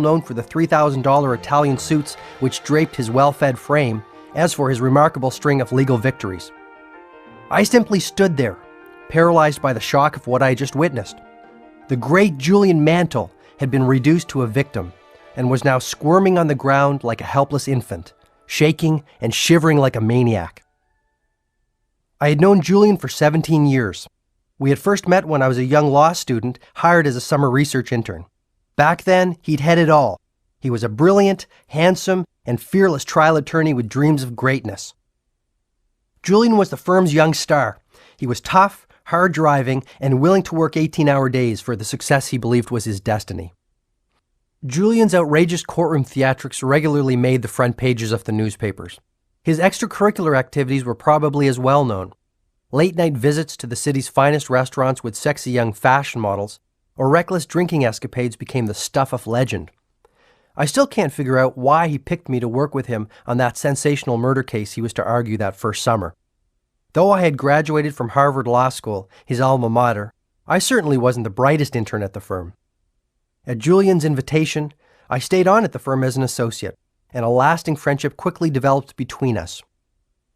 known for the $3,000 Italian suits which draped his well-fed frame, as for his remarkable string of legal victories. I simply stood there, paralyzed by the shock of what I had just witnessed. The great Julian Mantle had been reduced to a victim and was now squirming on the ground like a helpless infant, shaking and shivering like a maniac. I had known Julian for 17 years. We had first met when I was a young law student hired as a summer research intern. Back then, he'd had it all. He was a brilliant, handsome, and fearless trial attorney with dreams of greatness. Julian was the firm's young star. He was tough, hard-driving, and willing to work 18-hour days for the success he believed was his destiny. Julian's outrageous courtroom theatrics regularly made the front pages of the newspapers. His extracurricular activities were probably as well known. Late-night visits to the city's finest restaurants with sexy young fashion models, or reckless drinking escapades became the stuff of legend. I still can't figure out why he picked me to work with him on that sensational murder case he was to argue that first summer. Though I had graduated from Harvard Law School, his alma mater, I certainly wasn't the brightest intern at the firm. At Julian's invitation, I stayed on at the firm as an associate, and a lasting friendship quickly developed between us.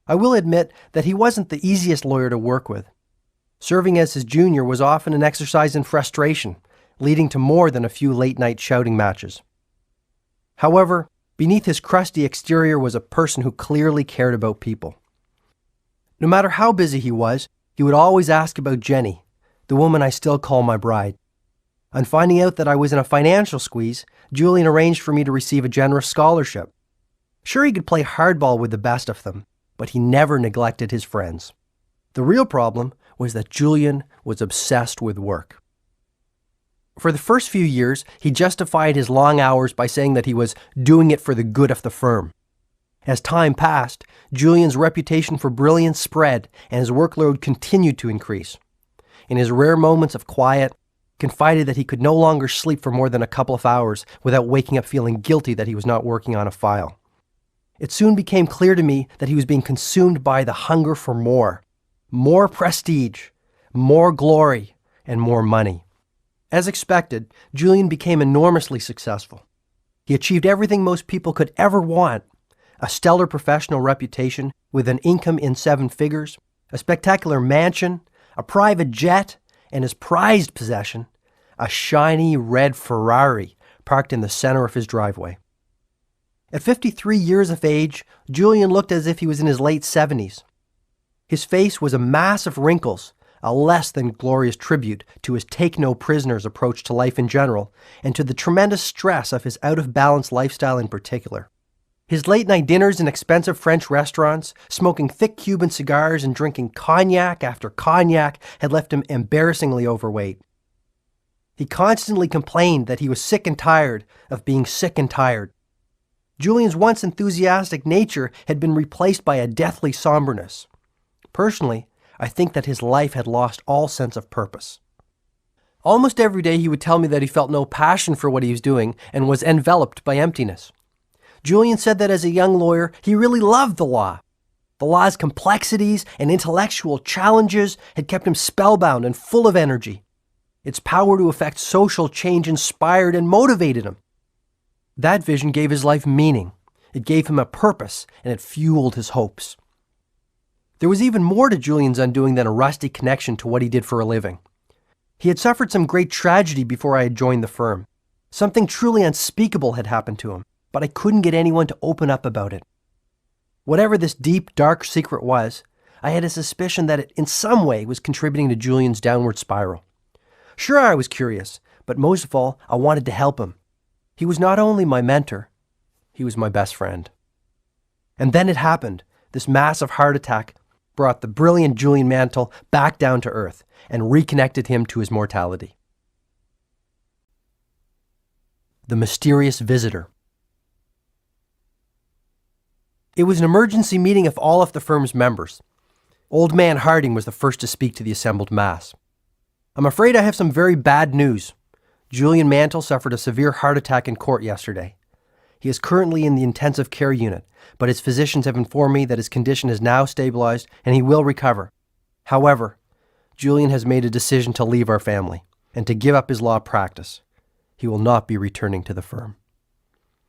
I will admit that he wasn't the easiest lawyer to work with. Serving as his junior was often an exercise in frustration, leading to more than a few late-night shouting matches. However, beneath his crusty exterior was a person who clearly cared about people. No matter how busy he would always ask about Jenny, the woman I still call my bride. On finding out that I was in a financial squeeze, Julian arranged for me to receive a generous scholarship. Sure, he could play hardball with the best of them, but he never neglected his friends. The real problem was that Julian was obsessed with work. For the first few years, he justified his long hours by saying that he was doing it for the good of the firm. As time passed, Julian's reputation for brilliance spread and his workload continued to increase. In his rare moments of quiet, confided that he could no longer sleep for more than a couple of hours without waking up feeling guilty that he was not working on a file. It soon became clear to me that he was being consumed by the hunger for more prestige, more glory, and more money. As expected, Julian became enormously successful. He achieved everything most people could ever want: a stellar professional reputation with an income in 7 figures, a spectacular mansion, a private jet, and his prized possession, a shiny red Ferrari parked in the center of his driveway. At 53 years of age, Julian looked as if he was in his late 70s. His face was a mass of wrinkles, a less than glorious tribute to his take-no-prisoners approach to life in general, and to the tremendous stress of his out-of-balance lifestyle in particular. His late-night dinners in expensive French restaurants, smoking thick Cuban cigars and drinking cognac after cognac had left him embarrassingly overweight. He constantly complained that he was sick and tired of being sick and tired. Julian's once enthusiastic nature had been replaced by a deathly somberness. Personally, I think that his life had lost all sense of purpose. Almost every day he would tell me that he felt no passion for what he was doing and was enveloped by emptiness. Julian said that as a young lawyer, he really loved the law. The law's complexities and intellectual challenges had kept him spellbound and full of energy. Its power to effect social change inspired and motivated him. That vision gave his life meaning. It gave him a purpose, and it fueled his hopes. There was even more to Julian's undoing than a rusty connection to what he did for a living. He had suffered some great tragedy before I had joined the firm. Something truly unspeakable had happened to him, but I couldn't get anyone to open up about it. Whatever this deep, dark secret was, I had a suspicion that it in some way was contributing to Julian's downward spiral. Sure, I was curious, but most of all, I wanted to help him. He was not only my mentor, he was my best friend. And then it happened. This massive heart attack brought the brilliant Julian Mantle back down to earth and reconnected him to his mortality. The mysterious visitor. It was an emergency meeting of all of the firm's members. Old man Harding was the first to speak to the assembled mass. "I'm afraid I have some very bad news. Julian Mantle suffered a severe heart attack in court yesterday. He is currently in the intensive care unit, but his physicians have informed me that his condition is now stabilized and he will recover. However, Julian has made a decision to leave our family and to give up his law practice. He will not be returning to the firm."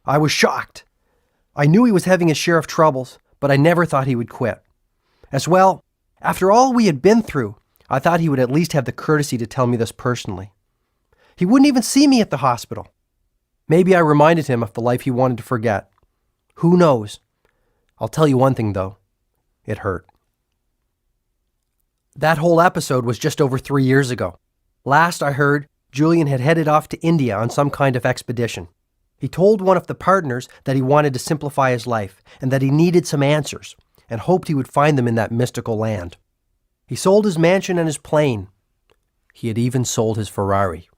I was shocked. I knew he was having his share of troubles, but I never thought he would quit. As well, after all we had been through, I thought he would at least have the courtesy to tell me this personally. He wouldn't even see me at the hospital. Maybe I reminded him of the life he wanted to forget. Who knows? I'll tell you one thing, though. It hurt. That whole episode was just over 3 years ago. Last I heard, Julian had headed off to India on some kind of expedition. He told one of the partners that he wanted to simplify his life and that he needed some answers and hoped he would find them in that mystical land. He sold his mansion and his plane. He had even sold his Ferrari.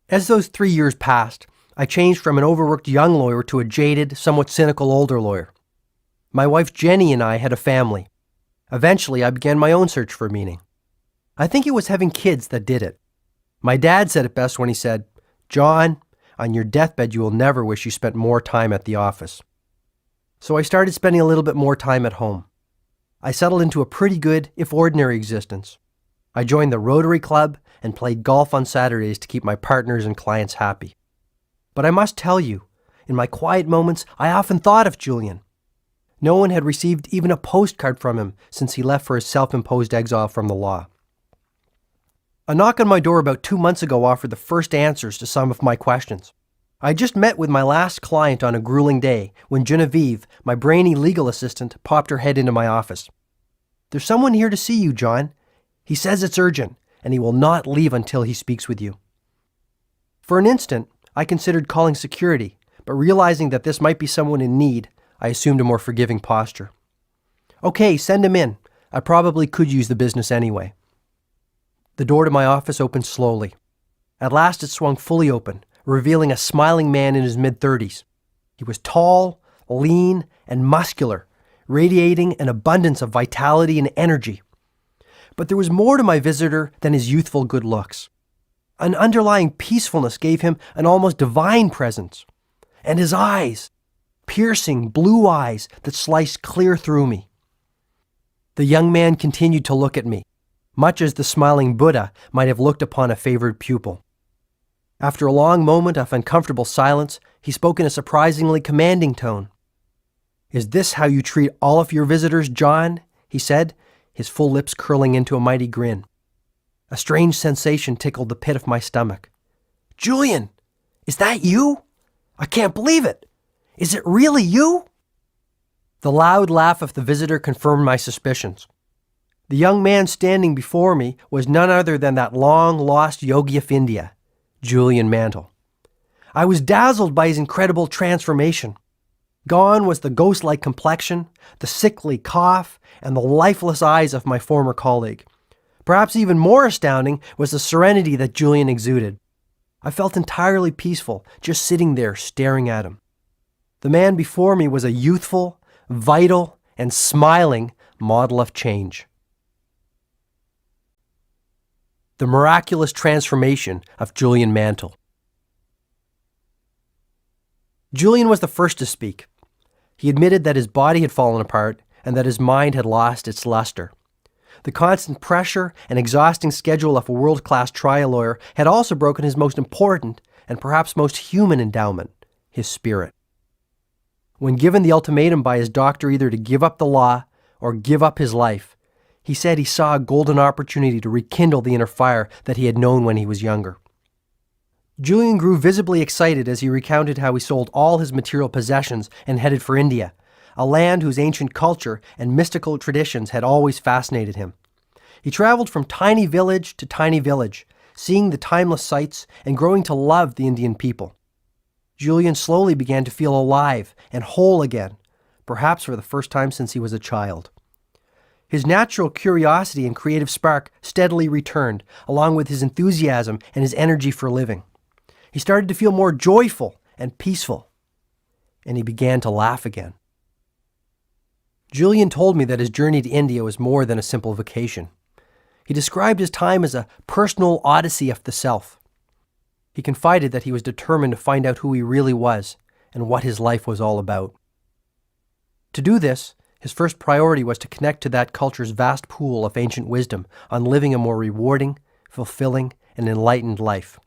As those 3 years passed, I changed from an overworked young lawyer to a jaded, somewhat cynical older lawyer. My wife Jenny and I had a family. Eventually, I began my own search for meaning. I think it was having kids that did it. My dad said it best when he said, "John, on your deathbed you will never wish you spent more time at the office." So I started spending a little bit more time at home. I settled into a pretty good, if ordinary, existence. I joined the Rotary Club and played golf on Saturdays to keep my partners and clients happy. But I must tell you, in my quiet moments, I often thought of Julian. No one had received even a postcard from him since he left for his self-imposed exile from the law. A knock on my door about 2 months ago offered the first answers to some of my questions. I had just met with my last client on a grueling day when Genevieve, my brainy legal assistant, popped her head into my office. "There's someone here to see you, John. He says it's urgent, and he will not leave until he speaks with you." For an instant, I considered calling security, but realizing that this might be someone in need, I assumed a more forgiving posture. "Okay, send him in. I probably could use the business anyway." The door to my office opened slowly. At last it swung fully open, revealing a smiling man in his mid-30s. He was tall, lean, and muscular, radiating an abundance of vitality and energy. But there was more to my visitor than his youthful good looks. An underlying peacefulness gave him an almost divine presence. And his eyes, piercing blue eyes that sliced clear through me. The young man continued to look at me, much as the smiling Buddha might have looked upon a favored pupil. After a long moment of uncomfortable silence, he spoke in a surprisingly commanding tone. "Is this how you treat all of your visitors, John?" he said, his full lips curling into a mighty grin. A strange sensation tickled the pit of my stomach. "Julian, is that you? I can't believe it. Is it really you?" The loud laugh of the visitor confirmed my suspicions. The young man standing before me was none other than that long-lost yogi of India, Julian Mantle. I was dazzled by his incredible transformation. Gone was the ghost-like complexion, the sickly cough, and the lifeless eyes of my former colleague. Perhaps even more astounding was the serenity that Julian exuded. I felt entirely peaceful, just sitting there staring at him. The man before me was a youthful, vital, and smiling model of change. The miraculous transformation of Julian Mantle. Julian was the first to speak. He admitted that his body had fallen apart and that his mind had lost its luster. The constant pressure and exhausting schedule of a world-class trial lawyer had also broken his most important and perhaps most human endowment, his spirit. When given the ultimatum by his doctor either to give up the law or give up his life, he said he saw a golden opportunity to rekindle the inner fire that he had known when he was younger. Julian grew visibly excited as he recounted how he sold all his material possessions and headed for India, a land whose ancient culture and mystical traditions had always fascinated him. He traveled from tiny village to tiny village, seeing the timeless sights and growing to love the Indian people. Julian slowly began to feel alive and whole again, perhaps for the first time since he was a child. His natural curiosity and creative spark steadily returned, along with his enthusiasm and his energy for living. He started to feel more joyful and peaceful, and he began to laugh again. Julian told me that his journey to India was more than a simple vacation. He described his time as a personal odyssey of the self. He confided that he was determined to find out who he really was and what his life was all about. To do this, his first priority was to connect to that culture's vast pool of ancient wisdom on living a more rewarding, fulfilling, and enlightened life.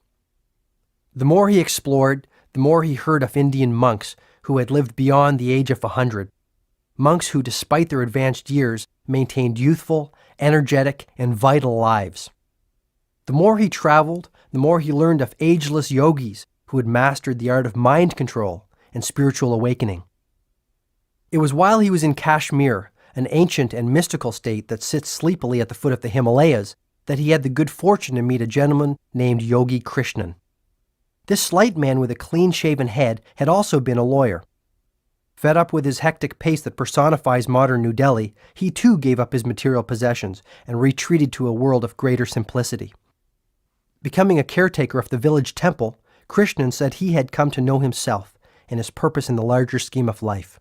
The more he explored, the more he heard of Indian monks who had lived beyond the age of 100. Monks who, despite their advanced years, maintained youthful, energetic, and vital lives. The more he traveled, the more he learned of ageless yogis who had mastered the art of mind control and spiritual awakening. It was while he was in Kashmir, an ancient and mystical state that sits sleepily at the foot of the Himalayas, that he had the good fortune to meet a gentleman named Yogi Krishnan. This slight man with a clean-shaven head had also been a lawyer. Fed up with his hectic pace that personifies modern New Delhi, he too gave up his material possessions and retreated to a world of greater simplicity. Becoming a caretaker of the village temple, Krishnan said he had come to know himself and his purpose in the larger scheme of life.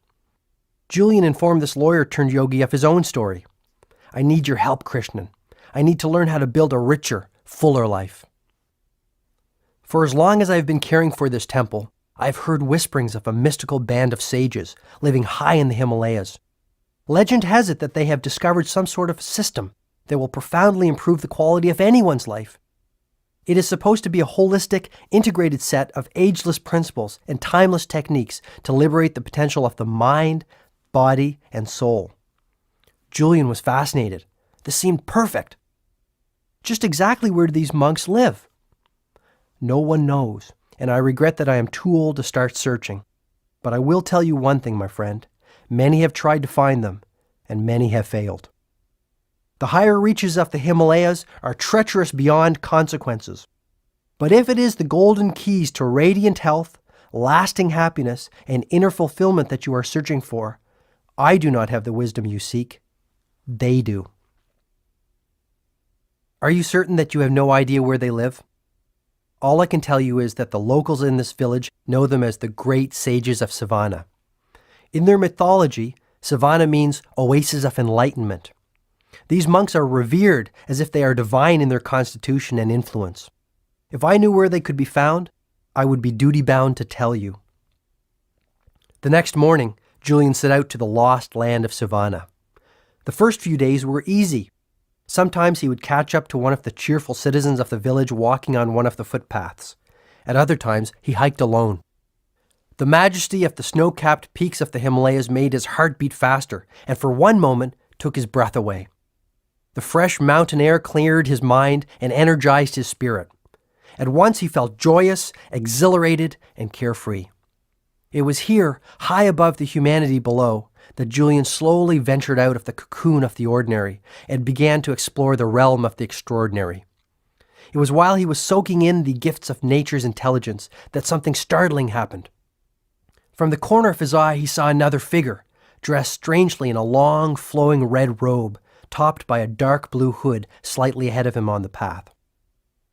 Julian informed this lawyer-turned-yogi of his own story. "I need your help, Krishnan. I need to learn how to build a richer, fuller life. For as long as I have been caring for this temple, I have heard whisperings of a mystical band of sages living high in the Himalayas. Legend has it that they have discovered some sort of system that will profoundly improve the quality of anyone's life. It is supposed to be a holistic, integrated set of ageless principles and timeless techniques to liberate the potential of the mind, body, and soul." Julian was fascinated. This seemed perfect. Just exactly where do these monks live? No one knows, and I regret that I am too old to start searching. But I will tell you one thing, my friend. Many have tried to find them, and many have failed. The higher reaches of the Himalayas are treacherous beyond consequences. But if it is the golden keys to radiant health, lasting happiness, and inner fulfillment that you are searching for, I do not have the wisdom you seek. They do. Are you certain that you have no idea where they live? All I can tell you is that the locals in this village know them as the great sages of Savannah. In their mythology, Savannah means oasis of enlightenment. These monks are revered as if they are divine in their constitution and influence. If I knew where they could be found, I would be duty-bound to tell you. The next morning, Julian set out to the lost land of Savannah. The first few days were easy. Sometimes he would catch up to one of the cheerful citizens of the village walking on one of the footpaths. At other times, he hiked alone. The majesty of the snow-capped peaks of the Himalayas made his heart beat faster, and for one moment took his breath away. The fresh mountain air cleared his mind and energized his spirit. At once he felt joyous, exhilarated, and carefree. It was here, high above the humanity below, that Julian slowly ventured out of the cocoon of the ordinary and began to explore the realm of the extraordinary. It was while he was soaking in the gifts of nature's intelligence that something startling happened. From the corner of his eye he saw another figure, dressed strangely in a long, flowing red robe, topped by a dark blue hood slightly ahead of him on the path.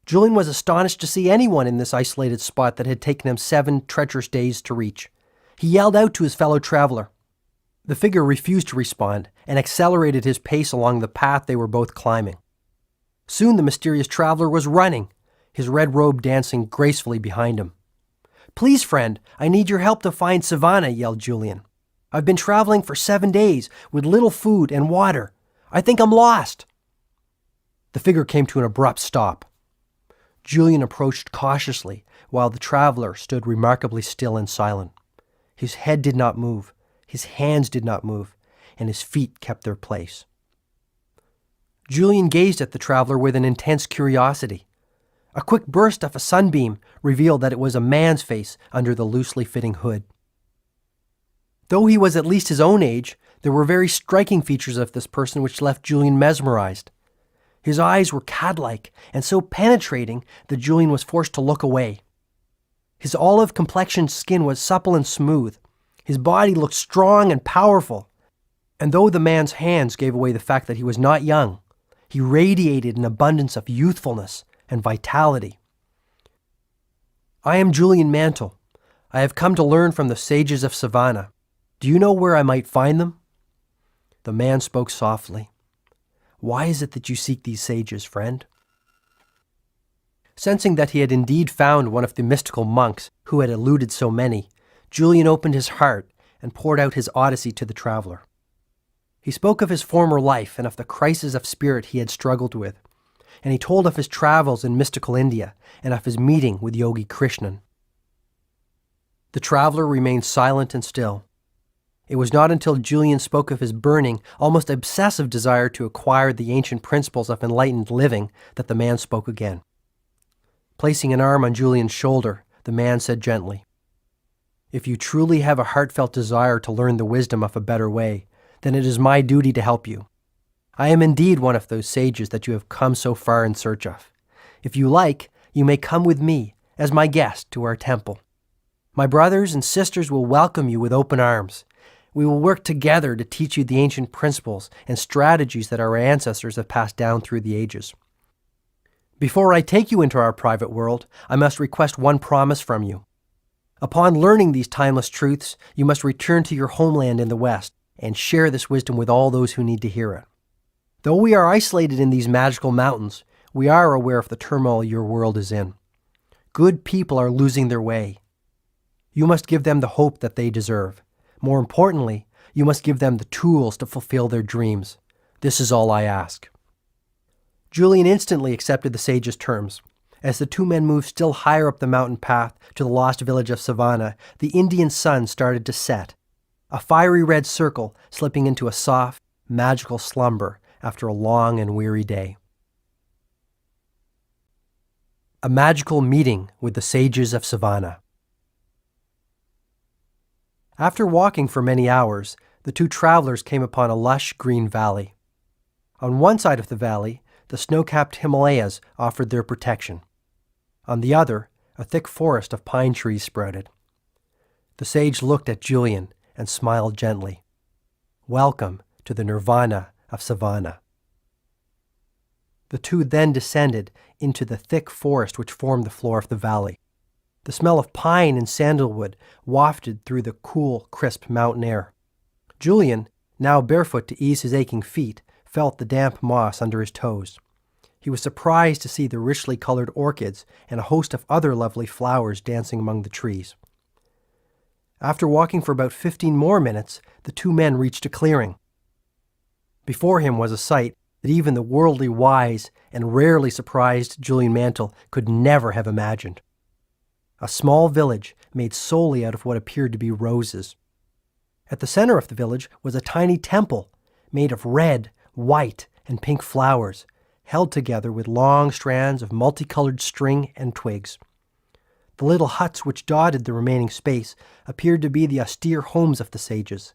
Julian was astonished to see anyone in this isolated spot that had taken him 7 treacherous days to reach. He yelled out to his fellow traveler. The figure refused to respond and accelerated his pace along the path they were both climbing. Soon the mysterious traveler was running, his red robe dancing gracefully behind him. "Please, friend, I need your help to find Savannah," yelled Julian. "I've been traveling for 7 days with little food and water. I think I'm lost." The figure came to an abrupt stop. Julian approached cautiously while the traveler stood remarkably still and silent. His head did not move, his hands did not move, and his feet kept their place. Julian gazed at the traveler with an intense curiosity. A quick burst of a sunbeam revealed that it was a man's face under the loosely fitting hood. Though he was at least his own age, there were very striking features of this person which left Julian mesmerized. His eyes were cat-like and so penetrating that Julian was forced to look away. His olive-complexioned skin was supple and smooth. His body looked strong and powerful. And though the man's hands gave away the fact that he was not young, he radiated an abundance of youthfulness and vitality. "I am Julian Mantle. I have come to learn from the sages of Savannah. Do you know where I might find them?" The man spoke softly. "Why is it that you seek these sages, friend?" Sensing that he had indeed found one of the mystical monks who had eluded so many, Julian opened his heart and poured out his odyssey to the traveler. He spoke of his former life and of the crisis of spirit he had struggled with, and he told of his travels in mystical India and of his meeting with Yogi Krishnan. The traveler remained silent and still. It was not until Julian spoke of his burning, almost obsessive desire to acquire the ancient principles of enlightened living that the man spoke again. Placing an arm on Julian's shoulder, the man said gently, "If you truly have a heartfelt desire to learn the wisdom of a better way, then it is my duty to help you. I am indeed one of those sages that you have come so far in search of. If you like, you may come with me, as my guest, to our temple. My brothers and sisters will welcome you with open arms. We will work together to teach you the ancient principles and strategies that our ancestors have passed down through the ages. Before I take you into our private world, I must request one promise from you. Upon learning these timeless truths, you must return to your homeland in the West and share this wisdom with all those who need to hear it. Though we are isolated in these magical mountains, we are aware of the turmoil your world is in. Good people are losing their way. You must give them the hope that they deserve. More importantly, you must give them the tools to fulfill their dreams. This is all I ask." Julian instantly accepted the sage's terms. As the two men moved still higher up the mountain path to the lost village of Savannah, the Indian sun started to set, a fiery red circle slipping into a soft, magical slumber after a long and weary day. A magical meeting with the sages of Savannah. After walking for many hours, the two travelers came upon a lush green valley. On one side of the valley, the snow-capped Himalayas offered their protection. On the other, a thick forest of pine trees sprouted. The sage looked at Julian and smiled gently. "Welcome to the nirvana of Savannah." The two then descended into the thick forest which formed the floor of the valley. The smell of pine and sandalwood wafted through the cool, crisp mountain air. Julian, now barefoot to ease his aching feet, felt the damp moss under his toes. He was surprised to see the richly colored orchids and a host of other lovely flowers dancing among the trees. After walking for about 15 more minutes, the two men reached a clearing. Before him was a sight that even the worldly wise and rarely surprised Julian Mantle could never have imagined. A small village made solely out of what appeared to be roses. At the center of the village was a tiny temple made of red, white, and pink flowers, held together with long strands of multicolored string and twigs. The little huts which dotted the remaining space appeared to be the austere homes of the sages.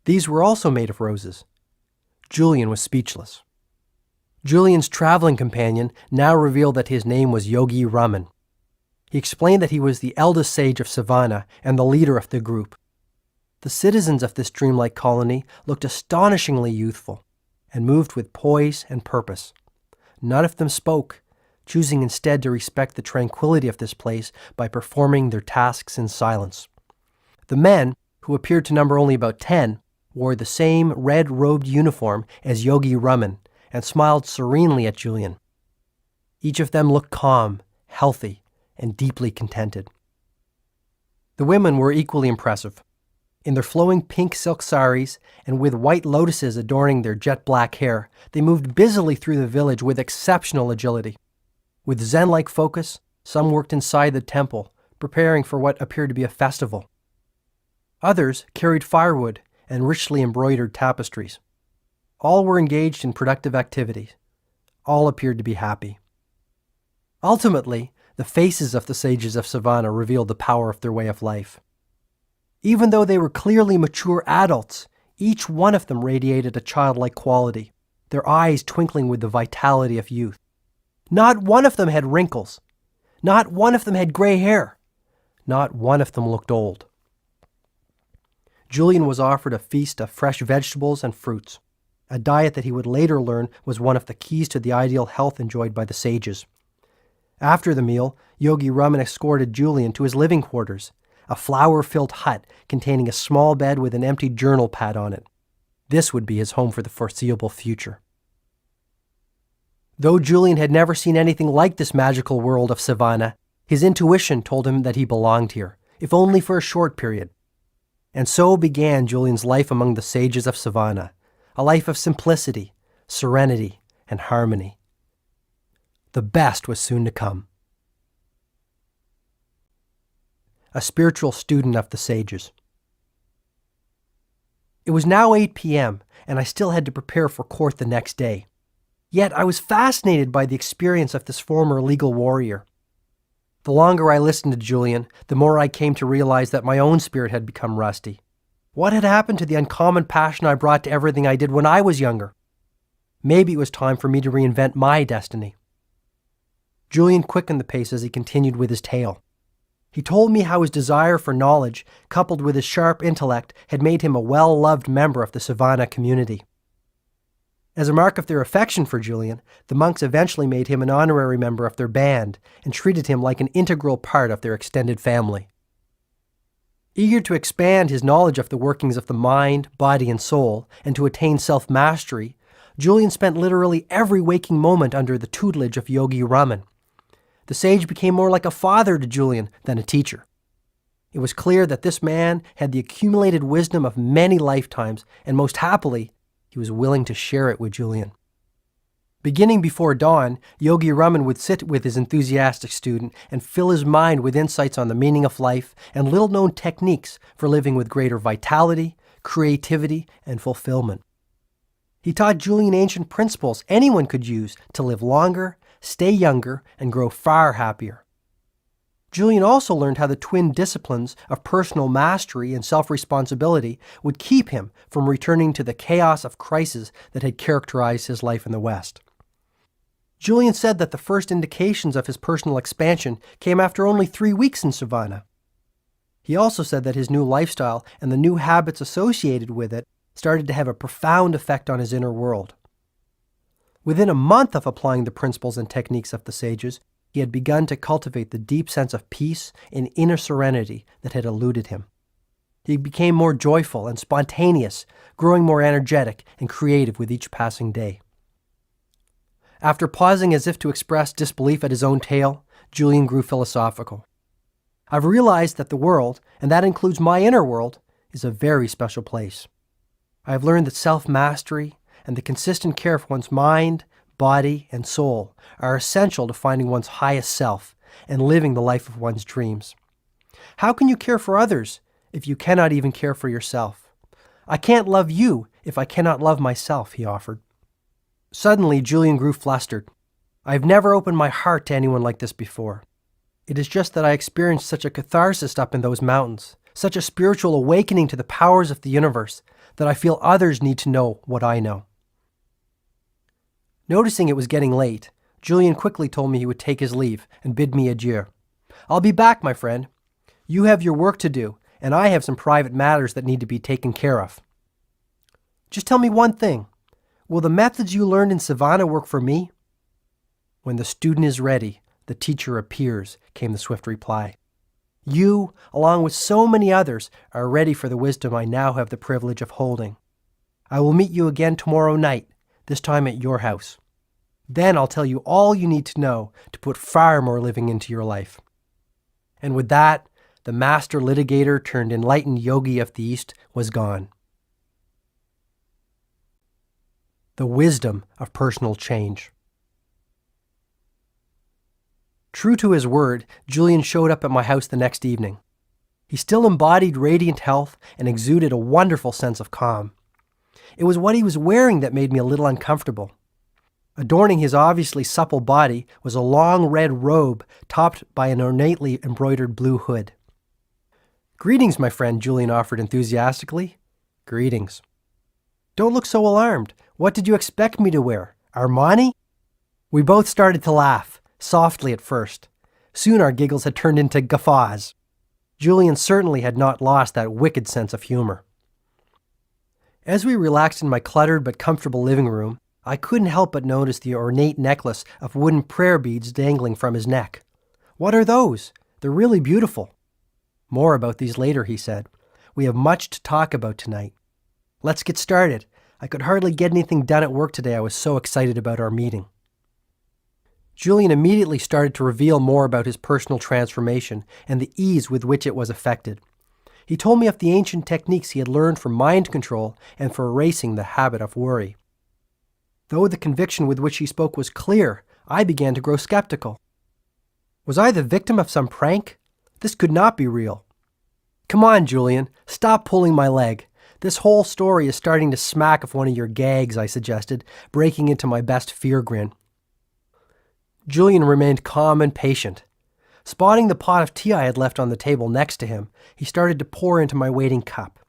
These were also made of roses. Julian was speechless. Julian's traveling companion now revealed that his name was Yogi Raman. He explained that he was the eldest sage of Savannah and the leader of the group. The citizens of this dreamlike colony looked astonishingly youthful and moved with poise and purpose. None of them spoke, choosing instead to respect the tranquility of this place by performing their tasks in silence. The men, who appeared to number only about 10, wore the same red-robed uniform as Yogi Raman and smiled serenely at Julian. Each of them looked calm, healthy, and deeply contented. The women were equally impressive. In their flowing pink silk saris and with white lotuses adorning their jet-black hair, they moved busily through the village with exceptional agility. With zen-like focus, some worked inside the temple, preparing for what appeared to be a festival. Others carried firewood and richly embroidered tapestries. All were engaged in productive activities. All appeared to be happy. Ultimately, the faces of the sages of Savannah revealed the power of their way of life. Even though they were clearly mature adults, each one of them radiated a childlike quality, their eyes twinkling with the vitality of youth. Not one of them had wrinkles. Not one of them had gray hair. Not one of them looked old. Julian was offered a feast of fresh vegetables and fruits, a diet that he would later learn was one of the keys to the ideal health enjoyed by the sages. After the meal, Yogi Raman escorted Julian to his living quarters, a flower-filled hut containing a small bed with an empty journal pad on it. This would be his home for the foreseeable future. Though Julian had never seen anything like this magical world of Savannah, his intuition told him that he belonged here, if only for a short period. And so began Julian's life among the sages of Savannah, a life of simplicity, serenity, and harmony. The best was soon to come. a spiritual student of the sages. It was now 8 p.m., and I still had to prepare for court the next day. Yet I was fascinated by the experience of this former legal warrior. The longer I listened to Julian, the more I came to realize that my own spirit had become rusty. What had happened to the uncommon passion I brought to everything I did when I was younger? Maybe it was time for me to reinvent my destiny. Julian quickened the pace as he continued with his tale. He told me how his desire for knowledge, coupled with his sharp intellect, had made him a well-loved member of the Savannah community. As a mark of their affection for Julian, the monks eventually made him an honorary member of their band and treated him like an integral part of their extended family. Eager to expand his knowledge of the workings of the mind, body, and soul, and to attain self-mastery, Julian spent literally every waking moment under the tutelage of Yogi Raman. The sage became more like a father to Julian than a teacher. It was clear that this man had the accumulated wisdom of many lifetimes, and most happily, he was willing to share it with Julian. Beginning before dawn, Yogi Raman would sit with his enthusiastic student and fill his mind with insights on the meaning of life and little-known techniques for living with greater vitality, creativity, and fulfillment. He taught Julian ancient principles anyone could use to live longer, stay younger, and grow far happier. Julian also learned how the twin disciplines of personal mastery and self-responsibility would keep him from returning to the chaos of crisis that had characterized his life in the West. Julian said that the first indications of his personal expansion came after only 3 weeks in Savannah. He also said that his new lifestyle and the new habits associated with it started to have a profound effect on his inner world. Within a month of applying the principles and techniques of the sages, he had begun to cultivate the deep sense of peace and inner serenity that had eluded him. He became more joyful and spontaneous, growing more energetic and creative with each passing day. After pausing as if to express disbelief at his own tale, Julian grew philosophical. I've realized that the world, and that includes my inner world, is a very special place. I have learned that self-mastery and the consistent care for one's mind, body, and soul are essential to finding one's highest self and living the life of one's dreams. How can you care for others if you cannot even care for yourself? I can't love you if I cannot love myself, he offered. Suddenly, Julian grew flustered. I have never opened my heart to anyone like this before. It is just that I experienced such a catharsis up in those mountains, such a spiritual awakening to the powers of the universe, that I feel others need to know what I know. Noticing it was getting late, Julian quickly told me he would take his leave and bid me adieu. I'll be back, my friend. You have your work to do, and I have some private matters that need to be taken care of. Just tell me one thing. Will the methods you learned in Savannah work for me? When the student is ready, the teacher appears, came the swift reply. You, along with so many others, are ready for the wisdom I now have the privilege of holding. I will meet you again tomorrow night, this time at your house. Then I'll tell you all you need to know to put far more living into your life. And with that, the master litigator turned enlightened yogi of the East was gone. The wisdom of personal change. True to his word, Julian showed up at my house the next evening. He still embodied radiant health and exuded a wonderful sense of calm. It was what he was wearing that made me a little uncomfortable. Adorning his obviously supple body was a long red robe topped by an ornately embroidered blue hood. Greetings, my friend, Julian offered enthusiastically. Greetings. Don't look so alarmed. What did you expect me to wear? Armani? We both started to laugh, softly at first. Soon our giggles had turned into guffaws. Julian certainly had not lost that wicked sense of humor. As we relaxed in my cluttered but comfortable living room, I couldn't help but notice the ornate necklace of wooden prayer beads dangling from his neck. What are those? They're really beautiful. More about these later, he said. We have much to talk about tonight. Let's get started. I could hardly get anything done at work today. I was so excited about our meeting. Julian immediately started to reveal more about his personal transformation and the ease with which it was effected. He told me of the ancient techniques he had learned for mind control and for erasing the habit of worry. Though the conviction with which he spoke was clear, I began to grow skeptical. Was I the victim of some prank? This could not be real. Come on, Julian, stop pulling my leg. This whole story is starting to smack of one of your gags, I suggested, breaking into my best fear grin. Julian remained calm and patient. Spotting the pot of tea I had left on the table next to him, he started to pour into my waiting cup.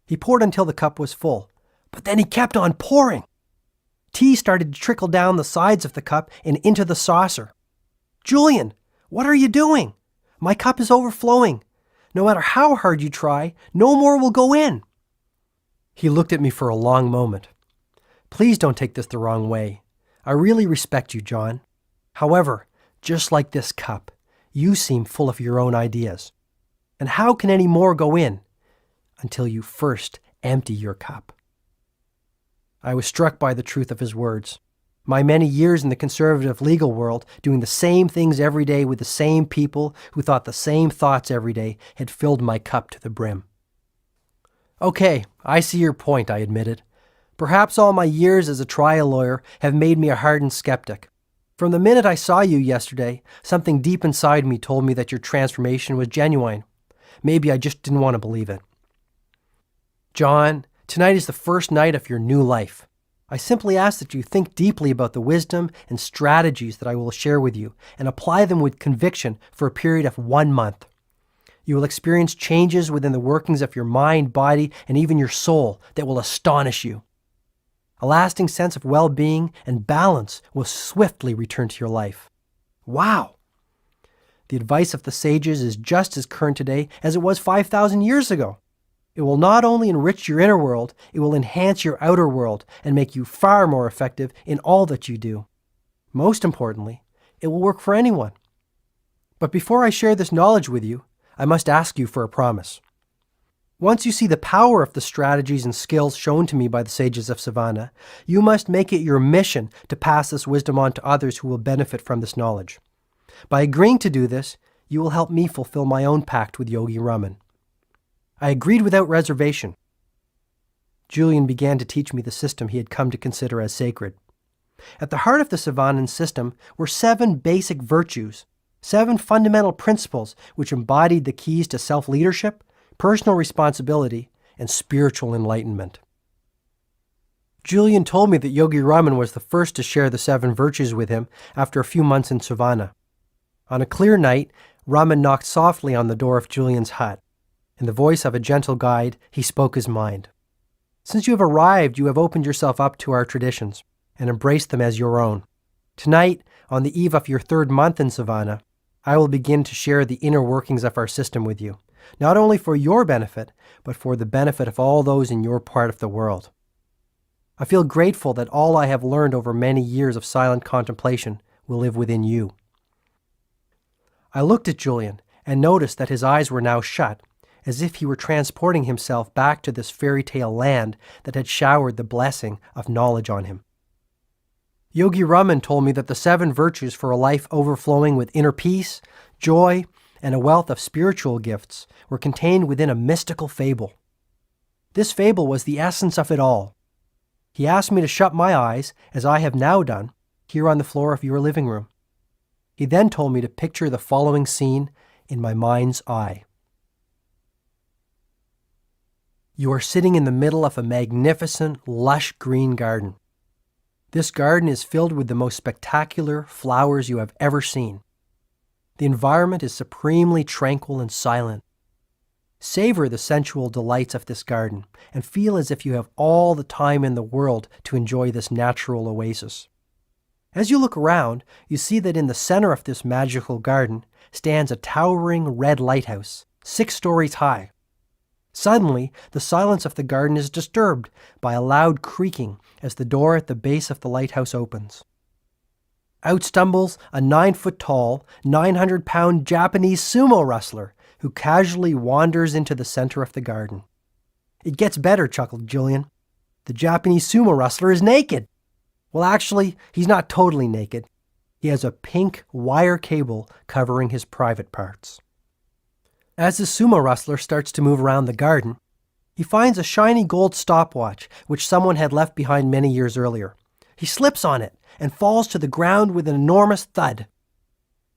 He poured until the cup was full, but then he kept on pouring. Tea started to trickle down the sides of the cup and into the saucer. Julian, what are you doing? My cup is overflowing. No matter how hard you try, no more will go in. He looked at me for a long moment. Please don't take this the wrong way. I really respect you, John. However, just like this cup, you seem full of your own ideas. And how can any more go in until you first empty your cup? I was struck by the truth of his words. My many years in the conservative legal world, doing the same things every day with the same people who thought the same thoughts every day, had filled my cup to the brim. Okay, I see your point, I admitted. Perhaps all my years as a trial lawyer have made me a hardened skeptic. From the minute I saw you yesterday, something deep inside me told me that your transformation was genuine. Maybe I just didn't want to believe it. John, tonight is the first night of your new life. I simply ask that you think deeply about the wisdom and strategies that I will share with you and apply them with conviction for a period of 1 month. You will experience changes within the workings of your mind, body, and even your soul that will astonish you. A lasting sense of well-being and balance will swiftly return to your life. Wow! The advice of the sages is just as current today as it was 5,000 years ago. It will not only enrich your inner world, it will enhance your outer world and make you far more effective in all that you do. Most importantly, it will work for anyone. But before I share this knowledge with you, I must ask you for a promise. Once you see the power of the strategies and skills shown to me by the sages of Savannah, you must make it your mission to pass this wisdom on to others who will benefit from this knowledge. By agreeing to do this, you will help me fulfill my own pact with Yogi Raman. I agreed without reservation. Julian began to teach me the system he had come to consider as sacred. At the heart of the Savannan system were 7 basic virtues, 7 fundamental principles which embodied the keys to self-leadership, personal responsibility, and spiritual enlightenment. Julian told me that Yogi Raman was the first to share the 7 virtues with him after a few months in Savannah. On a clear night, Raman knocked softly on the door of Julian's hut. In the voice of a gentle guide, he spoke his mind. Since you have arrived, you have opened yourself up to our traditions and embraced them as your own. Tonight, on the eve of your 3rd month in Savannah, I will begin to share the inner workings of our system with you, not only for your benefit, but for the benefit of all those in your part of the world. I feel grateful that all I have learned over many years of silent contemplation will live within you. I looked at Julian and noticed that his eyes were now shut, as if he were transporting himself back to this fairy tale land that had showered the blessing of knowledge on him. Yogi Raman told me that the 7 virtues for a life overflowing with inner peace, joy, and a wealth of spiritual gifts were contained within a mystical fable. This fable was the essence of it all. He asked me to shut my eyes, as I have now done, here on the floor of your living room. He then told me to picture the following scene in my mind's eye. You are sitting in the middle of a magnificent, lush green garden. This garden is filled with the most spectacular flowers you have ever seen. The environment is supremely tranquil and silent. Savor the sensual delights of this garden and feel as if you have all the time in the world to enjoy this natural oasis. As you look around, you see that in the center of this magical garden stands a towering red lighthouse, 6 stories high. Suddenly, the silence of the garden is disturbed by a loud creaking as the door at the base of the lighthouse opens. Out stumbles a 9-foot-tall, 900-pound Japanese sumo wrestler who casually wanders into the center of the garden. It gets better, chuckled Julian. The Japanese sumo wrestler is naked. Well, actually, he's not totally naked. He has a pink wire cable covering his private parts. As the sumo wrestler starts to move around the garden, he finds a shiny gold stopwatch which someone had left behind many years earlier. He slips on it and falls to the ground with an enormous thud.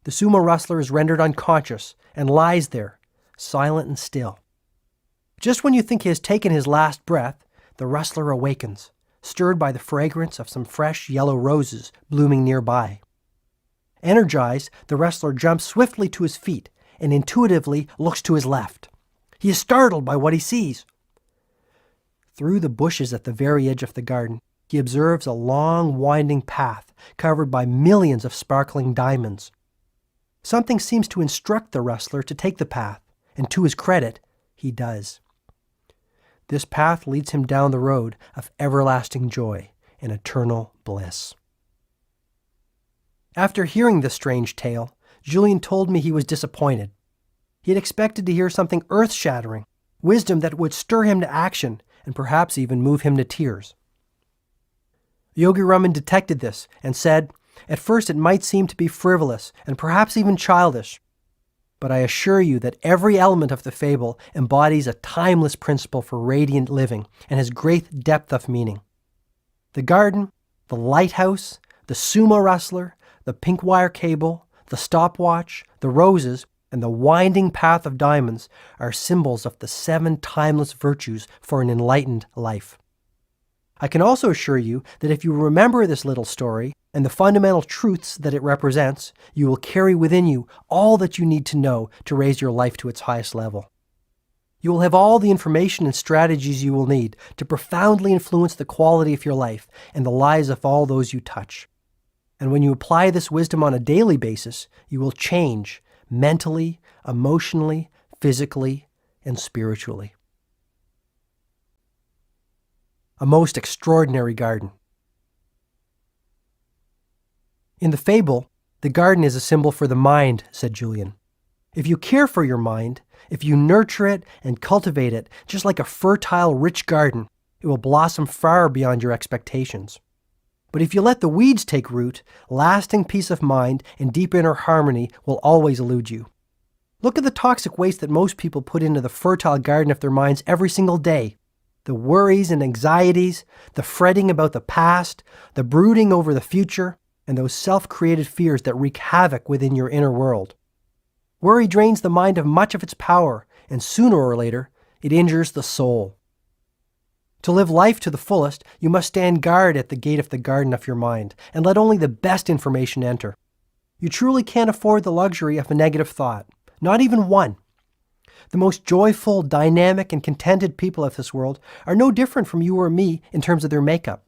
The sumo wrestler is rendered unconscious and lies there, silent and still. Just when you think he has taken his last breath, the wrestler awakens, stirred by the fragrance of some fresh yellow roses blooming nearby. Energized, the wrestler jumps swiftly to his feet and intuitively looks to his left. He is startled by what he sees. Through the bushes at the very edge of the garden, he observes a long, winding path covered by millions of sparkling diamonds. Something seems to instruct the wrestler to take the path, and to his credit, he does. This path leads him down the road of everlasting joy and eternal bliss. After hearing this strange tale, Julien told me he was disappointed. He had expected to hear something earth-shattering, wisdom that would stir him to action and perhaps even move him to tears. Yogi Raman detected this and said, "At first it might seem to be frivolous and perhaps even childish, but I assure you that every element of the fable embodies a timeless principle for radiant living and has great depth of meaning. The garden, the lighthouse, the sumo wrestler, the pink wire cable, the stopwatch, the roses, and the winding path of diamonds are symbols of the 7 timeless virtues for an enlightened life. I can also assure you that if you remember this little story and the fundamental truths that it represents, you will carry within you all that you need to know to raise your life to its highest level. You will have all the information and strategies you will need to profoundly influence the quality of your life and the lives of all those you touch. And when you apply this wisdom on a daily basis, you will change mentally, emotionally, physically, and spiritually." A most extraordinary garden. In the fable, the garden is a symbol for the mind, said Julien. If you care for your mind, if you nurture it and cultivate it just like a fertile, rich garden, it will blossom far beyond your expectations. But if you let the weeds take root, lasting peace of mind and deep inner harmony will always elude you. Look at the toxic waste that most people put into the fertile garden of their minds every single day. The worries and anxieties, the fretting about the past, the brooding over the future, and those self-created fears that wreak havoc within your inner world. Worry drains the mind of much of its power, and sooner or later, it injures the soul. To live life to the fullest, you must stand guard at the gate of the garden of your mind, and let only the best information enter. You truly can't afford the luxury of a negative thought, not even one. The most joyful, dynamic, and contented people of this world are no different from you or me in terms of their makeup.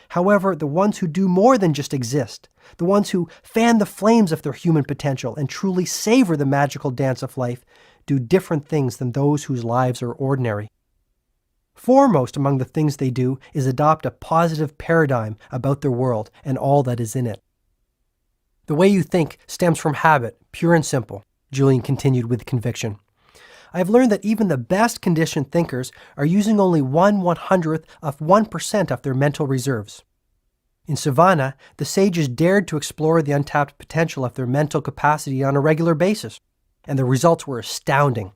However, the ones who do more than just exist, the ones who fan the flames of their human potential and truly savor the magical dance of life, do different things than those whose lives are ordinary. Foremost among the things they do is adopt a positive paradigm about their world and all that is in it. The way you think stems from habit, pure and simple, Julien continued with conviction. I have learned that even the best conditioned thinkers are using only 1/100th of 1% of their mental reserves. In Savannah, the sages dared to explore the untapped potential of their mental capacity on a regular basis, and the results were astounding.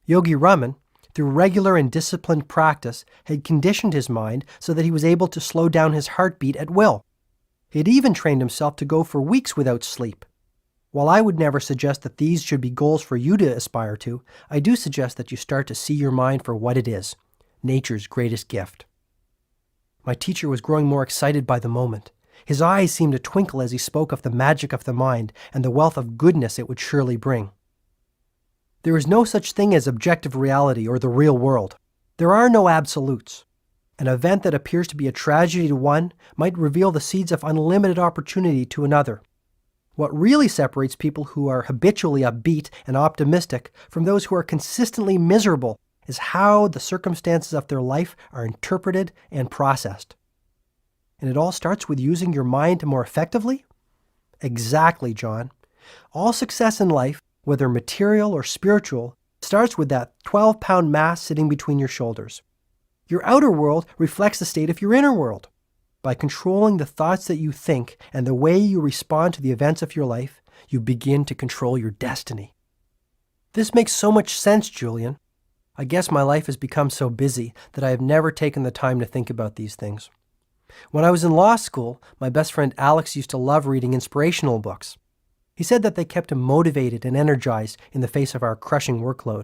Yogi Raman, through regular and disciplined practice, had conditioned his mind so that he was able to slow down his heartbeat at will. He had even trained himself to go for weeks without sleep. While I would never suggest that these should be goals for you to aspire to, I do suggest that you start to see your mind for what it is, nature's greatest gift. My teacher was growing more excited by the moment. His eyes seemed to twinkle as he spoke of the magic of the mind and the wealth of goodness it would surely bring. There is no such thing as objective reality or the real world. There are no absolutes. An event that appears to be a tragedy to one might reveal the seeds of unlimited opportunity to another. What really separates people who are habitually upbeat and optimistic from those who are consistently miserable is how the circumstances of their life are interpreted and processed. And it all starts with using your mind more effectively? Exactly, John. All success in life, whether material or spiritual, starts with that 12-pound mass sitting between your shoulders. Your outer world reflects the state of your inner world. By controlling the thoughts that you think and the way you respond to the events of your life, you begin to control your destiny. This makes so much sense, Julien. I guess my life has become so busy that I have never taken the time to think about these things. When I was in law school, my best friend Alex used to love reading inspirational books. He said that they kept him motivated and energized in the face of our crushing workload.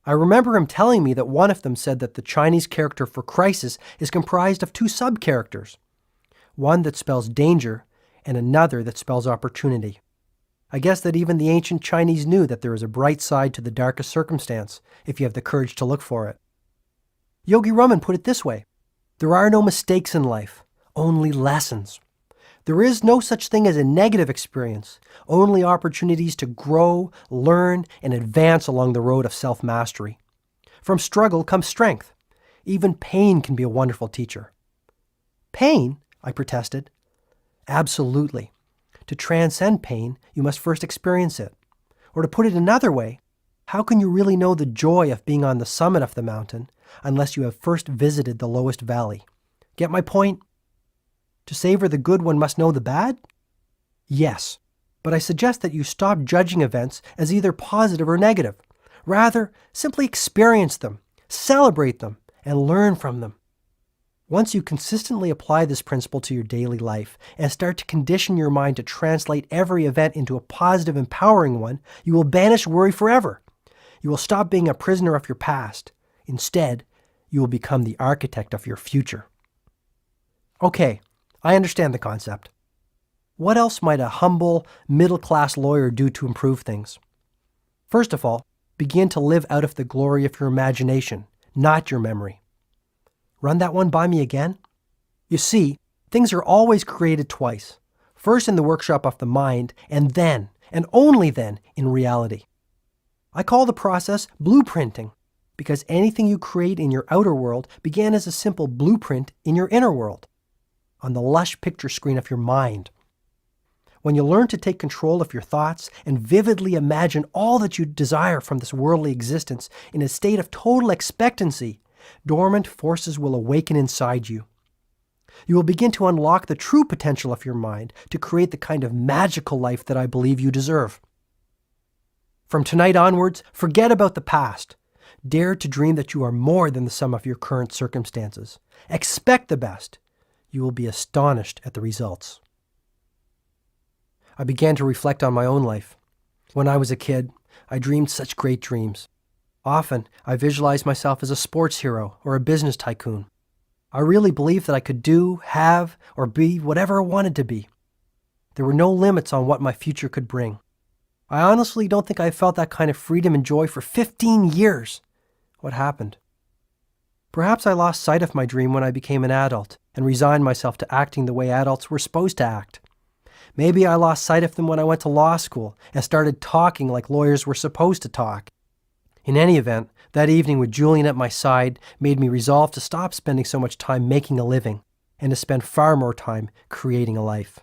I remember him telling me that one of them said that the Chinese character for crisis is comprised of two sub-characters, one that spells danger and another that spells opportunity. I guess that even the ancient Chinese knew that there is a bright side to the darkest circumstance if you have the courage to look for it. Yogi Raman put it this way: there are no mistakes in life, only lessons. There is no such thing as a negative experience, only opportunities to grow, learn, and advance along the road of self-mastery. From struggle comes strength. Even pain can be a wonderful teacher. Pain? I protested. Absolutely. To transcend pain, you must first experience it. Or to put it another way, how can you really know the joy of being on the summit of the mountain unless you have first visited the lowest valley? Get my point? To savor the good, one must know the bad? Yes, but I suggest that you stop judging events as either positive or negative. Rather, simply experience them, celebrate them, and learn from them. Once you consistently apply this principle to your daily life and start to condition your mind to translate every event into a positive, empowering one, you will banish worry forever. You will stop being a prisoner of your past. Instead, you will become the architect of your future. Okay, I understand the concept. What else might a humble, middle-class lawyer do to improve things? First of all, begin to live out of the glory of your imagination, not your memory. Run that one by me again? You see, things are always created twice. First in the workshop of the mind, and then, and only then, in reality. I call the process blueprinting, because anything you create in your outer world began as a simple blueprint in your inner world, on the lush picture screen of your mind. When you learn to take control of your thoughts and vividly imagine all that you desire from this worldly existence in a state of total expectancy, dormant forces will awaken inside you. You will begin to unlock the true potential of your mind to create the kind of magical life that I believe you deserve. From tonight onwards, forget about the past. Dare to dream that you are more than the sum of your current circumstances. Expect the best. You will be astonished at the results. I began to reflect on my own life. When I was a kid, I dreamed such great dreams. Often, I visualized myself as a sports hero or a business tycoon. I really believed that I could do, have, or be whatever I wanted to be. There were no limits on what my future could bring. I honestly don't think I felt that kind of freedom and joy for 15 years. What happened? Perhaps I lost sight of my dream when I became an adult and resigned myself to acting the way adults were supposed to act. Maybe I lost sight of them when I went to law school and started talking like lawyers were supposed to talk. In any event, that evening with Julian at my side made me resolve to stop spending so much time making a living and to spend far more time creating a life.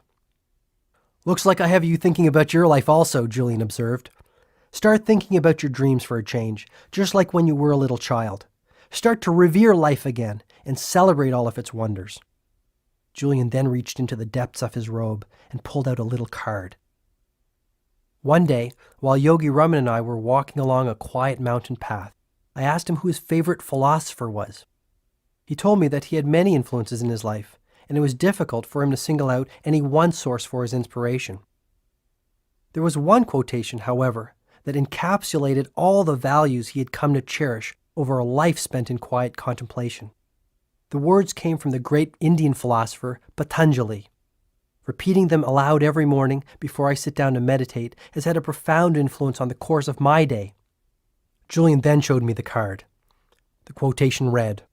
Looks like I have you thinking about your life also, Julian observed. Start thinking about your dreams for a change, just like when you were a little child. Start to revere life again and celebrate all of its wonders. Julian then reached into the depths of his robe and pulled out a little card. One day, while Yogi Raman and I were walking along a quiet mountain path, I asked him who his favorite philosopher was. He told me that he had many influences in his life, and it was difficult for him to single out any one source for his inspiration. There was one quotation, however, that encapsulated all the values he had come to cherish over a life spent in quiet contemplation. The words came from the great Indian philosopher Patanjali. Repeating them aloud every morning before I sit down to meditate has had a profound influence on the course of my day. Julian then showed me the card. The quotation read,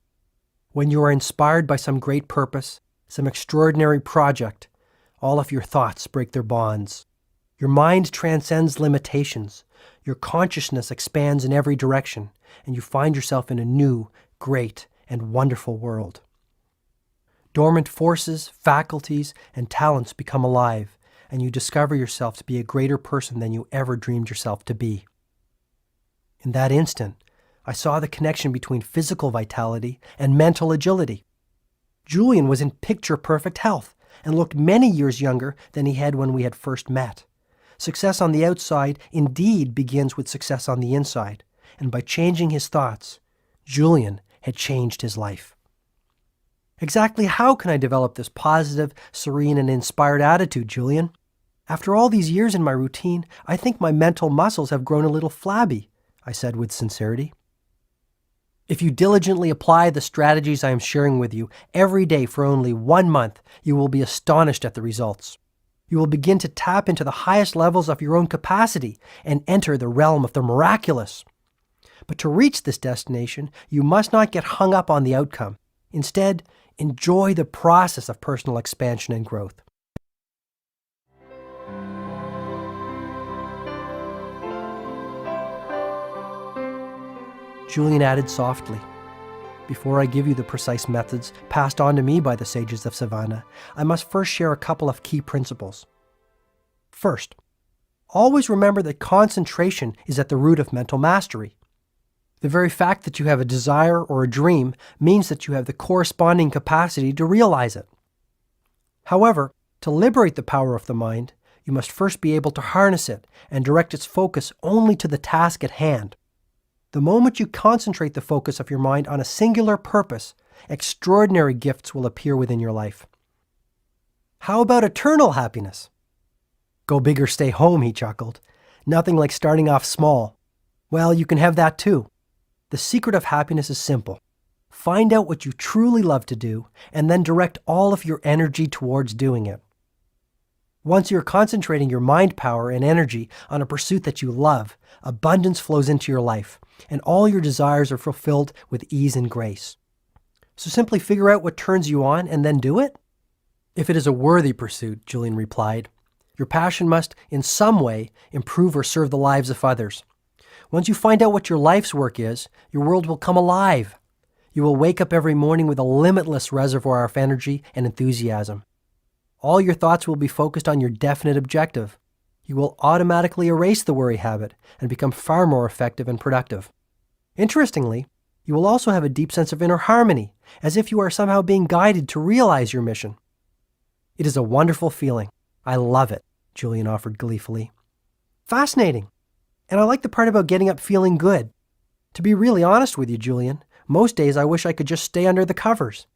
"When you are inspired by some great purpose, some extraordinary project, all of your thoughts break their bonds. Your mind transcends limitations. Your consciousness expands in every direction, and you find yourself in a new, great, and wonderful world. Dormant forces, faculties, and talents become alive, and you discover yourself to be a greater person than you ever dreamed yourself to be." In that instant, I saw the connection between physical vitality and mental agility. Julian was in picture-perfect health and looked many years younger than he had when we had first met. Success on the outside indeed begins with success on the inside, and by changing his thoughts, Julian had changed his life. Exactly how can I develop this positive, serene, and inspired attitude, Julian? After all these years in my routine, I think my mental muscles have grown a little flabby, I said with sincerity. If you diligently apply the strategies I am sharing with you every day for only 1 month, you will be astonished at the results. You will begin to tap into the highest levels of your own capacity and enter the realm of the miraculous. But to reach this destination, you must not get hung up on the outcome. Instead, enjoy the process of personal expansion and growth. Julian added softly, "Before I give you the precise methods passed on to me by the sages of Savannah, I must first share a couple of key principles. First, always remember that concentration is at the root of mental mastery. The very fact that you have a desire or a dream means that you have the corresponding capacity to realize it. However, to liberate the power of the mind, you must first be able to harness it and direct its focus only to the task at hand. The moment you concentrate the focus of your mind on a singular purpose, extraordinary gifts will appear within your life." "How about eternal happiness?" "Go big or stay home," he chuckled. "Nothing like starting off small. Well, you can have that too. The secret of happiness is simple. Find out what you truly love to do, and then direct all of your energy towards doing it. Once you're concentrating your mind power and energy on a pursuit that you love, abundance flows into your life, and all your desires are fulfilled with ease and grace. So simply figure out what turns you on and then do it." "If it is a worthy pursuit," Julian replied, "your passion must, in some way, improve or serve the lives of others. Once you find out what your life's work is, your world will come alive. You will wake up every morning with a limitless reservoir of energy and enthusiasm. All your thoughts will be focused on your definite objective. You will automatically erase the worry habit and become far more effective and productive. Interestingly, you will also have a deep sense of inner harmony, as if you are somehow being guided to realize your mission." "It is a wonderful feeling. I love it," Julian offered gleefully. "Fascinating. And I like the part about getting up feeling good. To be really honest with you, Julian, most days I wish I could just stay under the covers."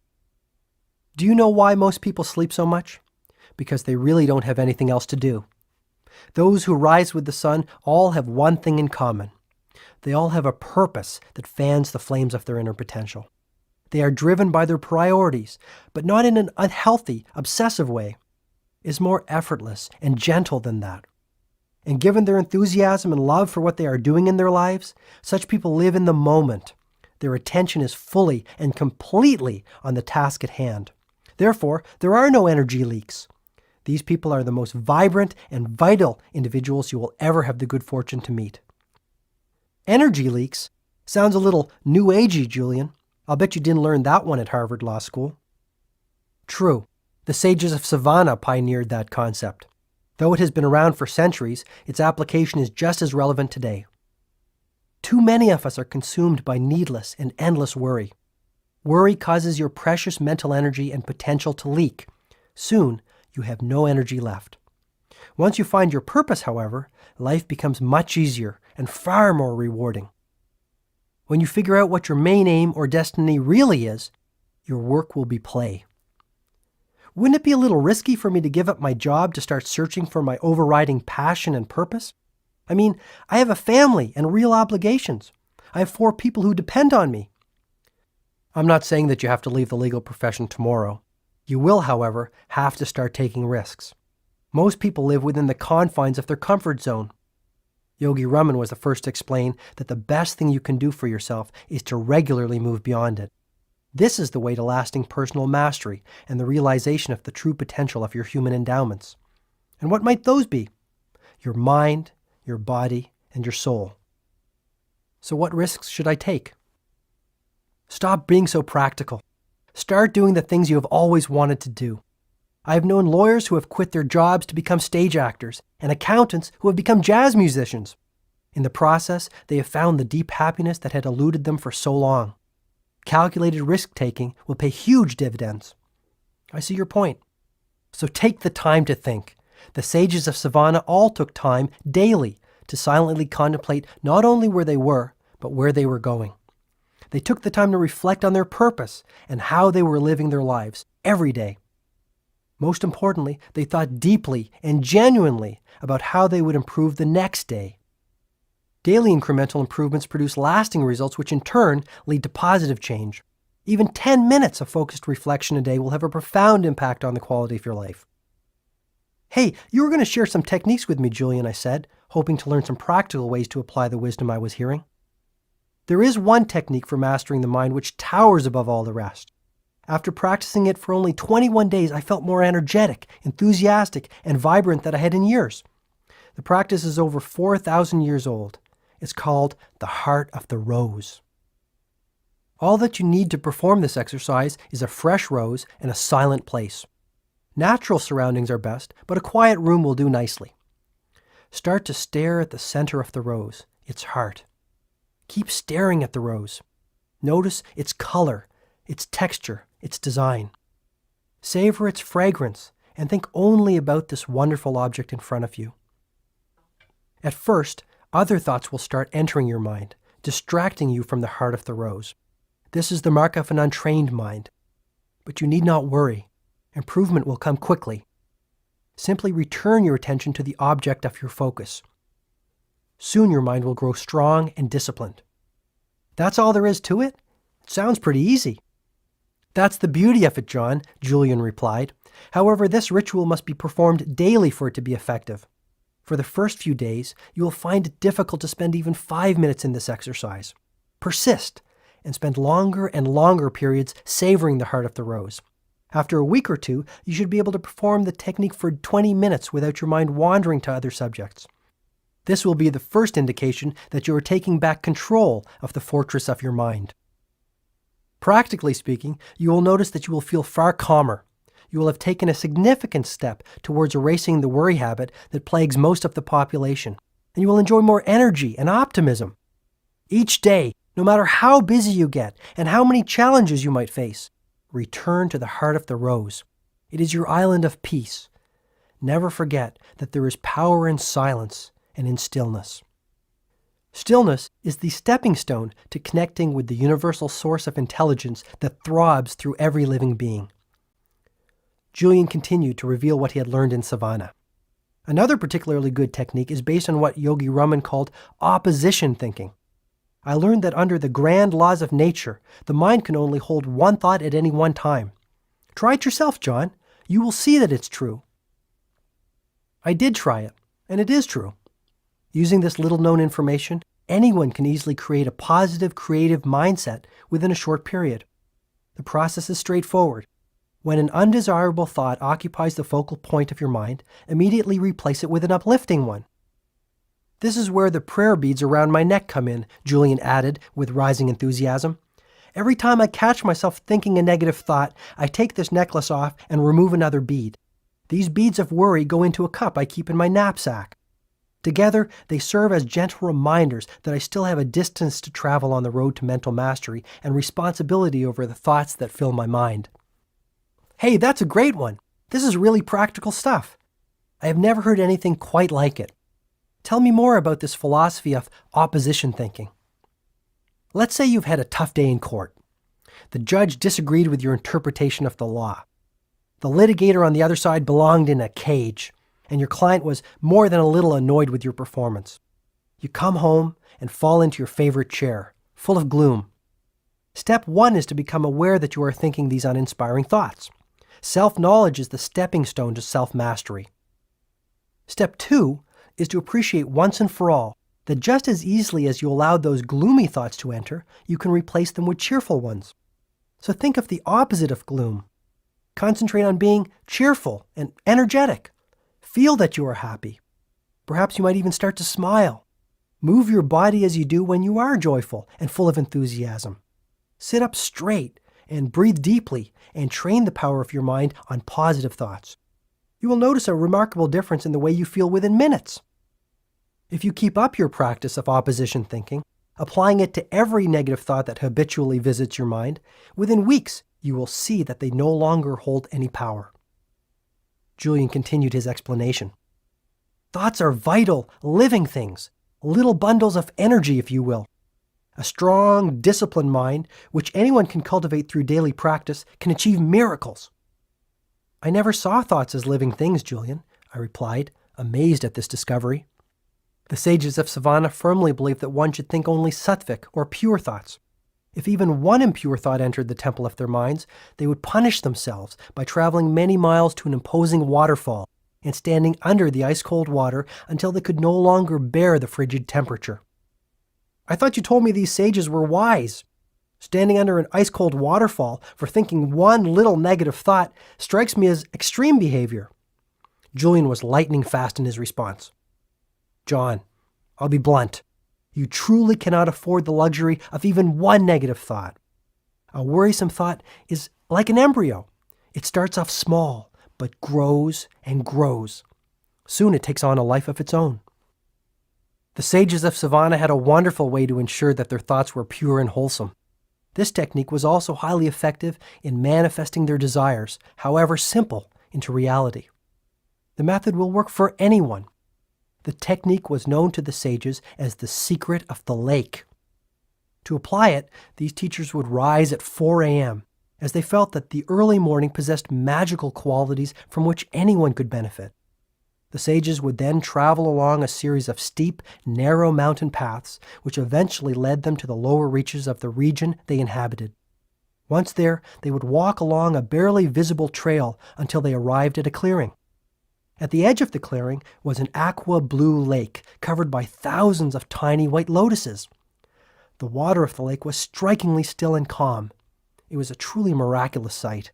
"Do you know why most people sleep so much? Because they really don't have anything else to do. Those who rise with the sun all have one thing in common. They all have a purpose that fans the flames of their inner potential. They are driven by their priorities, but not in an unhealthy, obsessive way. It's more effortless and gentle than that. And given their enthusiasm and love for what they are doing in their lives, such people live in the moment. Their attention is fully and completely on the task at hand. Therefore, there are no energy leaks. These people are the most vibrant and vital individuals you will ever have the good fortune to meet." "Energy leaks? Sounds a little new agey, Julian. I'll bet you didn't learn that one at Harvard Law School." "True. The sages of Savannah pioneered that concept. Though it has been around for centuries, its application is just as relevant today. Too many of us are consumed by needless and endless worry. Worry causes your precious mental energy and potential to leak. Soon, you have no energy left. Once you find your purpose, however, life becomes much easier and far more rewarding. When you figure out what your main aim or destiny really is, your work will be play. Wouldn't it be a little risky for me to give up my job to start searching for my overriding passion and purpose? I mean, I have a family and real obligations. I have 4 people who depend on me." "I'm not saying that you have to leave the legal profession tomorrow. You will, however, have to start taking risks. Most people live within the confines of their comfort zone. Yogi Raman was the first to explain that the best thing you can do for yourself is to regularly move beyond it. This is the way to lasting personal mastery and the realization of the true potential of your human endowments. And what might those be? Your mind, your body, and your soul. So what risks should I take? Stop being so practical. Start doing the things you have always wanted to do. I have known lawyers who have quit their jobs to become stage actors and accountants who have become jazz musicians. In the process, they have found the deep happiness that had eluded them for so long. Calculated risk-taking will pay huge dividends. I see your point. So take the time to think. The sages of Savannah all took time daily to silently contemplate not only where they were, but where they were going. They took the time to reflect on their purpose and how they were living their lives every day. Most importantly, they thought deeply and genuinely about how they would improve the next day. Daily incremental improvements produce lasting results, which in turn lead to positive change. Even 10 minutes of focused reflection a day will have a profound impact on the quality of your life. Hey, you were going to share some techniques with me, Julian, I said, hoping to learn some practical ways to apply the wisdom I was hearing. There is one technique for mastering the mind which towers above all the rest. After practicing it for only 21 days, I felt more energetic, enthusiastic, and vibrant than I had in years. The practice is over 4,000 years old. It's called the heart of the rose. All that you need to perform this exercise is a fresh rose and a silent place. Natural surroundings are best, but a quiet room will do nicely. Start to stare at the center of the rose, its heart. Keep staring at the rose. Notice its color, its texture, its design. Savor its fragrance and think only about this wonderful object in front of you. At first, other thoughts will start entering your mind, distracting you from the heart of the rose. This is the mark of an untrained mind. But you need not worry. Improvement will come quickly. Simply return your attention to the object of your focus. Soon your mind will grow strong and disciplined. That's all there is to it? It sounds pretty easy. That's the beauty of it, John, Julian replied. However, this ritual must be performed daily for it to be effective. For the first few days, you will find it difficult to spend even 5 minutes in this exercise. Persist and spend longer and longer periods savoring the heart of the rose. After a week or two, you should be able to perform the technique for 20 minutes without your mind wandering to other subjects. This will be the first indication that you are taking back control of the fortress of your mind. Practically speaking, you will notice that you will feel far calmer. You will have taken a significant step towards erasing the worry habit that plagues most of the population, and you will enjoy more energy and optimism. Each day, no matter how busy you get and how many challenges you might face, return to the heart of the rose. It is your island of peace. Never forget that there is power in silence and in stillness. Stillness is the stepping stone to connecting with the universal source of intelligence that throbs through every living being. Julian continued to reveal what he had learned in Savannah. Another particularly good technique is based on what Yogi Raman called opposition thinking. I learned that under the grand laws of nature, the mind can only hold one thought at any one time. Try it yourself, John. You will see that it's true. I did try it, and it is true. Using this little-known information, anyone can easily create a positive, creative mindset within a short period. The process is straightforward. When an undesirable thought occupies the focal point of your mind, immediately replace it with an uplifting one. This is where the prayer beads around my neck come in, Julian added with rising enthusiasm. Every time I catch myself thinking a negative thought, I take this necklace off and remove another bead. These beads of worry go into a cup I keep in my knapsack. Together, they serve as gentle reminders that I still have a distance to travel on the road to mental mastery and responsibility over the thoughts that fill my mind. Hey, that's a great one. This is really practical stuff. I have never heard anything quite like it. Tell me more about this philosophy of opposition thinking. Let's say you've had a tough day in court. The judge disagreed with your interpretation of the law. The litigator on the other side belonged in a cage, and your client was more than a little annoyed with your performance. You come home and fall into your favorite chair, full of gloom. Step 1 is to become aware that you are thinking these uninspiring thoughts. Self-knowledge is the stepping stone to self-mastery. Step 2 is to appreciate once and for all that just as easily as you allowed those gloomy thoughts to enter, you can replace them with cheerful ones. So think of the opposite of gloom. Concentrate on being cheerful and energetic. Feel that you are happy. Perhaps you might even start to smile. Move your body as you do when you are joyful and full of enthusiasm. Sit up straight and breathe deeply and train the power of your mind on positive thoughts. You will notice a remarkable difference in the way you feel within minutes. If you keep up your practice of opposition thinking, applying it to every negative thought that habitually visits your mind, within weeks you will see that they no longer hold any power. Julian continued his explanation. Thoughts are vital, living things, little bundles of energy, if you will. A strong, disciplined mind, which anyone can cultivate through daily practice, can achieve miracles. I never saw thoughts as living things, Julian, I replied, amazed at this discovery. The sages of Savannah firmly believed that one should think only sattvic, or pure thoughts. If even one impure thought entered the temple of their minds, they would punish themselves by traveling many miles to an imposing waterfall and standing under the ice-cold water until they could no longer bear the frigid temperature. I thought you told me these sages were wise. Standing under an ice-cold waterfall for thinking one little negative thought strikes me as extreme behavior. Julian was lightning fast in his response. John, I'll be blunt. You truly cannot afford the luxury of even one negative thought. A worrisome thought is like an embryo. It starts off small, but grows and grows. Soon it takes on a life of its own. The sages of Savannah had a wonderful way to ensure that their thoughts were pure and wholesome. This technique was also highly effective in manifesting their desires, however simple, into reality. The method will work for anyone. The technique was known to the sages as the secret of the lake. To apply it, these teachers would rise at 4 a.m., as they felt that the early morning possessed magical qualities from which anyone could benefit. The sages would then travel along a series of steep, narrow mountain paths, which eventually led them to the lower reaches of the region they inhabited. Once there, they would walk along a barely visible trail until they arrived at a clearing. At the edge of the clearing was an aqua-blue lake covered by thousands of tiny white lotuses. The water of the lake was strikingly still and calm. It was a truly miraculous sight.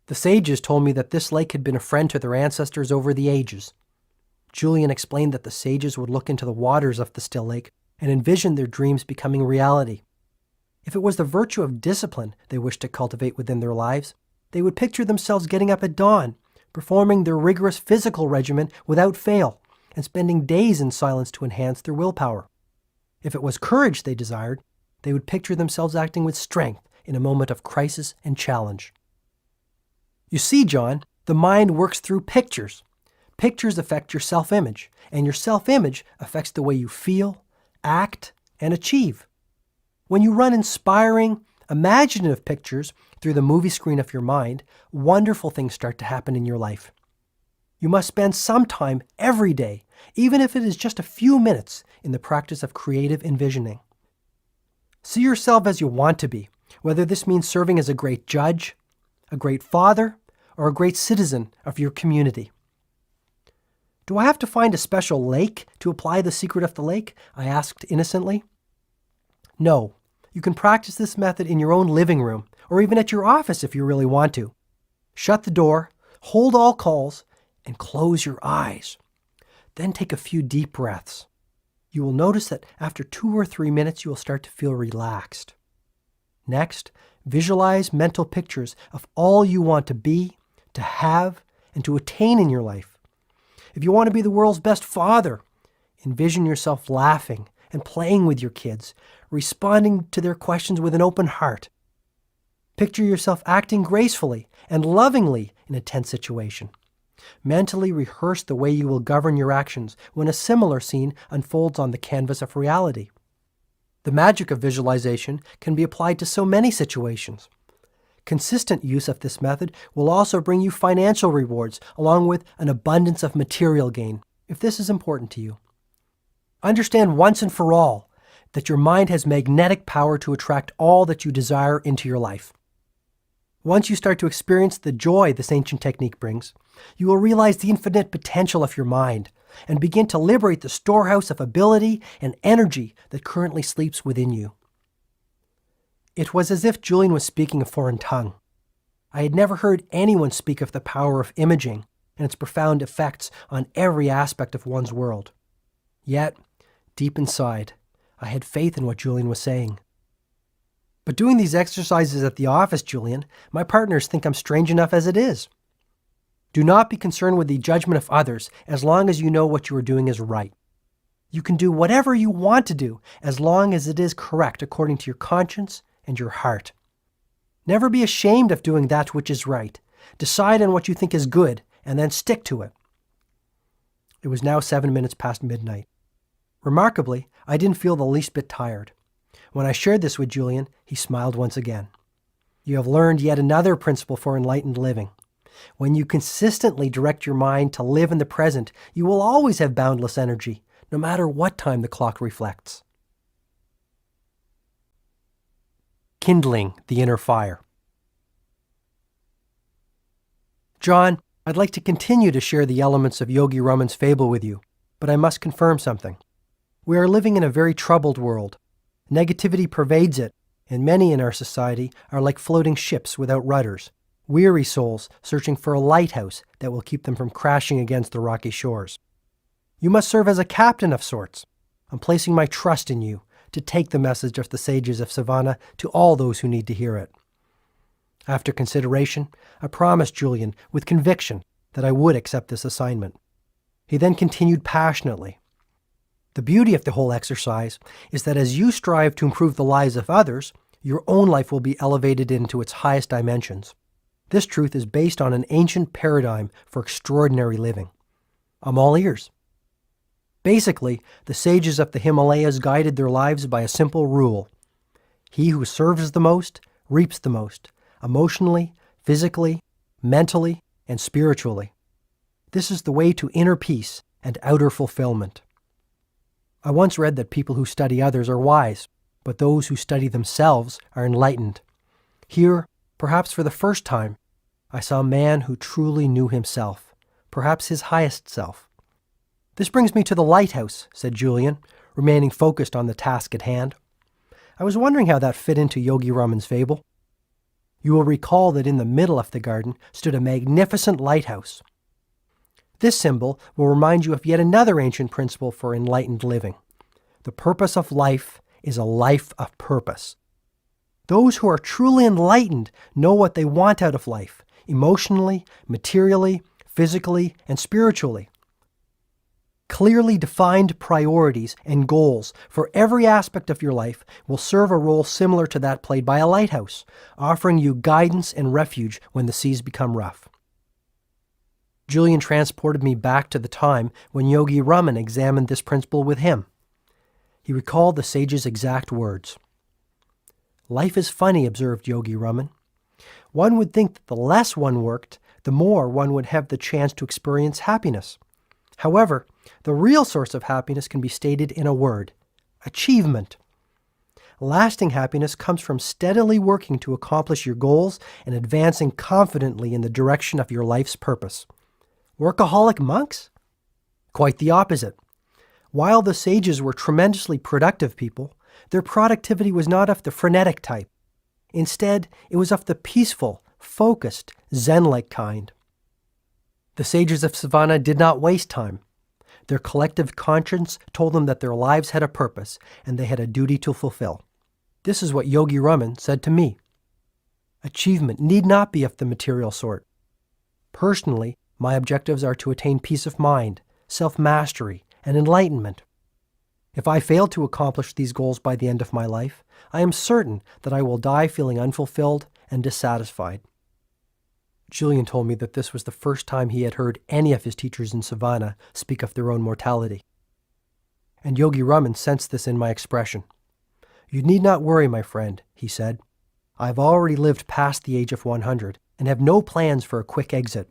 The sages told me that this lake had been a friend to their ancestors over the ages. Julian explained that the sages would look into the waters of the still lake and envision their dreams becoming reality. If it was the virtue of discipline they wished to cultivate within their lives, they would picture themselves getting up at dawn, performing their rigorous physical regimen without fail, and spending days in silence to enhance their willpower. If it was courage they desired, they would picture themselves acting with strength in a moment of crisis and challenge. You see, John, the mind works through pictures. Pictures affect your self-image, and your self-image affects the way you feel, act, and achieve. When you run inspiring, imaginative pictures through the movie screen of your mind, wonderful things start to happen in your life. You must spend some time every day, even if it is just a few minutes, in the practice of creative envisioning. See yourself as you want to be, whether this means serving as a great judge, a great father, or a great citizen of your community. Do I have to find a special lake to apply the secret of the lake? I asked innocently. No, you can practice this method in your own living room, or even at your office if you really want to. Shut the door, hold all calls, and close your eyes. Then take a few deep breaths. You will notice that after 2 or 3 minutes you will start to feel relaxed. Next, visualize mental pictures of all you want to be, to have, and to attain in your life. If you want to be the world's best father, envision yourself laughing and playing with your kids, responding to their questions with an open heart. Picture yourself acting gracefully and lovingly in a tense situation. Mentally rehearse the way you will govern your actions when a similar scene unfolds on the canvas of reality. The magic of visualization can be applied to so many situations. Consistent use of this method will also bring you financial rewards along with an abundance of material gain, if this is important to you. Understand once and for all that your mind has magnetic power to attract all that you desire into your life. Once you start to experience the joy this ancient technique brings, you will realize the infinite potential of your mind and begin to liberate the storehouse of ability and energy that currently sleeps within you. It was as if Julian was speaking a foreign tongue. I had never heard anyone speak of the power of imaging and its profound effects on every aspect of one's world. Yet, deep inside, I had faith in what Julian was saying. But doing these exercises at the office, Julian, my partners think I'm strange enough as it is. Do not be concerned with the judgment of others as long as you know what you are doing is right. You can do whatever you want to do as long as it is correct according to your conscience and your heart. Never be ashamed of doing that which is right. Decide on what you think is good and then stick to it. It was now 7 minutes past midnight. Remarkably, I didn't feel the least bit tired. When I shared this with Julian, he smiled once again. You have learned yet another principle for enlightened living. When you consistently direct your mind to live in the present, you will always have boundless energy, no matter what time the clock reflects. Kindling the inner fire. John, I'd like to continue to share the elements of Yogi Raman's fable with you, but I must confirm something. We are living in a very troubled world. Negativity pervades it, and many in our society are like floating ships without rudders, weary souls searching for a lighthouse that will keep them from crashing against the rocky shores. You must serve as a captain of sorts. I'm placing my trust in you to take the message of the sages of Savannah to all those who need to hear it. After consideration, I promised Julian with conviction that I would accept this assignment. He then continued passionately. The beauty of the whole exercise is that as you strive to improve the lives of others, your own life will be elevated into its highest dimensions. This truth is based on an ancient paradigm for extraordinary living. I'm all ears. Basically, the sages of the Himalayas guided their lives by a simple rule. He who serves the most reaps the most, emotionally, physically, mentally, and spiritually. This is the way to inner peace and outer fulfillment. I once read that people who study others are wise, but those who study themselves are enlightened. Here, perhaps for the first time, I saw a man who truly knew himself, perhaps his highest self. This brings me to the lighthouse, said Julian, remaining focused on the task at hand. I was wondering how that fit into Yogi Raman's fable. You will recall that in the middle of the garden stood a magnificent lighthouse. This symbol will remind you of yet another ancient principle for enlightened living. The purpose of life is a life of purpose. Those who are truly enlightened know what they want out of life, emotionally, materially, physically, and spiritually. Clearly defined priorities and goals for every aspect of your life will serve a role similar to that played by a lighthouse, offering you guidance and refuge when the seas become rough. Julian transported me back to the time when Yogi Raman examined this principle with him. He recalled the sage's exact words. Life is funny, observed Yogi Raman. One would think that the less one worked, the more one would have the chance to experience happiness. However, the real source of happiness can be stated in a word: achievement. Lasting happiness comes from steadily working to accomplish your goals and advancing confidently in the direction of your life's purpose. Workaholic monks? Quite the opposite. While the sages were tremendously productive people, their productivity was not of the frenetic type. Instead, it was of the peaceful, focused, Zen-like kind. The sages of Savannah did not waste time. Their collective conscience told them that their lives had a purpose and they had a duty to fulfill. This is what Yogi Raman said to me. Achievement need not be of the material sort. Personally, my objectives are to attain peace of mind, self-mastery, and enlightenment. If I fail to accomplish these goals by the end of my life, I am certain that I will die feeling unfulfilled and dissatisfied. Julian told me that this was the first time he had heard any of his teachers in Savannah speak of their own mortality. And Yogi Raman sensed this in my expression. You need not worry, my friend, he said. I have already lived past the age of 100 and have no plans for a quick exit.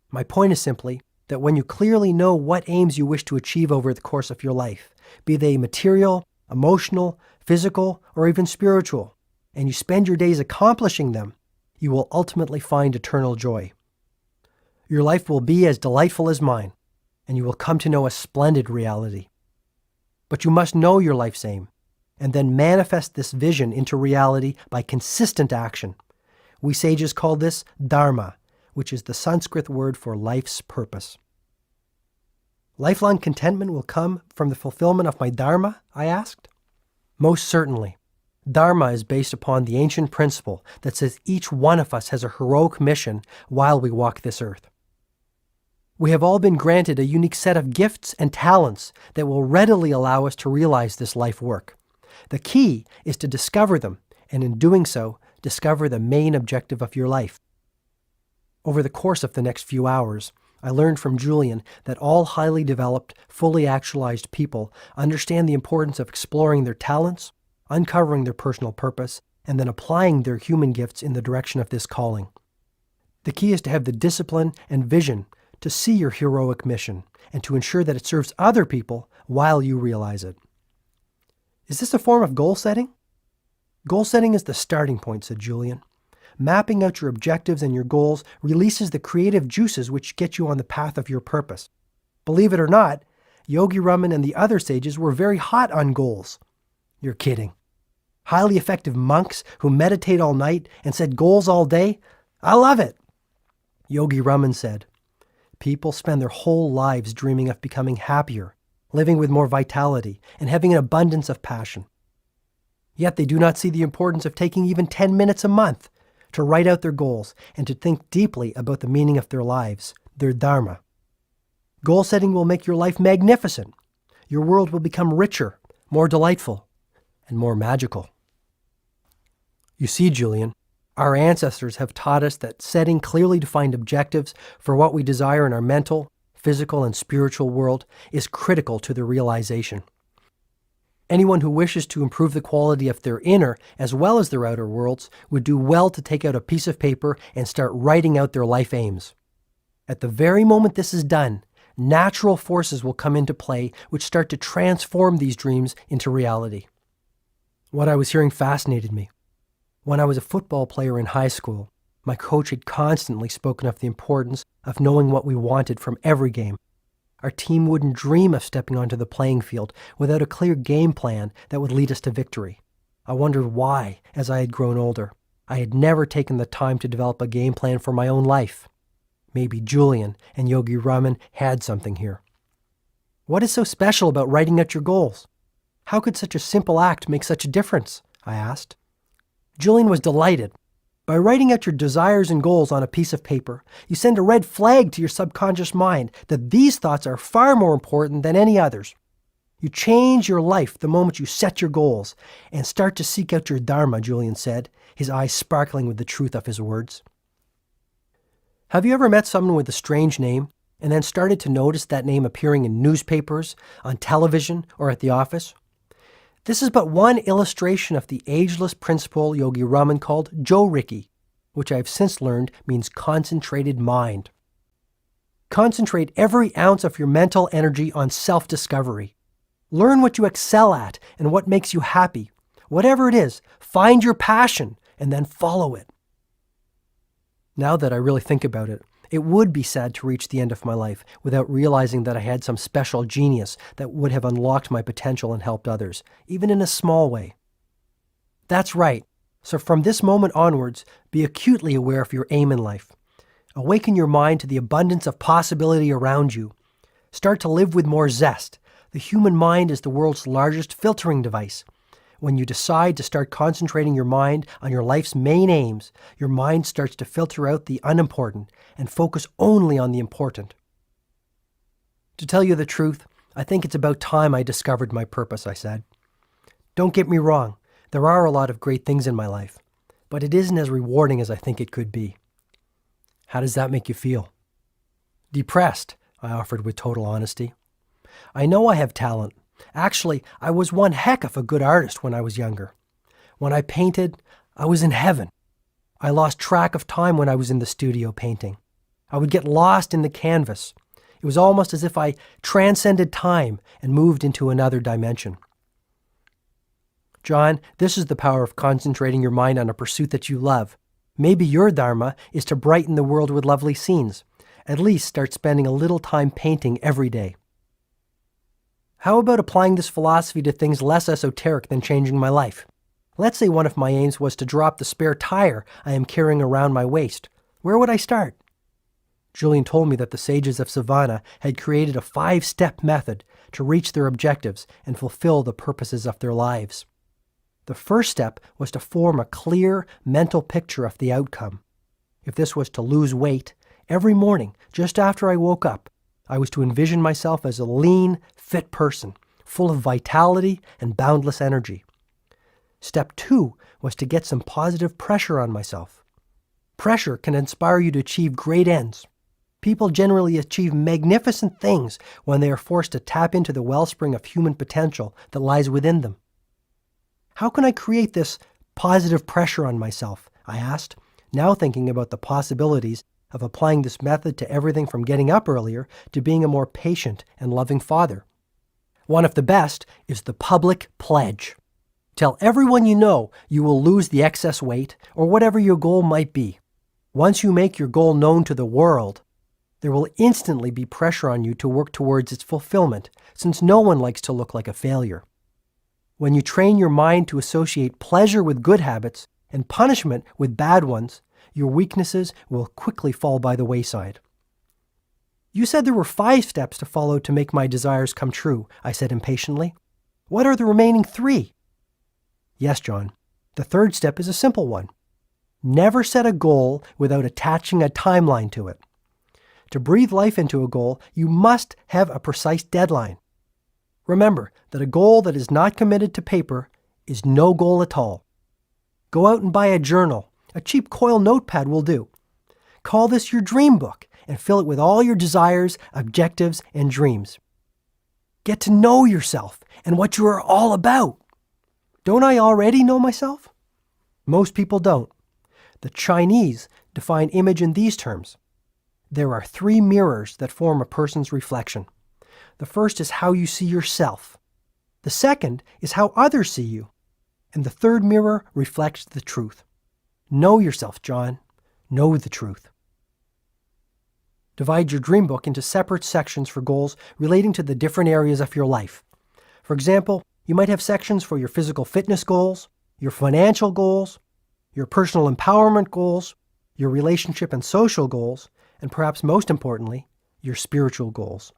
My point is simply that when you clearly know what aims you wish to achieve over the course of your life, be they material, emotional, physical, or even spiritual, and you spend your days accomplishing them, you will ultimately find eternal joy. Your life will be as delightful as mine, and you will come to know a splendid reality. But you must know your life's aim, and then manifest this vision into reality by consistent action. We sages call this dharma, which is the Sanskrit word for life's purpose. Lifelong contentment will come from the fulfillment of my dharma, I asked. Most certainly. Dharma is based upon the ancient principle that says each one of us has a heroic mission while we walk this earth. We have all been granted a unique set of gifts and talents that will readily allow us to realize this life work. The key is to discover them, and in doing so, discover the main objective of your life. Over the course of the next few hours, I learned from Julian that all highly developed, fully actualized people understand the importance of exploring their talents, uncovering their personal purpose, and then applying their human gifts in the direction of this calling. The key is to have the discipline and vision to see your heroic mission and to ensure that it serves other people while you realize it. Is this a form of goal setting? Goal setting is the starting point, said Julian. Mapping out your objectives and your goals releases the creative juices which get you on the path of your purpose. Believe it or not, Yogi Raman and the other sages were very hot on goals. You're kidding. Highly effective monks who meditate all night and set goals all day? I love it. Yogi Raman said, people spend their whole lives dreaming of becoming happier, living with more vitality, and having an abundance of passion. Yet they do not see the importance of taking even 10 minutes a month to write out their goals and to think deeply about the meaning of their lives, their dharma. Goal setting will make your life magnificent. Your world will become richer, more delightful, and more magical. You see, Julian, our ancestors have taught us that setting clearly defined objectives for what we desire in our mental, physical, and spiritual world is critical to their realization. Anyone who wishes to improve the quality of their inner as well as their outer worlds would do well to take out a piece of paper and start writing out their life aims. At the very moment this is done, natural forces will come into play which start to transform these dreams into reality. What I was hearing fascinated me. When I was a football player in high school, my coach had constantly spoken of the importance of knowing what we wanted from every game. Our team wouldn't dream of stepping onto the playing field without a clear game plan that would lead us to victory. I wondered why, as I had grown older, I had never taken the time to develop a game plan for my own life. Maybe Julian and Yogi Raman had something here. What is so special about writing out your goals? How could such a simple act make such a difference? I asked. Julian was delighted. By writing out your desires and goals on a piece of paper, you send a red flag to your subconscious mind that these thoughts are far more important than any others. You change your life the moment you set your goals and start to seek out your dharma, Julian said, his eyes sparkling with the truth of his words. Have you ever met someone with a strange name and then started to notice that name appearing in newspapers, on television, or at the office? This is but one illustration of the ageless principle Yogi Raman called Jo-Riki, which I have since learned means concentrated mind. Concentrate every ounce of your mental energy on self-discovery. Learn what you excel at and what makes you happy. Whatever it is, find your passion and then follow it. Now that I really think about it, it would be sad to reach the end of my life without realizing that I had some special genius that would have unlocked my potential and helped others, even in a small way. That's right. So from this moment onwards, be acutely aware of your aim in life. Awaken your mind to the abundance of possibility around you. Start to live with more zest. The human mind is the world's largest filtering device. When you decide to start concentrating your mind on your life's main aims, your mind starts to filter out the unimportant and focus only on the important. To tell you the truth, I think it's about time I discovered my purpose, I said. Don't get me wrong, there are a lot of great things in my life, but it isn't as rewarding as I think it could be. How does that make you feel? Depressed, I offered with total honesty. I know I have talent. Actually, I was one heck of a good artist when I was younger. When I painted, I was in heaven. I lost track of time when I was in the studio painting. I would get lost in the canvas. It was almost as if I transcended time and moved into another dimension. John, this is the power of concentrating your mind on a pursuit that you love. Maybe your dharma is to brighten the world with lovely scenes. At least start spending a little time painting every day. How about applying this philosophy to things less esoteric than changing my life? Let's say one of my aims was to drop the spare tire I am carrying around my waist. Where would I start? Julian told me that the sages of Savannah had created a 5-step method to reach their objectives and fulfill the purposes of their lives. The first step was to form a clear mental picture of the outcome. If this was to lose weight, every morning, just after I woke up, I was to envision myself as a lean, fit person, full of vitality and boundless energy. Step 2 was to get some positive pressure on myself. Pressure can inspire you to achieve great ends. People generally achieve magnificent things when they are forced to tap into the wellspring of human potential that lies within them. How can I create this positive pressure on myself? I asked, now thinking about the possibilities of applying this method to everything from getting up earlier to being a more patient and loving father. One of the best is the public pledge. Tell everyone you know you will lose the excess weight or whatever your goal might be. Once you make your goal known to the world, there will instantly be pressure on you to work towards its fulfillment, since no one likes to look like a failure. When you train your mind to associate pleasure with good habits and punishment with bad ones, your weaknesses will quickly fall by the wayside. You said there were 5 steps to follow to make my desires come true, I said impatiently. What are the remaining 3? Yes, John. The 3rd step is a simple one. Never set a goal without attaching a timeline to it. To breathe life into a goal, you must have a precise deadline. Remember that a goal that is not committed to paper is no goal at all. Go out and buy a journal. A cheap coil notepad will do. Call this your dream book and fill it with all your desires, objectives, and dreams. Get to know yourself and what you are all about. Don't I already know myself? Most people don't. The Chinese define image in these terms. There are 3 mirrors that form a person's reflection. The first is how you see yourself. The second is how others see you. And the 3rd mirror reflects the truth. Know yourself, John. Know the truth. Divide your dream book into separate sections for goals relating to the different areas of your life. For example, you might have sections for your physical fitness goals, your financial goals, your personal empowerment goals, your relationship and social goals, and perhaps most importantly, your spiritual goals.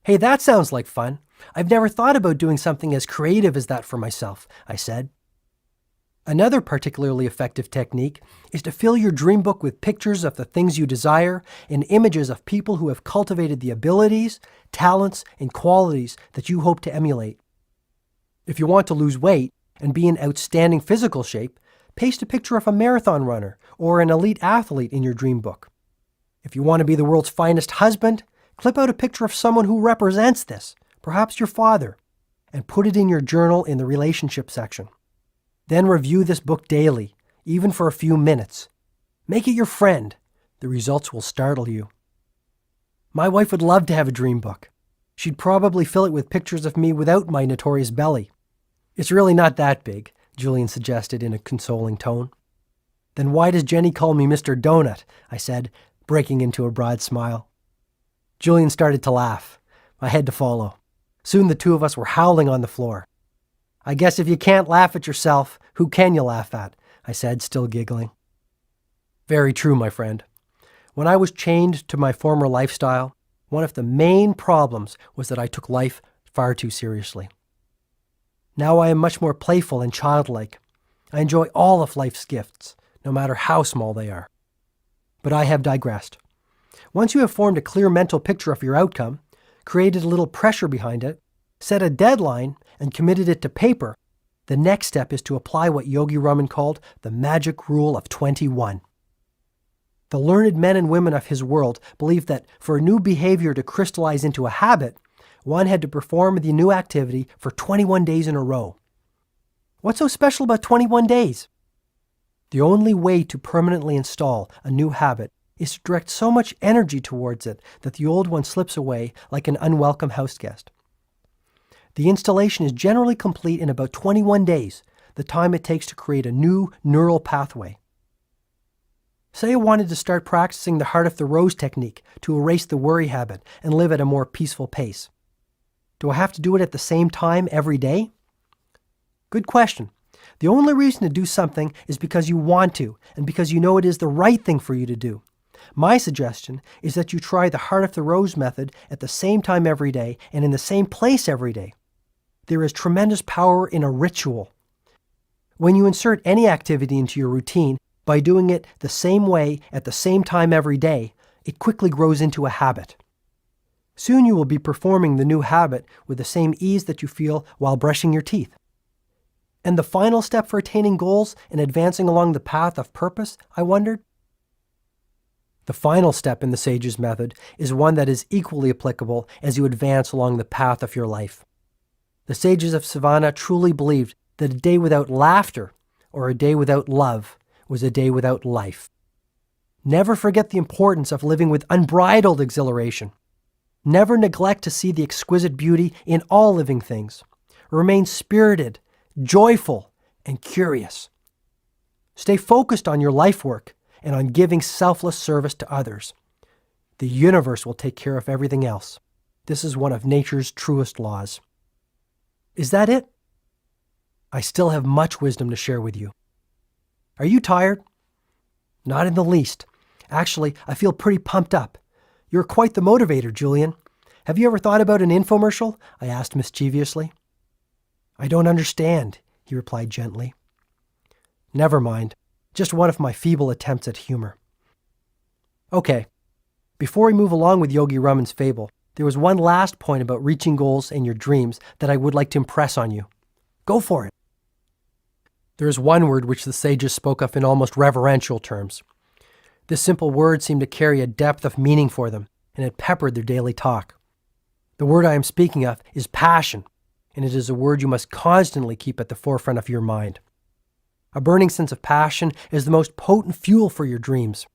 Hey, that sounds like fun. I've never thought about doing something as creative as that for myself, I said. Another particularly effective technique is to fill your dream book with pictures of the things you desire and images of people who have cultivated the abilities, talents, and qualities that you hope to emulate. If you want to lose weight and be in outstanding physical shape, paste a picture of a marathon runner or an elite athlete in your dream book. If you want to be the world's finest husband, clip out a picture of someone who represents this, perhaps your father, and put it in your journal in the relationship section. Then review this book daily, even for a few minutes. Make it your friend. The results will startle you. My wife would love to have a dream book. She'd probably fill it with pictures of me without my notorious belly. It's really not that big, Julian suggested in a consoling tone. Then why does Jenny call me Mr. Donut? I said, breaking into a broad smile. Julian started to laugh. I had to follow. Soon the two of us were howling on the floor. I guess if you can't laugh at yourself, who can you laugh at? I said, still giggling. Very true, my friend. When I was chained to my former lifestyle, one of the main problems was that I took life far too seriously. Now I am much more playful and childlike. I enjoy all of life's gifts, no matter how small they are. But I have digressed. Once you have formed a clear mental picture of your outcome, created a little pressure behind it, set a deadline, and committed it to paper, the next step is to apply what Yogi Raman called the magic rule of 21. The learned men and women of his world believed that for a new behavior to crystallize into a habit, one had to perform the new activity for 21 days in a row. What's so special about 21 days? The only way to permanently install a new habit is to direct so much energy towards it that the old one slips away like an unwelcome house guest. The installation is generally complete in about 21 days, the time it takes to create a new neural pathway. Say I wanted to start practicing the heart of the rose technique to erase the worry habit and live at a more peaceful pace. Do I have to do it at the same time every day? Good question. The only reason to do something is because you want to and because you know it is the right thing for you to do. My suggestion is that you try the heart of the rose method at the same time every day and in the same place every day. There is tremendous power in a ritual. When you insert any activity into your routine by doing it the same way at the same time every day, it quickly grows into a habit. Soon you will be performing the new habit with the same ease that you feel while brushing your teeth. And the final step for attaining goals and advancing along the path of purpose, I wondered? The final step in the Sage's method is one that is equally applicable as you advance along the path of your life. The sages of Savannah truly believed that a day without laughter or a day without love was a day without life. Never forget the importance of living with unbridled exhilaration. Never neglect to see the exquisite beauty in all living things. Remain spirited, joyful, and curious. Stay focused on your life work and on giving selfless service to others. The universe will take care of everything else. This is one of nature's truest laws. Is that it? I still have much wisdom to share with you. Are you tired? Not in the least. Actually, I feel pretty pumped up. You're quite the motivator, Julian. Have you ever thought about an infomercial? I asked mischievously. I don't understand, he replied gently. Never mind. Just one of my feeble attempts at humor. Okay. Before we move along with Yogi Raman's fable, there was one last point about reaching goals and your dreams that I would like to impress on you. Go for it. There is one word which the sages spoke of in almost reverential terms. This simple word seemed to carry a depth of meaning for them, and it peppered their daily talk. The word I am speaking of is passion, and it is a word you must constantly keep at the forefront of your mind. A burning sense of passion is the most potent fuel for your dreams.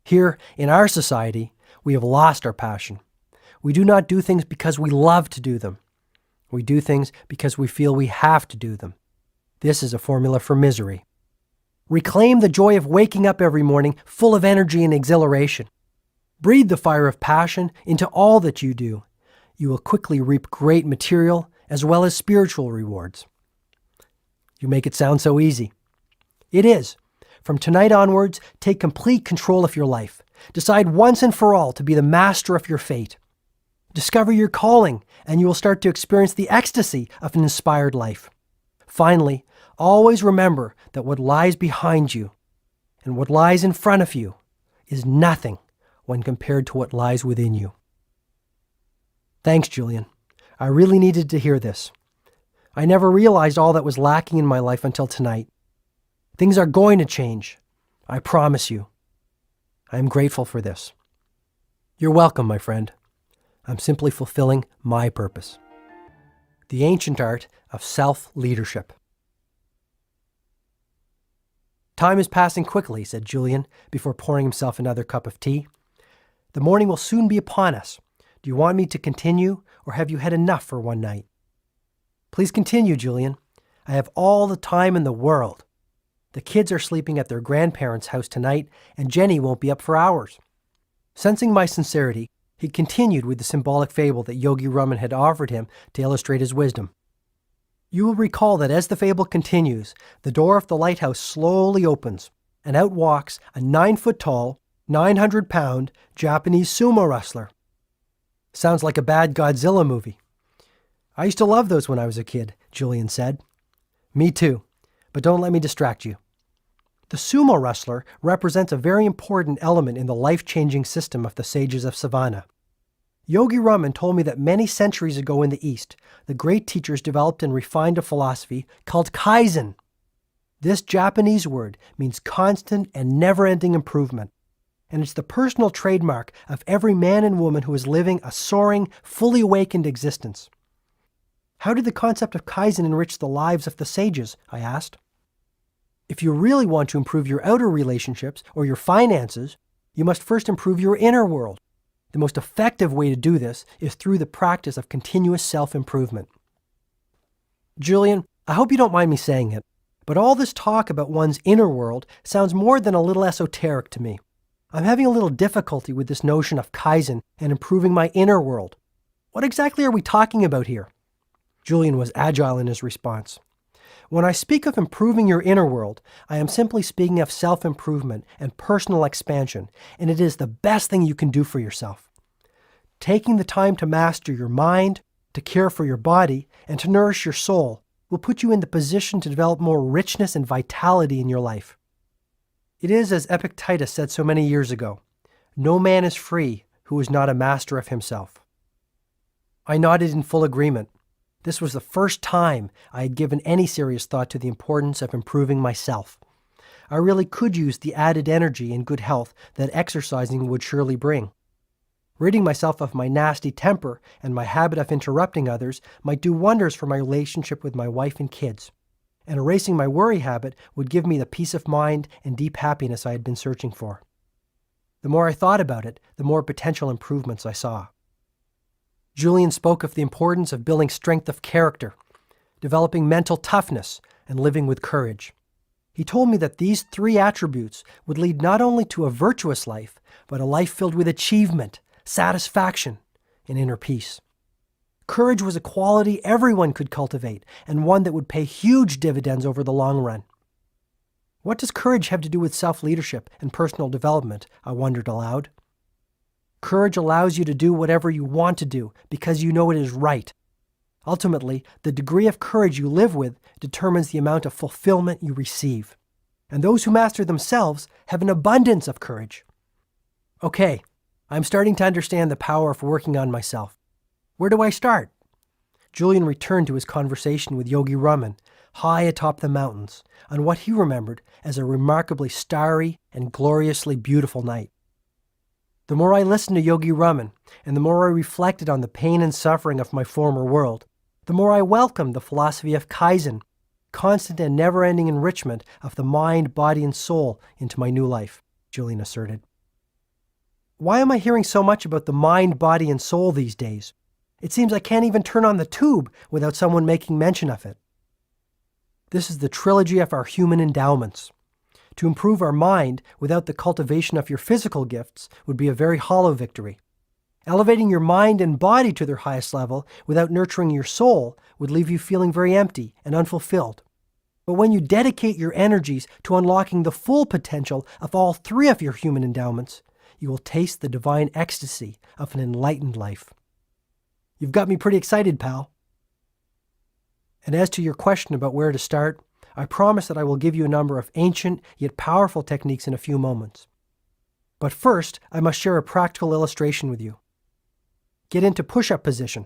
Here, in our society, we have lost our passion. We do not do things because we love to do them. We do things because we feel we have to do them. This is a formula for misery. Reclaim the joy of waking up every morning full of energy and exhilaration. Breathe the fire of passion into all that you do. You will quickly reap great material as well as spiritual rewards. You make it sound so easy. It is. From tonight onwards, take complete control of your life. Decide once and for all to be the master of your fate. Discover your calling, and you will start to experience the ecstasy of an inspired life. Finally, always remember that what lies behind you and what lies in front of you is nothing when compared to what lies within you. Thanks, Julian. I really needed to hear this. I never realized all that was lacking in my life until tonight. Things are going to change. I promise you. I am grateful for this. You're welcome, my friend. I'm simply fulfilling my purpose. The ancient art of self-leadership. Time is passing quickly, said Julian, before pouring himself another cup of tea. The morning will soon be upon us. Do you want me to continue, or have you had enough for one night? Please continue, Julian. I have all the time in the world. The kids are sleeping at their grandparents' house tonight, and Jenny won't be up for hours. Sensing my sincerity, he continued with the symbolic fable that Yogi Raman had offered him to illustrate his wisdom. You will recall that as the fable continues, the door of the lighthouse slowly opens, and out walks a 9-foot-tall, 900-pound Japanese sumo wrestler. Sounds like a bad Godzilla movie. I used to love those when I was a kid, Julian said. Me too, but don't let me distract you. The sumo wrestler represents a very important element in the life-changing system of the sages of Savannah. Yogi Raman told me that many centuries ago in the East, the great teachers developed and refined a philosophy called Kaizen. This Japanese word means constant and never-ending improvement, and it's the personal trademark of every man and woman who is living a soaring, fully awakened existence. How did the concept of Kaizen enrich the lives of the sages? I asked. If you really want to improve your outer relationships or your finances, you must first improve your inner world. The most effective way to do this is through the practice of continuous self-improvement. Julian, I hope you don't mind me saying it, but all this talk about one's inner world sounds more than a little esoteric to me. I'm having a little difficulty with this notion of Kaizen and improving my inner world. What exactly are we talking about here? Julian was agile in his response. When I speak of improving your inner world, I am simply speaking of self-improvement and personal expansion, and it is the best thing you can do for yourself. Taking the time to master your mind, to care for your body, and to nourish your soul will put you in the position to develop more richness and vitality in your life. It is as Epictetus said so many years ago, no man is free who is not a master of himself. I nodded in full agreement. This was the first time I had given any serious thought to the importance of improving myself. I really could use the added energy and good health that exercising would surely bring. Ridding myself of my nasty temper and my habit of interrupting others might do wonders for my relationship with my wife and kids. And erasing my worry habit would give me the peace of mind and deep happiness I had been searching for. The more I thought about it, the more potential improvements I saw. Julian spoke of the importance of building strength of character, developing mental toughness, and living with courage. He told me that these 3 attributes would lead not only to a virtuous life, but a life filled with achievement, satisfaction, and inner peace. Courage was a quality everyone could cultivate, and one that would pay huge dividends over the long run. What does courage have to do with self-leadership and personal development? I wondered aloud. Courage allows you to do whatever you want to do because you know it is right. Ultimately, the degree of courage you live with determines the amount of fulfillment you receive. And those who master themselves have an abundance of courage. Okay, I'm starting to understand the power of working on myself. Where do I start? Julian returned to his conversation with Yogi Raman, high atop the mountains, on what he remembered as a remarkably starry and gloriously beautiful night. The more I listened to Yogi Raman, and the more I reflected on the pain and suffering of my former world, the more I welcomed the philosophy of Kaizen, constant and never-ending enrichment of the mind, body, and soul into my new life, Julian asserted. Why am I hearing so much about the mind, body, and soul these days? It seems I can't even turn on the tube without someone making mention of it. This is the trilogy of our human endowments. To improve our mind without the cultivation of your physical gifts would be a very hollow victory. Elevating your mind and body to their highest level without nurturing your soul would leave you feeling very empty and unfulfilled. But when you dedicate your energies to unlocking the full potential of all 3 of your human endowments, you will taste the divine ecstasy of an enlightened life. You've got me pretty excited, pal. And as to your question about where to start, I promise that I will give you a number of ancient yet powerful techniques in a few moments. But first, I must share a practical illustration with you. Get into push-up position.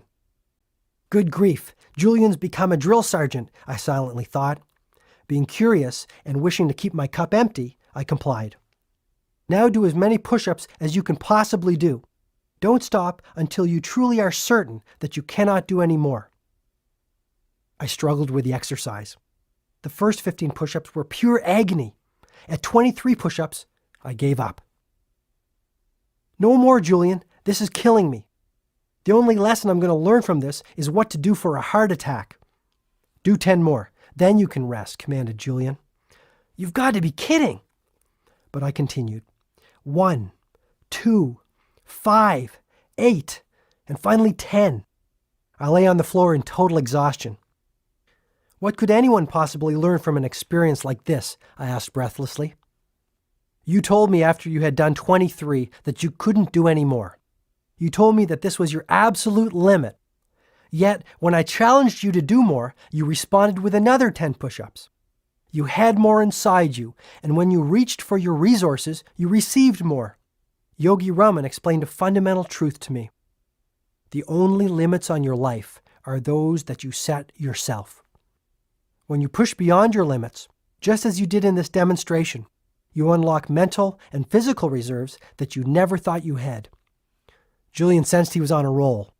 Good grief, Julian's become a drill sergeant, I silently thought. Being curious and wishing to keep my cup empty, I complied. Now do as many push-ups as you can possibly do. Don't stop until you truly are certain that you cannot do any more. I struggled with the exercise. The first 15 push-ups were pure agony. At 23 push-ups, I gave up. No more, Julian. This is killing me. The only lesson I'm going to learn from this is what to do for a heart attack. Do 10 more. Then you can rest, commanded Julian. You've got to be kidding. But I continued. 1, 2, 5, 8, and finally 10. I lay on the floor in total exhaustion. What could anyone possibly learn from an experience like this? I asked breathlessly. You told me after you had done 23 that you couldn't do any more. You told me that this was your absolute limit. Yet, when I challenged you to do more, you responded with another 10 push-ups. You had more inside you, and when you reached for your resources, you received more. Yogi Raman explained a fundamental truth to me. The only limits on your life are those that you set yourself. When you push beyond your limits, just as you did in this demonstration, you unlock mental and physical reserves that you never thought you had. Julian sensed he was on a roll.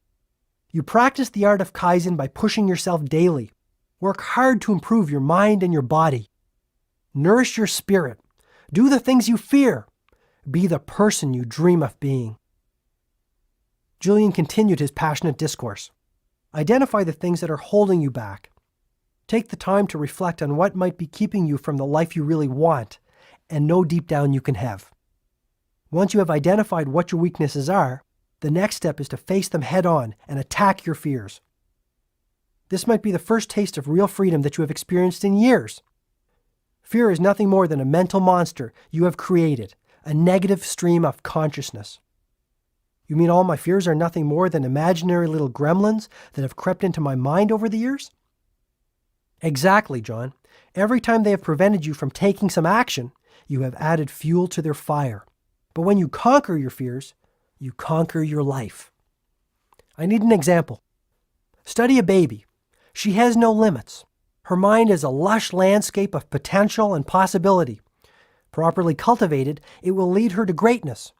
You practice the art of Kaizen by pushing yourself daily. Work hard to improve your mind and your body. Nourish your spirit. Do the things you fear. Be the person you dream of being. Julian continued his passionate discourse. Identify the things that are holding you back. Take the time to reflect on what might be keeping you from the life you really want and know deep down you can have. Once you have identified what your weaknesses are, the next step is to face them head on and attack your fears. This might be the first taste of real freedom that you have experienced in years. Fear is nothing more than a mental monster you have created, a negative stream of consciousness. You mean all my fears are nothing more than imaginary little gremlins that have crept into my mind over the years? Exactly, John. Every time they have prevented you from taking some action, you have added fuel to their fire. But when you conquer your fears, you conquer your life. I need an example. Study a baby. She has no limits. Her mind is a lush landscape of potential and possibility. Properly cultivated, it will lead her to greatness.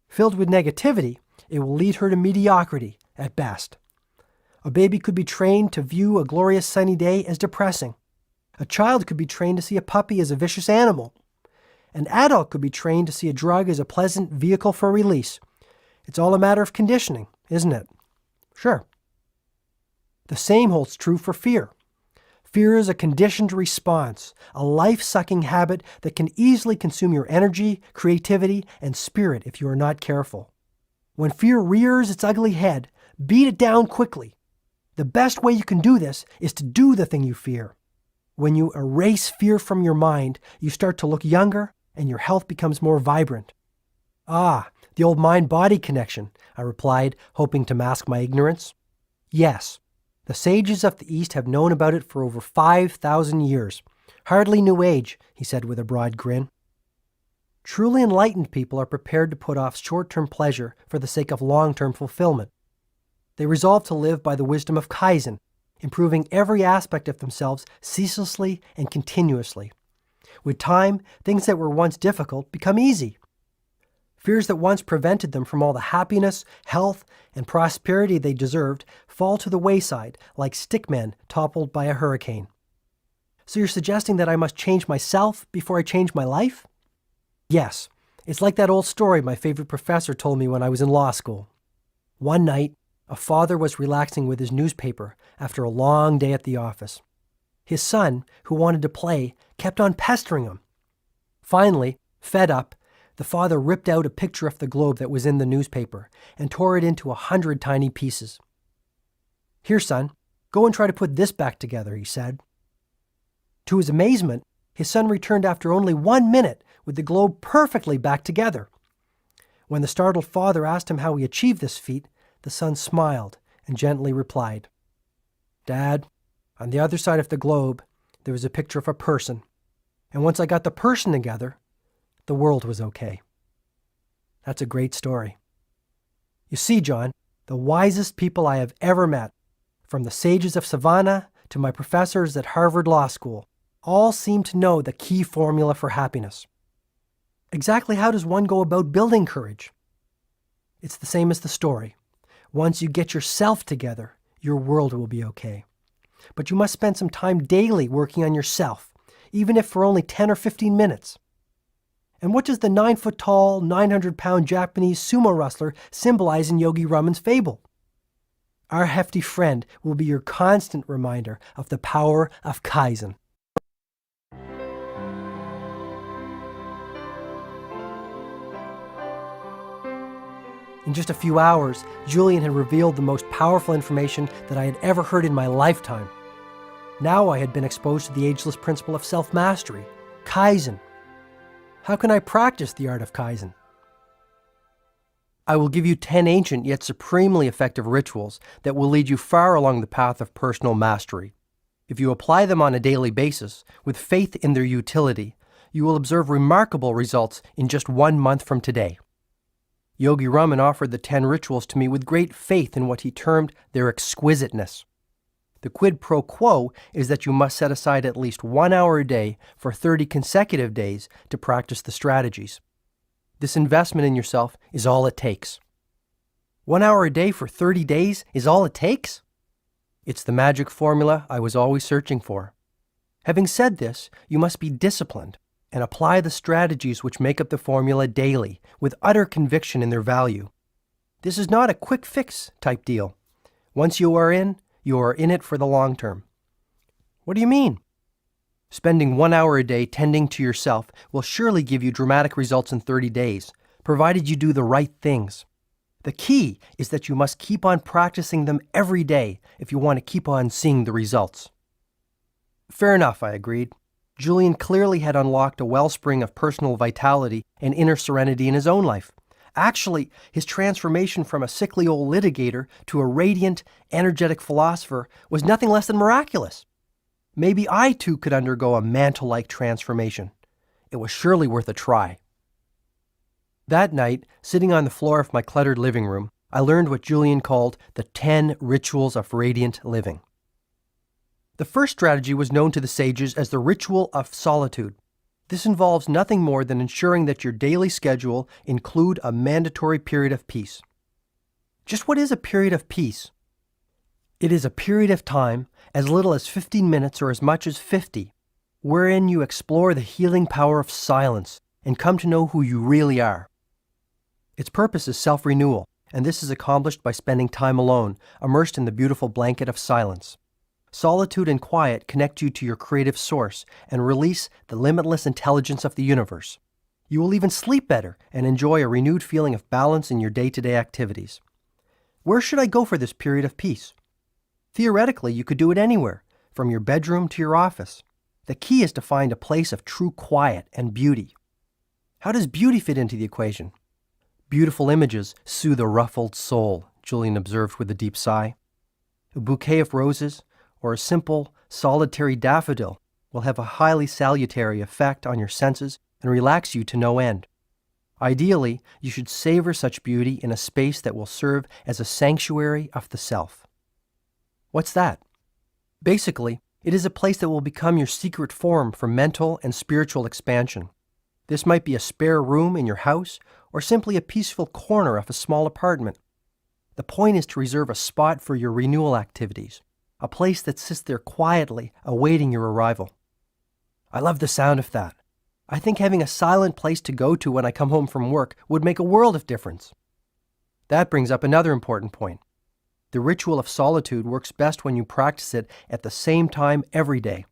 Filled with negativity, it will lead her to mediocrity at best. A baby could be trained to view a glorious sunny day as depressing. A child could be trained to see a puppy as a vicious animal. An adult could be trained to see a drug as a pleasant vehicle for release. It's all a matter of conditioning, isn't it? Sure. The same holds true for fear. Fear is a conditioned response, a life-sucking habit that can easily consume your energy, creativity, and spirit if you are not careful. When fear rears its ugly head, beat it down quickly. The best way you can do this is to do the thing you fear. When you erase fear from your mind, you start to look younger and your health becomes more vibrant. Ah, the old mind-body connection, I replied, hoping to mask my ignorance. Yes. The sages of the East have known about it for over 5,000 years. Hardly new age, he said with a broad grin. Truly enlightened people are prepared to put off short-term pleasure for the sake of long-term fulfillment. They resolve to live by the wisdom of Kaizen, improving every aspect of themselves ceaselessly and continuously. With time, things that were once difficult become easy. Fears that once prevented them from all the happiness, health, and prosperity they deserved fall to the wayside like stickmen toppled by a hurricane. So you're suggesting that I must change myself before I change my life? Yes, it's like that old story my favorite professor told me when I was in law school. One night, a father was relaxing with his newspaper after a long day at the office. His son, who wanted to play, kept on pestering him. Finally, fed up, the father ripped out a picture of the globe that was in the newspaper and tore it into 100 tiny pieces. Here, son, go and try to put this back together, he said. To his amazement, his son returned after only 1 minute with the globe perfectly back together. When the startled father asked him how he achieved this feat, the son smiled and gently replied, "Dad, on the other side of the globe, there was a picture of a person. And once I got the person together, the world was okay." That's a great story. You see, John, the wisest people I have ever met, from the sages of Savannah to my professors at Harvard Law School, all seem to know the key formula for happiness. Exactly how does one go about building courage? It's the same as the story. Once you get yourself together, your world will be okay. But you must spend some time daily working on yourself, even if for only 10 or 15 minutes. And what does the 9-foot-tall, 900-pound Japanese sumo wrestler symbolize in Yogi Raman's fable? Our hefty friend will be your constant reminder of the power of Kaizen. In just a few hours, Julian had revealed the most powerful information that I had ever heard in my lifetime. Now I had been exposed to the ageless principle of self-mastery, Kaizen. How can I practice the art of Kaizen? I will give you 10 ancient yet supremely effective rituals that will lead you far along the path of personal mastery. If you apply them on a daily basis, with faith in their utility, you will observe remarkable results in just 1 month from today. Yogi Raman offered the 10 rituals to me with great faith in what he termed their exquisiteness. The quid pro quo is that you must set aside at least 1 hour a day for 30 consecutive days to practice the strategies. This investment in yourself is all it takes. 1 hour a day for 30 days is all it takes? It's the magic formula I was always searching for. Having said this, you must be disciplined and apply the strategies which make up the formula daily with utter conviction in their value. This is not a quick fix type deal. Once you are in it for the long term. What do you mean? Spending 1 hour a day tending to yourself will surely give you dramatic results in 30 days, provided you do the right things. The key is that you must keep on practicing them every day if you want to keep on seeing the results. Fair enough, I agreed. Julian clearly had unlocked a wellspring of personal vitality and inner serenity in his own life. Actually, his transformation from a sickly old litigator to a radiant, energetic philosopher was nothing less than miraculous. Maybe I too could undergo a mantle-like transformation. It was surely worth a try. That night, sitting on the floor of my cluttered living room, I learned what Julian called the 10 rituals of radiant living. The first strategy was known to the sages as the ritual of solitude. This involves nothing more than ensuring that your daily schedule include a mandatory period of peace. Just what is a period of peace? It is a period of time, as little as 15 minutes or as much as 50, wherein you explore the healing power of silence and come to know who you really are. Its purpose is self-renewal, and this is accomplished by spending time alone, immersed in the beautiful blanket of silence. Solitude and quiet connect you to your creative source and release the limitless intelligence of the universe. You will even sleep better and enjoy a renewed feeling of balance in your day-to-day activities. Where should I go for this period of peace? Theoretically, you could do it anywhere, from your bedroom to your office. The key is to find a place of true quiet and beauty. How does beauty fit into the equation? Beautiful images soothe a ruffled soul, Julian observed with a deep sigh. A bouquet of roses, or a simple, solitary daffodil, will have a highly salutary effect on your senses and relax you to no end. Ideally, you should savor such beauty in a space that will serve as a sanctuary of the self. What's that? Basically, it is a place that will become your secret forum for mental and spiritual expansion. This might be a spare room in your house or simply a peaceful corner of a small apartment. The point is to reserve a spot for your renewal activities, a place that sits there quietly, awaiting your arrival. I love the sound of that. I think having a silent place to go to when I come home from work would make a world of difference. That brings up another important point. The ritual of solitude works best when you practice it at the same time every day.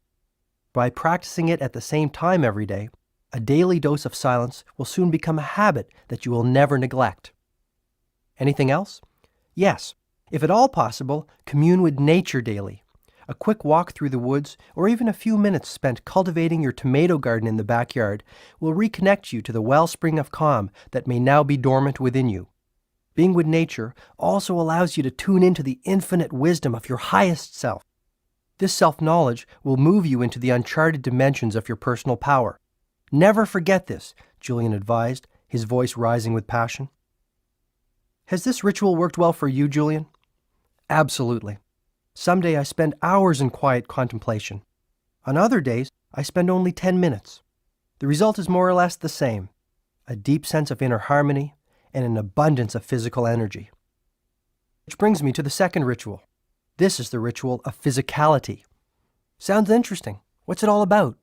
By practicing it at the same time every day, a daily dose of silence will soon become a habit that you will never neglect. Anything else? Yes. If at all possible, commune with nature daily. A quick walk through the woods, or even a few minutes spent cultivating your tomato garden in the backyard, will reconnect you to the wellspring of calm that may now be dormant within you. Being with nature also allows you to tune into the infinite wisdom of your highest self. This self-knowledge will move you into the uncharted dimensions of your personal power. Never forget this, Julian advised, his voice rising with passion. Has this ritual worked well for you, Julian? Absolutely. Some days I spend hours in quiet contemplation. On other days, I spend only 10 minutes. The result is more or less the same: a deep sense of inner harmony and an abundance of physical energy. Which brings me to the second ritual. This is the ritual of physicality. Sounds interesting. What's it all about?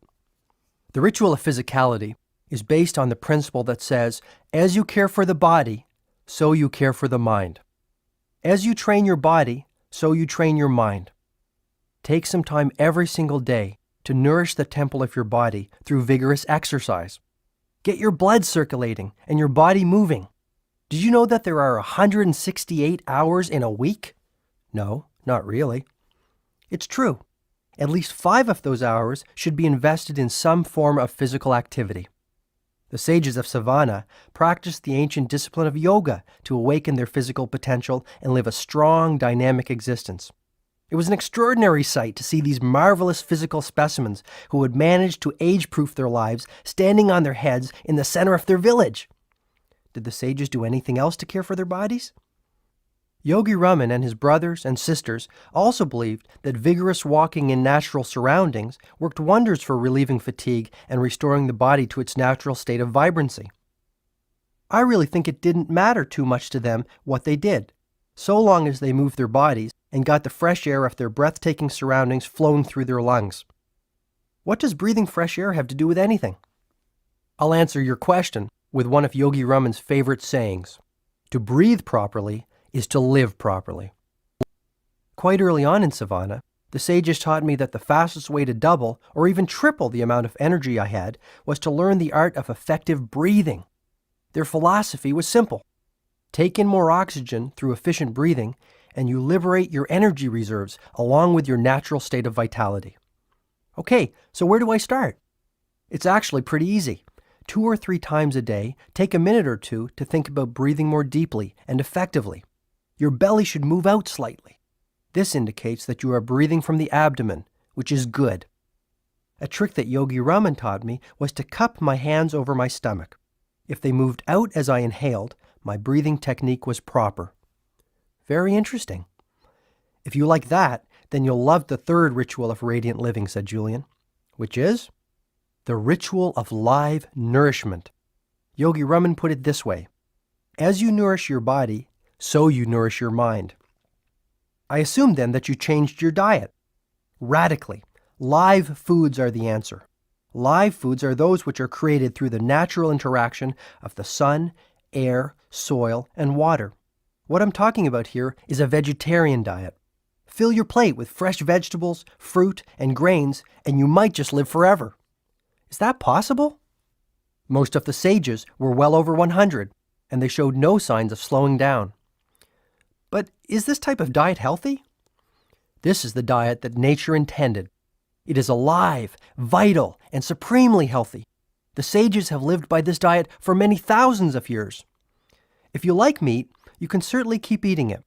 The ritual of physicality is based on the principle that says, as you care for the body, so you care for the mind. As you train your body, so you train your mind. Take some time every single day to nourish the temple of your body through vigorous exercise. Get your blood circulating and your body moving. Did you know that there are 168 hours in a week? No, not really. It's true. At least 5 of those hours should be invested in some form of physical activity. The sages of Savannah practiced the ancient discipline of yoga to awaken their physical potential and live a strong, dynamic existence. It was an extraordinary sight to see these marvelous physical specimens who had managed to age-proof their lives standing on their heads in the center of their village. Did the sages do anything else to care for their bodies? Yogi Raman and his brothers and sisters also believed that vigorous walking in natural surroundings worked wonders for relieving fatigue and restoring the body to its natural state of vibrancy. I really think it didn't matter too much to them what they did, so long as they moved their bodies and got the fresh air of their breathtaking surroundings flowing through their lungs. What does breathing fresh air have to do with anything? I'll answer your question with one of Yogi Raman's favorite sayings: to breathe properly is to live properly. Quite early on in Savannah, the sages taught me that the fastest way to double or even triple the amount of energy I had was to learn the art of effective breathing. Their philosophy was simple. Take in more oxygen through efficient breathing, and you liberate your energy reserves along with your natural state of vitality. Okay, so where do I start? It's actually pretty easy. 2 or 3 times a day, take a minute or two to think about breathing more deeply and effectively. Your belly should move out slightly. This indicates that you are breathing from the abdomen, which is good. A trick that Yogi Raman taught me was to cup my hands over my stomach. If they moved out as I inhaled, my breathing technique was proper. Very interesting. If you like that, then you'll love the third ritual of radiant living, said Julian, which is the ritual of live nourishment. Yogi Raman put it this way: as you nourish your body, so you nourish your mind. I assume then that you changed your diet. Radically. Live foods are the answer. Live foods are those which are created through the natural interaction of the sun, air, soil, and water. What I'm talking about here is a vegetarian diet. Fill your plate with fresh vegetables, fruit, and grains, and you might just live forever. Is that possible? Most of the sages were well over 100, and they showed no signs of slowing down. But is this type of diet healthy? This is the diet that nature intended. It is alive, vital, and supremely healthy. The sages have lived by this diet for many thousands of years. If you like meat, you can certainly keep eating it.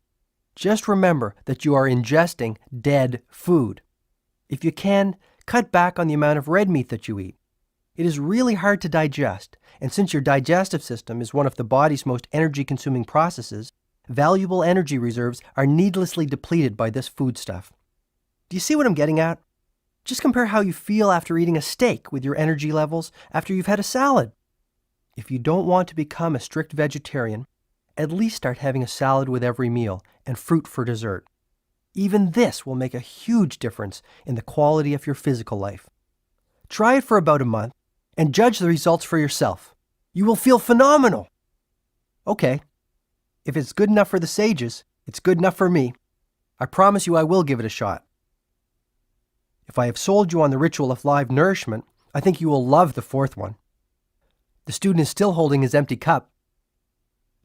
Just remember that you are ingesting dead food. If you can, cut back on the amount of red meat that you eat. It is really hard to digest, and since your digestive system is one of the body's most energy-consuming processes, valuable energy reserves are needlessly depleted by this foodstuff. Do you see what I'm getting at? Just compare how you feel after eating a steak with your energy levels after you've had a salad. If you don't want to become a strict vegetarian, at least start having a salad with every meal and fruit for dessert. Even this will make a huge difference in the quality of your physical life. Try it for about a month and judge the results for yourself. You will feel phenomenal. Okay, if it's good enough for the sages, it's good enough for me. I promise you I will give it a shot. If I have sold you on the ritual of live nourishment, I think you will love the fourth one. The student is still holding his empty cup.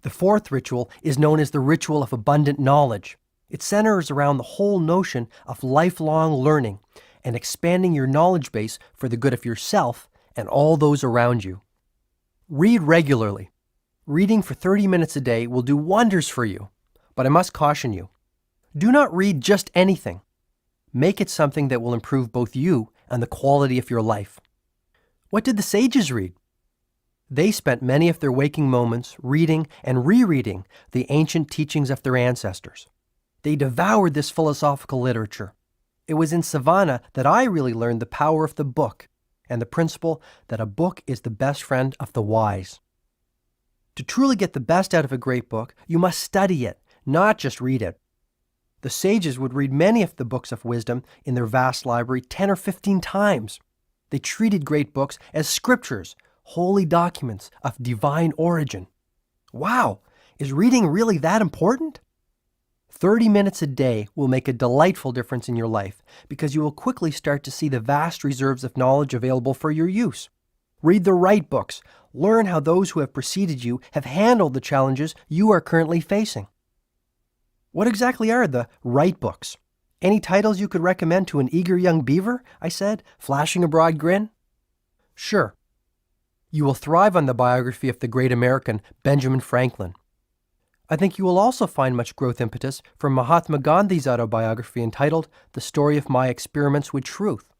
The fourth ritual is known as the ritual of abundant knowledge. It centers around the whole notion of lifelong learning and expanding your knowledge base for the good of yourself and all those around you. Read regularly. Reading for 30 minutes a day will do wonders for you, but I must caution you. Do not read just anything. Make it something that will improve both you and the quality of your life. What did the sages read? They spent many of their waking moments reading and rereading the ancient teachings of their ancestors. They devoured this philosophical literature. It was in Savannah that I really learned the power of the book and the principle that a book is the best friend of the wise. To truly get the best out of a great book, you must study it, not just read it. The sages would read many of the books of wisdom in their vast library 10 or 15 times. They treated great books as scriptures, holy documents of divine origin. Wow, is reading really that important? 30 minutes a day will make a delightful difference in your life because you will quickly start to see the vast reserves of knowledge available for your use. Read the right books. Learn how those who have preceded you have handled the challenges you are currently facing. What exactly are the right books? Any titles you could recommend to an eager young beaver? I said, flashing a broad grin. Sure. You will thrive on the biography of the great American Benjamin Franklin. I think you will also find much growth impetus from Mahatma Gandhi's autobiography entitled The Story of My Experiments with Truth.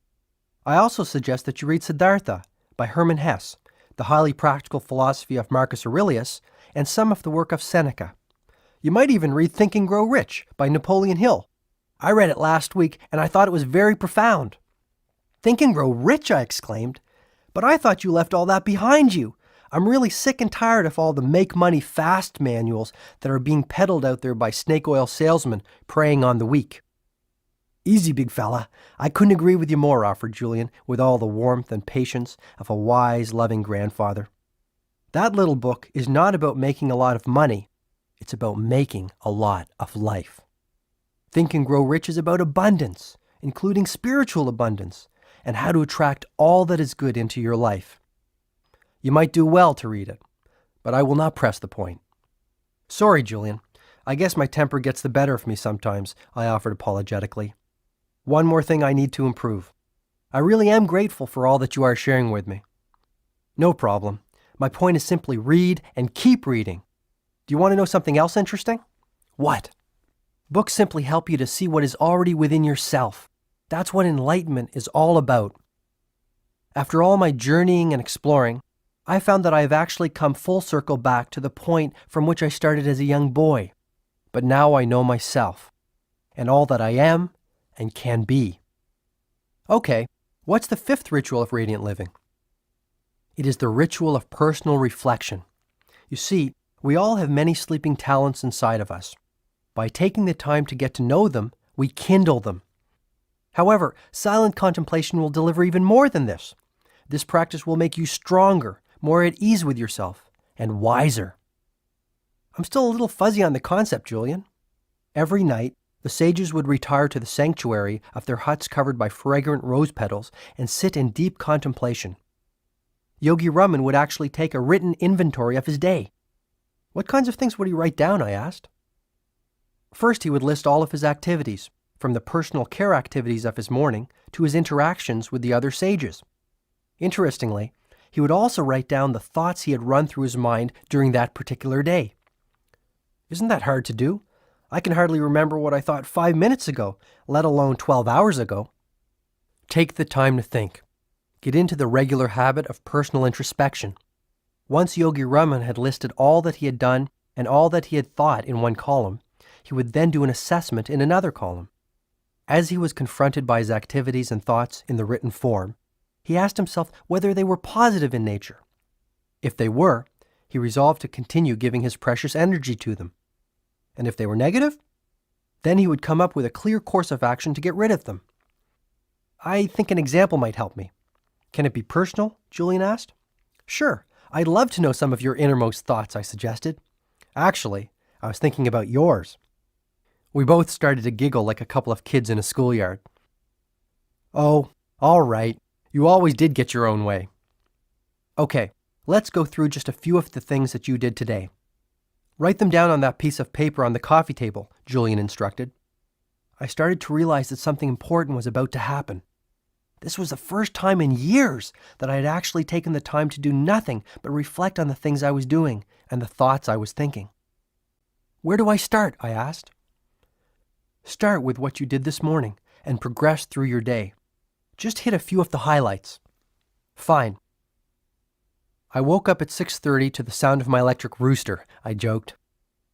I also suggest that you read Siddhartha by Hermann Hesse, the highly practical philosophy of Marcus Aurelius, and some of the work of Seneca. You might even read Think and Grow Rich by Napoleon Hill. I read it last week and I thought it was very profound. Think and Grow Rich, I exclaimed. But I thought you left all that behind you. I'm really sick and tired of all the make money fast manuals that are being peddled out there by snake oil salesmen preying on the weak. Easy, big fella. I couldn't agree with you more, offered Julian, with all the warmth and patience of a wise, loving grandfather. That little book is not about making a lot of money. It's about making a lot of life. Think and Grow Rich is about abundance, including spiritual abundance, and how to attract all that is good into your life. You might do well to read it, but I will not press the point. Sorry, Julian. I guess my temper gets the better of me sometimes, I offered apologetically. One more thing I need to improve. I really am grateful for all that you are sharing with me. No problem. My point is simply read and keep reading. Do you want to know something else interesting? What? Books simply help you to see what is already within yourself. That's what enlightenment is all about. After all my journeying and exploring, I found that I have actually come full circle back to the point from which I started as a young boy. But now I know myself, and all that I am and can be. Okay, what's the fifth ritual of radiant living? It is the ritual of personal reflection. You see, we all have many sleeping talents inside of us. By taking the time to get to know them, we kindle them. However, silent contemplation will deliver even more than this. This practice will make you stronger, more at ease with yourself, and wiser. I'm still a little fuzzy on the concept, Julian. Every night, the sages would retire to the sanctuary of their huts covered by fragrant rose petals and sit in deep contemplation. Yogi Raman would actually take a written inventory of his day. What kinds of things would he write down, I asked. First, he would list all of his activities, from the personal care activities of his morning to his interactions with the other sages. Interestingly, he would also write down the thoughts he had run through his mind during that particular day. Isn't that hard to do? I can hardly remember what I thought 5 minutes ago, let alone 12 hours ago. Take the time to think. Get into the regular habit of personal introspection. Once Yogi Raman had listed all that he had done and all that he had thought in one column, he would then do an assessment in another column. As he was confronted by his activities and thoughts in the written form, he asked himself whether they were positive in nature. If they were, he resolved to continue giving his precious energy to them. And if they were negative, then he would come up with a clear course of action to get rid of them. I think an example might help me. Can it be personal? Julian asked. Sure, I'd love to know some of your innermost thoughts, I suggested. Actually, I was thinking about yours. We both started to giggle like a couple of kids in a schoolyard. Oh, all right. You always did get your own way. Okay, let's go through just a few of the things that you did today. Write them down on that piece of paper on the coffee table, Julian instructed. I started to realize that something important was about to happen. This was the first time in years that I had actually taken the time to do nothing but reflect on the things I was doing and the thoughts I was thinking. Where do I start? I asked. Start with what you did this morning and progress through your day. Just hit a few of the highlights. Fine. I woke up at 6:30 to the sound of my electric rooster, I joked.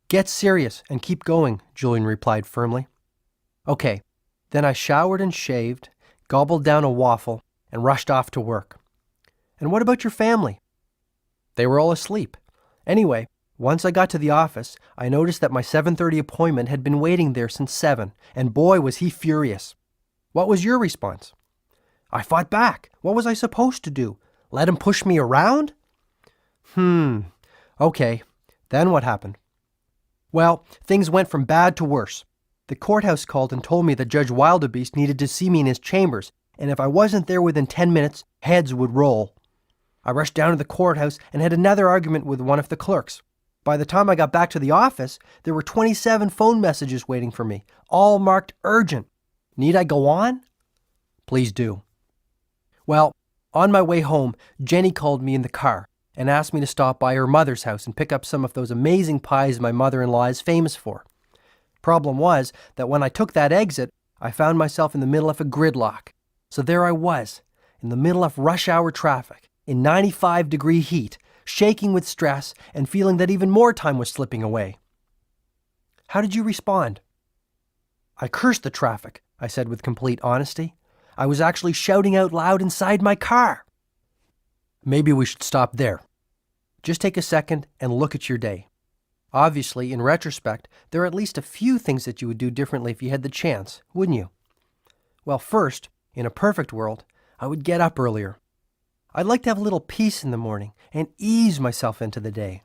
Get serious and keep going, Julian replied firmly. Okay, then I showered and shaved, gobbled down a waffle, and rushed off to work. And what about your family? They were all asleep. Anyway, once I got to the office, I noticed that my 7:30 appointment had been waiting there since 7, and boy was he furious. What was your response? I fought back. What was I supposed to do? Let him push me around? Okay. Then what happened? Well, things went from bad to worse. The courthouse called and told me that Judge Wildebeest needed to see me in his chambers, and if I wasn't there within 10 minutes, heads would roll. I rushed down to the courthouse and had another argument with one of the clerks. By the time I got back to the office, there were 27 phone messages waiting for me, all marked urgent. Need I go on? Please do. Well, on my way home, Jenny called me in the car and asked me to stop by her mother's house and pick up some of those amazing pies my mother-in-law is famous for. Problem was that when I took that exit, I found myself in the middle of a gridlock. So there I was, in the middle of rush hour traffic, in 95-degree heat, shaking with stress and feeling that even more time was slipping away. How did you respond? I cursed the traffic, I said with complete honesty. I was actually shouting out loud inside my car. Maybe we should stop there. Just take a second and look at your day. Obviously, in retrospect, there are at least a few things that you would do differently if you had the chance, wouldn't you? Well, first, in a perfect world, I would get up earlier. I'd like to have a little peace in the morning and ease myself into the day.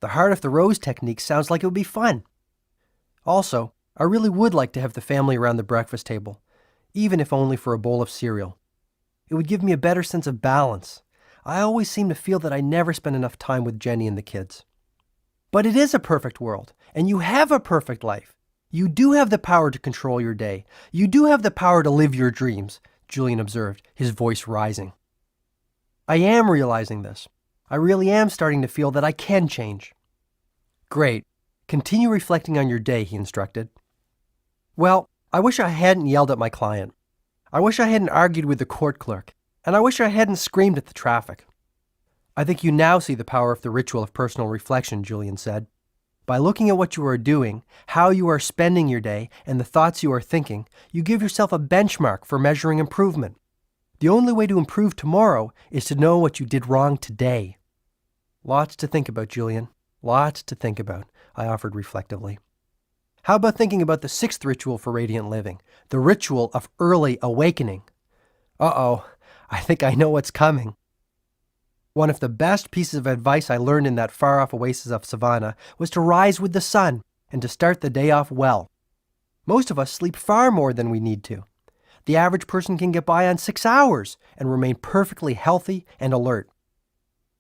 The Heart of the Rose technique sounds like it would be fun. Also, I really would like to have the family around the breakfast table, even if only for a bowl of cereal. It would give me a better sense of balance. I always seem to feel that I never spend enough time with Jenny and the kids. But it is a perfect world, and you have a perfect life. You do have the power to control your day. You do have the power to live your dreams, Julian observed, his voice rising. I am realizing this. I really am starting to feel that I can change. Great. Continue reflecting on your day, he instructed. Well, I wish I hadn't yelled at my client. I wish I hadn't argued with the court clerk. And I wish I hadn't screamed at the traffic. I think you now see the power of the ritual of personal reflection, Julian said. By looking at what you are doing, how you are spending your day, and the thoughts you are thinking, you give yourself a benchmark for measuring improvement. The only way to improve tomorrow is to know what you did wrong today. Lots to think about, Julian. Lots to think about, I offered reflectively. How about thinking about the 6th ritual for radiant living, the ritual of early awakening? Uh-oh. I think I know what's coming. One of the best pieces of advice I learned in that far-off oasis of savannah was to rise with the sun and to start the day off well. Most of us sleep far more than we need to. The average person can get by on 6 hours and remain perfectly healthy and alert.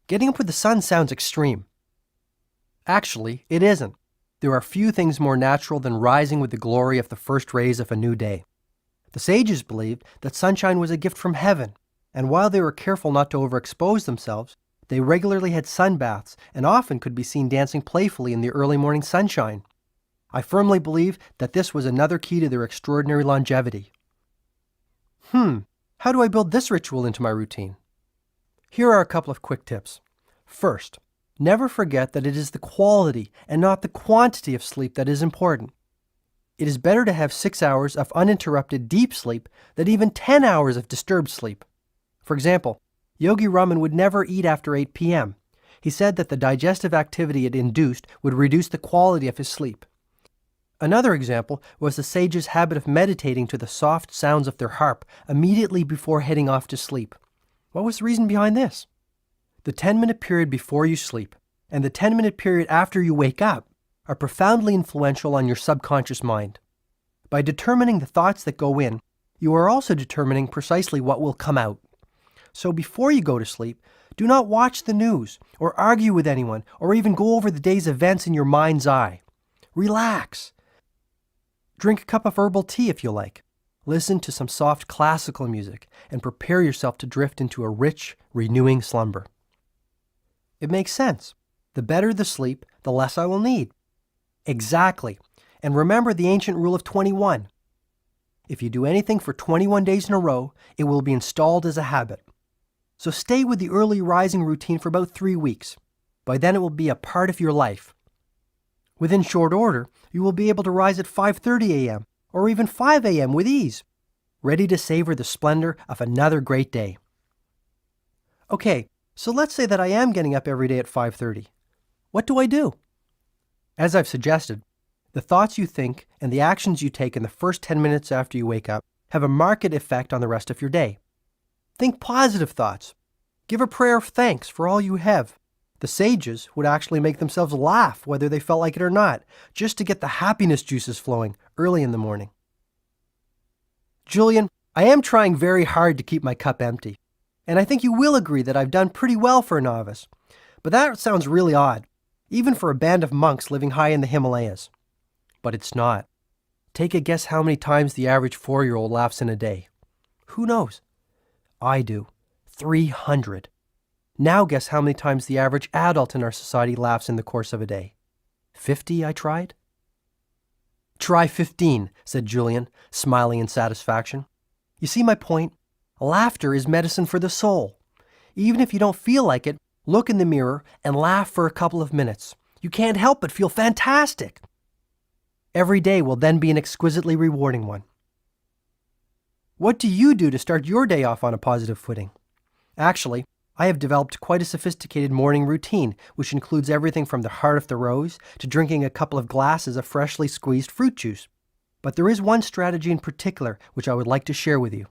Getting up with the sun sounds extreme. Actually, it isn't. There are few things more natural than rising with the glory of the first rays of a new day. The sages believed that sunshine was a gift from heaven, and while they were careful not to overexpose themselves, they regularly had sun baths and often could be seen dancing playfully in the early morning sunshine. I firmly believe that this was another key to their extraordinary longevity. How do I build this ritual into my routine? Here are a couple of quick tips. First, never forget that it is the quality and not the quantity of sleep that is important. It is better to have 6 hours of uninterrupted deep sleep than even 10 hours of disturbed sleep. For example, Yogi Raman would never eat after 8 p.m. He said that the digestive activity it induced would reduce the quality of his sleep. Another example was the sage's habit of meditating to the soft sounds of their harp immediately before heading off to sleep. What was the reason behind this? The 10-minute period before you sleep and the 10-minute period after you wake up are profoundly influential on your subconscious mind. By determining the thoughts that go in, you are also determining precisely what will come out. So before you go to sleep, do not watch the news or argue with anyone or even go over the day's events in your mind's eye. Relax. Drink a cup of herbal tea if you like. Listen to some soft classical music and prepare yourself to drift into a rich, renewing slumber. It makes sense. The better the sleep, the less I will need. Exactly. And remember the ancient rule of 21. If you do anything for 21 days in a row, it will be installed as a habit. So stay with the early rising routine for about 3 weeks. By then it will be a part of your life. Within short order, you will be able to rise at 5:30 a.m. or even 5 a.m. with ease, ready to savor the splendor of another great day. Okay, so let's say that I am getting up every day at 5:30. What do I do? As I've suggested, the thoughts you think and the actions you take in the first 10 minutes after you wake up have a marked effect on the rest of your day. Think positive thoughts. Give a prayer of thanks for all you have. The sages would actually make themselves laugh whether they felt like it or not, just to get the happiness juices flowing early in the morning. Julian, I am trying very hard to keep my cup empty, and I think you will agree that I've done pretty well for a novice. But that sounds really odd, even for a band of monks living high in the Himalayas. But it's not. Take a guess how many times the average 4-year-old laughs in a day. Who knows? I do. 300. Now guess how many times the average adult in our society laughs in the course of a day. 50, I tried? Try 15, said Julian, smiling in satisfaction. You see my point? Laughter is medicine for the soul. Even if you don't feel like it, look in the mirror and laugh for a couple of minutes. You can't help but feel fantastic. Every day will then be an exquisitely rewarding one. What do you do to start your day off on a positive footing? Actually, I have developed quite a sophisticated morning routine, which includes everything from the heart of the rose to drinking a couple of glasses of freshly squeezed fruit juice. But there is one strategy in particular which I would like to share with you.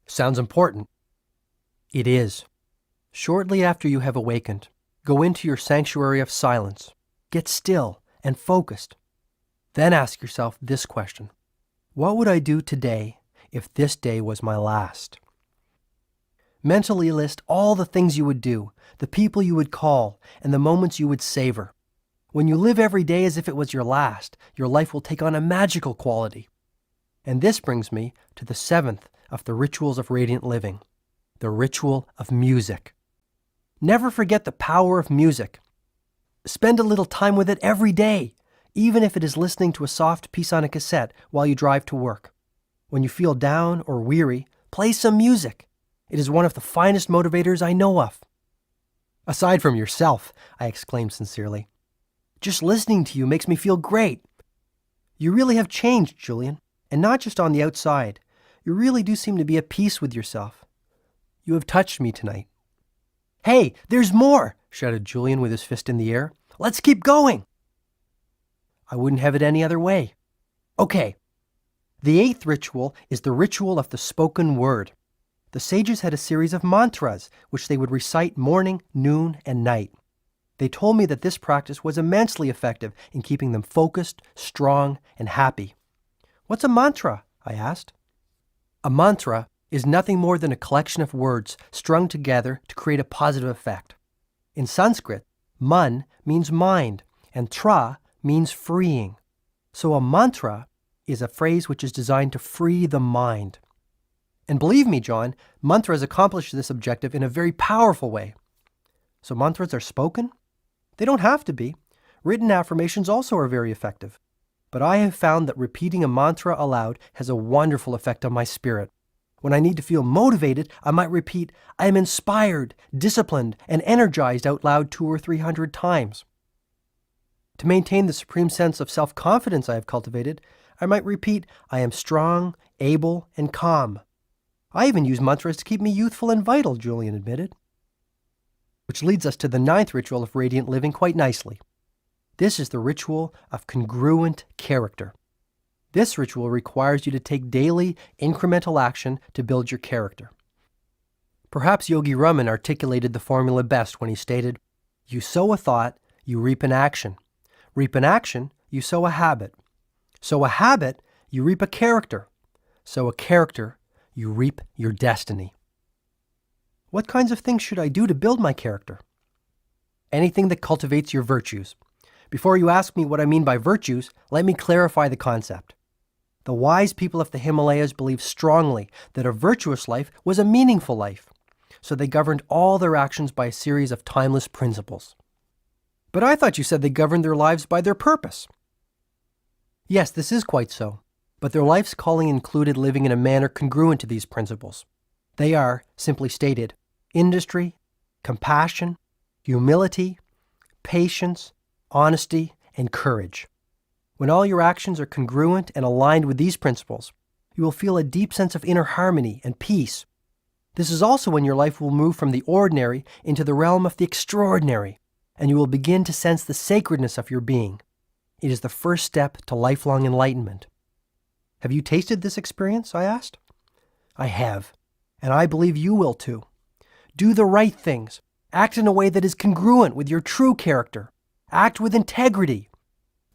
Sounds important. It is. Shortly after you have awakened, go into your sanctuary of silence. Get still and focused. Then ask yourself this question. What would I do today if this day was my last? Mentally list all the things you would do, the people you would call, and the moments you would savor. When you live every day as if it was your last, your life will take on a magical quality. And this brings me to the 7th of the rituals of radiant living, the ritual of music. Never forget the power of music. Spend a little time with it every day, even if it is listening to a soft piece on a cassette while you drive to work. When you feel down or weary, play some music. It is one of the finest motivators I know of. Aside from yourself, I exclaimed sincerely. Just listening to you makes me feel great. You really have changed, Julian, and not just on the outside. You really do seem to be at peace with yourself. You have touched me tonight. Hey, there's more, shouted Julian with his fist in the air. Let's keep going. I wouldn't have it any other way. Okay. The 8th ritual is the ritual of the spoken word. The sages had a series of mantras which they would recite morning, noon, and night. They told me that this practice was immensely effective in keeping them focused, strong, and happy. "What's a mantra?" I asked. A mantra is nothing more than a collection of words strung together to create a positive effect. In Sanskrit, man means mind, and tra means freeing. So a mantra is a phrase which is designed to free the mind. And believe me, John, mantras accomplish this objective in a very powerful way. So mantras are spoken? They don't have to be. Written affirmations also are very effective. But I have found that repeating a mantra aloud has a wonderful effect on my spirit. When I need to feel motivated, I might repeat, "I am inspired, disciplined, and energized" out loud 200 or 300 times. To maintain the supreme sense of self-confidence I have cultivated, I might repeat, "I am strong, able, and calm." I even use mantras to keep me youthful and vital, Julian admitted. Which leads us to the 9th ritual of radiant living quite nicely. This is the ritual of congruent character. This ritual requires you to take daily, incremental action to build your character. Perhaps Yogi Raman articulated the formula best when he stated, "You sow a thought, you reap an action. Reap an action, you sow a habit. Sow a habit, you reap a character. Sow a character, you reap your destiny." What kinds of things should I do to build my character? Anything that cultivates your virtues. Before you ask me what I mean by virtues, let me clarify the concept. The wise people of the Himalayas believed strongly that a virtuous life was a meaningful life, so they governed all their actions by a series of timeless principles. But I thought you said they governed their lives by their purpose. Yes, this is quite so, but their life's calling included living in a manner congruent to these principles. They are, simply stated, industry, compassion, humility, patience, honesty, and courage. When all your actions are congruent and aligned with these principles, you will feel a deep sense of inner harmony and peace. This is also when your life will move from the ordinary into the realm of the extraordinary, and you will begin to sense the sacredness of your being. It is the first step to lifelong enlightenment. Have you tasted this experience? I asked. I have, and I believe you will too. Do the right things. Act in a way that is congruent with your true character. Act with integrity.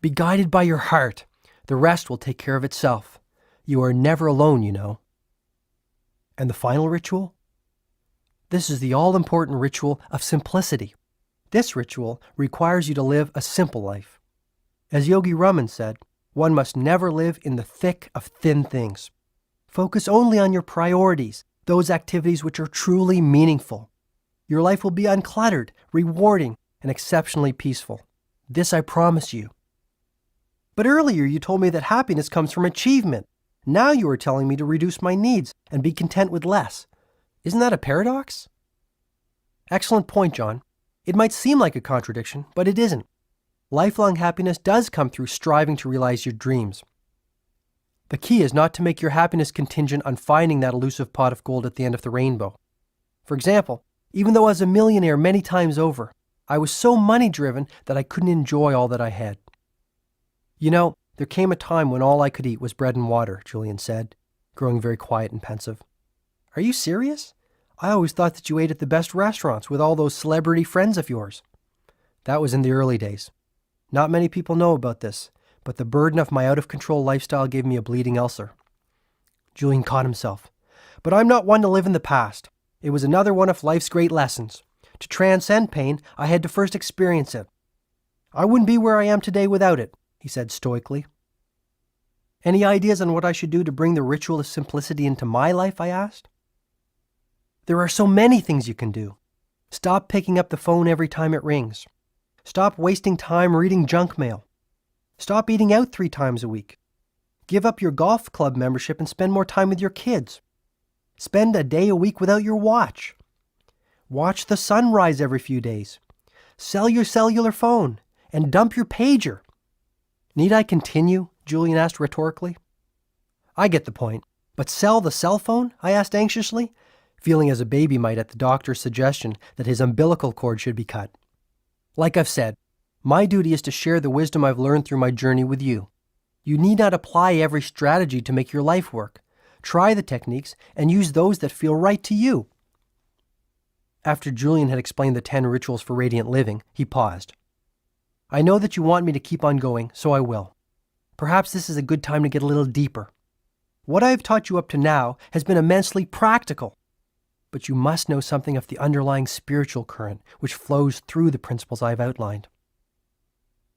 Be guided by your heart. The rest will take care of itself. You are never alone, you know. And the final ritual? This is the all-important ritual of simplicity. This ritual requires you to live a simple life. As Yogi Raman said, one must never live in the thick of thin things. Focus only on your priorities, those activities which are truly meaningful. Your life will be uncluttered, rewarding, and exceptionally peaceful. This I promise you. But earlier you told me that happiness comes from achievement. Now you are telling me to reduce my needs and be content with less. Isn't that a paradox? Excellent point, John. It might seem like a contradiction, but it isn't. Lifelong happiness does come through striving to realize your dreams. The key is not to make your happiness contingent on finding that elusive pot of gold at the end of the rainbow. For example, even though I was a millionaire many times over, I was so money-driven that I couldn't enjoy all that I had. You know, there came a time when all I could eat was bread and water, Julian said, growing very quiet and pensive. Are you serious? I always thought that you ate at the best restaurants with all those celebrity friends of yours. That was in the early days. Not many people know about this, but the burden of my out-of-control lifestyle gave me a bleeding ulcer. Julian caught himself. But I'm not one to live in the past. It was another one of life's great lessons. To transcend pain, I had to first experience it. I wouldn't be where I am today without it, he said stoically. Any ideas on what I should do to bring the ritual of simplicity into my life, I asked. There are so many things you can do. Stop picking up the phone every time it rings. Stop wasting time reading junk mail. Stop eating out 3 times a week. Give up your golf club membership and spend more time with your kids. Spend a day a week without your watch. Watch the sun rise every few days. Sell your cellular phone and dump your pager. Need I continue? Julian asked rhetorically. I get the point. But sell the cell phone? I asked anxiously, feeling as a baby might at the doctor's suggestion that his umbilical cord should be cut. Like I've said, my duty is to share the wisdom I've learned through my journey with you. You need not apply every strategy to make your life work. try the techniques, and use those that feel right to you. After Julian had explained the 10 rituals for radiant living, he paused. I know that you want me to keep on going, so I will. Perhaps this is a good time to get a little deeper. What I have taught you up to now has been immensely practical, but you must know something of the underlying spiritual current which flows through the principles I have outlined.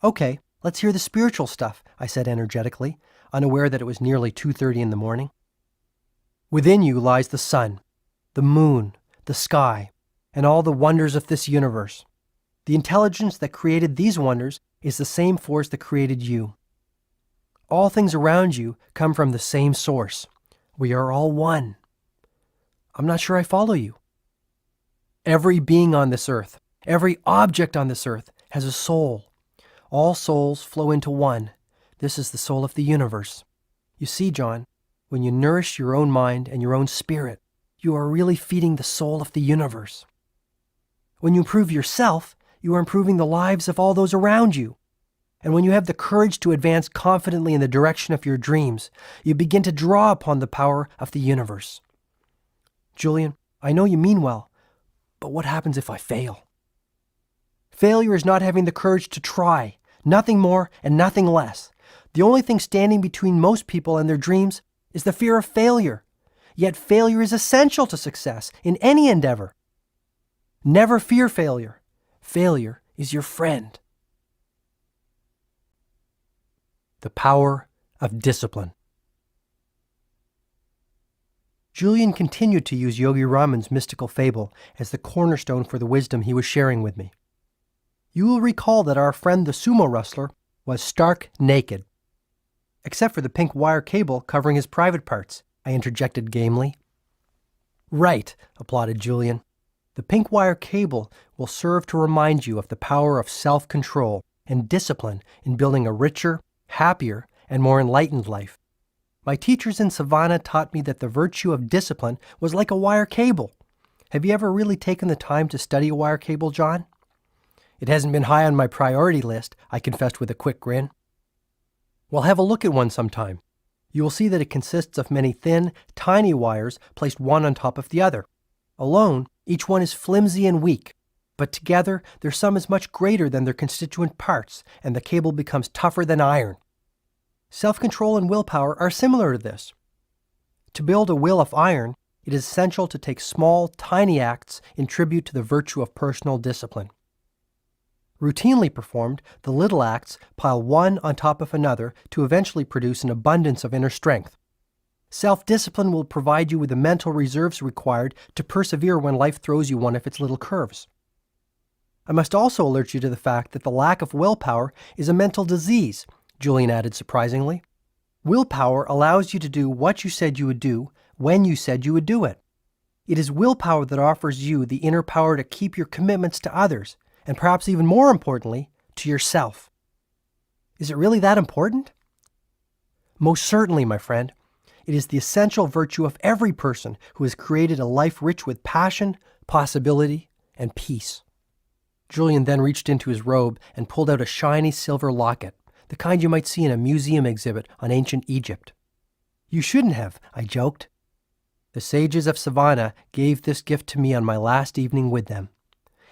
Okay, let's hear the spiritual stuff, I said energetically, unaware that it was nearly 2:30 in the morning. Within you lies the sun, the moon, the sky, and all the wonders of this universe. The intelligence that created these wonders is the same force that created you. All things around you come from the same source. We are all one. I'm not sure I follow you. Every being on this earth, every object on this earth has a soul. All souls flow into one. This is the soul of the universe. You see, John, when you nourish your own mind and your own spirit, you are really feeding the soul of the universe. When you improve yourself, you are improving the lives of all those around you. And when you have the courage to advance confidently in the direction of your dreams, you begin to draw upon the power of the universe. Julian, I know you mean well, but what happens if I fail? Failure is not having the courage to try, nothing more and nothing less. The only thing standing between most people and their dreams is the fear of failure. Yet failure is essential to success in any endeavor. Never fear failure. Failure is your friend. The power of discipline. Julian continued to use Yogi Raman's mystical fable as the cornerstone for the wisdom he was sharing with me. You will recall that our friend the sumo wrestler was stark naked. Except for the pink wire cable covering his private parts, I interjected gamely. Right, applauded Julian. The pink wire cable will serve to remind you of the power of self-control and discipline in building a richer, happier, and more enlightened life. My teachers in Savannah taught me that the virtue of discipline was like a wire cable. Have you ever really taken the time to study a wire cable, John? It hasn't been high on my priority list, I confessed with a quick grin. Well, have a look at one sometime. You will see that it consists of many thin, tiny wires placed one on top of the other. Alone, each one is flimsy and weak, but together their sum is much greater than their constituent parts, and the cable becomes tougher than iron. Self-control and willpower are similar to this. To build a will of iron, it is essential to take small, tiny acts in tribute to the virtue of personal discipline. Routinely performed, the little acts pile one on top of another to eventually produce an abundance of inner strength. Self-discipline will provide you with the mental reserves required to persevere when life throws you one of its little curves. I must also alert you to the fact that the lack of willpower is a mental disease, Julian added surprisingly. Willpower allows you to do what you said you would do when you said you would do it. It is willpower that offers you the inner power to keep your commitments to others, and perhaps even more importantly, to yourself. Is it really that important? Most certainly, my friend. It is the essential virtue of every person who has created a life rich with passion, possibility, and peace. Julian then reached into his robe and pulled out a shiny silver locket, the kind you might see in a museum exhibit on ancient Egypt. You shouldn't have, I joked. The sages of Savannah gave this gift to me on my last evening with them.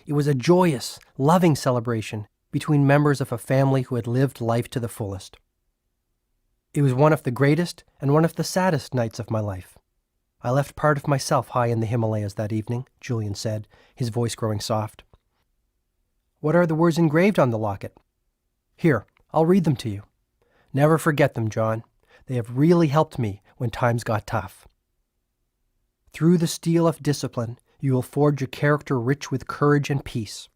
It was a joyous, loving celebration between members of a family who had lived life to the fullest. It was one of the greatest and one of the saddest nights of my life. I left part of myself high in the Himalayas that evening, Julian said, his voice growing soft. What are the words engraved on the locket? Here, I'll read them to you. Never forget them, John. They have really helped me when times got tough. Through the steel of discipline, you will forge a character rich with courage and peace.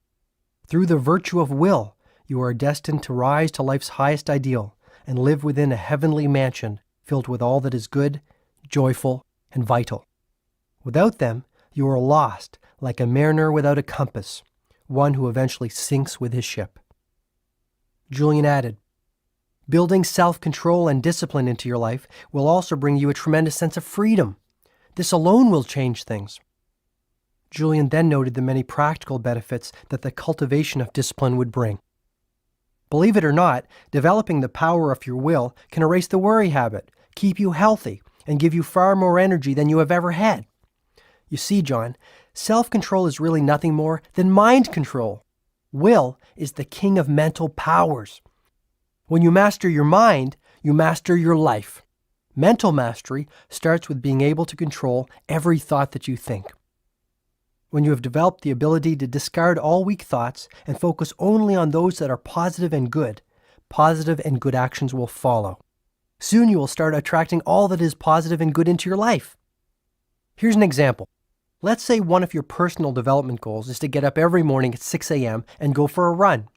Through the virtue of will, you are destined to rise to life's highest ideal and live within a heavenly mansion filled with all that is good, joyful, and vital. Without them, you are lost, like a mariner without a compass, one who eventually sinks with his ship. Julian added, building self-control and discipline into your life will also bring you a tremendous sense of freedom. This alone will change things. Julian then noted the many practical benefits that the cultivation of discipline would bring. Believe it or not, developing the power of your will can erase the worry habit, keep you healthy, and give you far more energy than you have ever had. You see, John, self-control is really nothing more than mind control. Will is the king of mental powers. When you master your mind, you master your life. Mental mastery starts with being able to control every thought that you think. When you have developed the ability to discard all weak thoughts and focus only on those that are positive and good actions will follow. Soon you will start attracting all that is positive and good into your life. Here's an example. Let's say one of your personal development goals is to get up every morning at 6 a.m. and go for a run.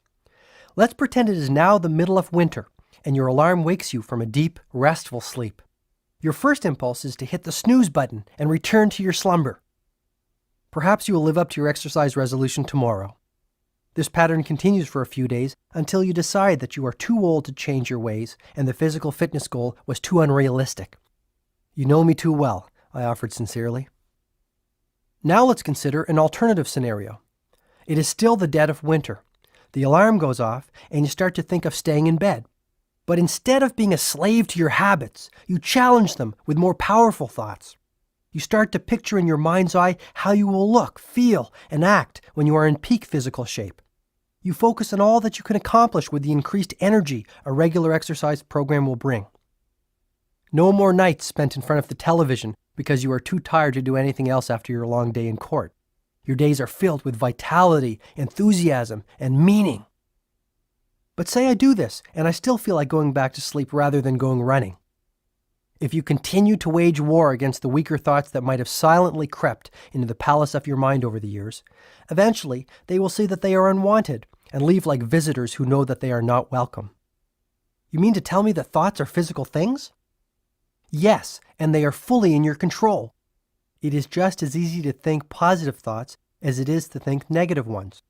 Let's pretend it is now the middle of winter and your alarm wakes you from a deep, restful sleep. Your first impulse is to hit the snooze button and return to your slumber. Perhaps you will live up to your exercise resolution tomorrow. This pattern continues for a few days until you decide that you are too old to change your ways and the physical fitness goal was too unrealistic. You know me too well, I offered sincerely. Now let's consider an alternative scenario. It is still the dead of winter. The alarm goes off and you start to think of staying in bed. But instead of being a slave to your habits, you challenge them with more powerful thoughts. You start to picture in your mind's eye how you will look, feel, and act when you are in peak physical shape. You focus on all that you can accomplish with the increased energy a regular exercise program will bring. No more nights spent in front of the television because you are too tired to do anything else after your long day in court. Your days are filled with vitality, enthusiasm, and meaning. But say I do this, and I still feel like going back to sleep rather than going running. If you continue to wage war against the weaker thoughts that might have silently crept into the palace of your mind over the years, eventually they will see that they are unwanted and leave like visitors who know that they are not welcome. You mean to tell me that thoughts are physical things? Yes, and they are fully in your control. It is just as easy to think positive thoughts as it is to think negative ones.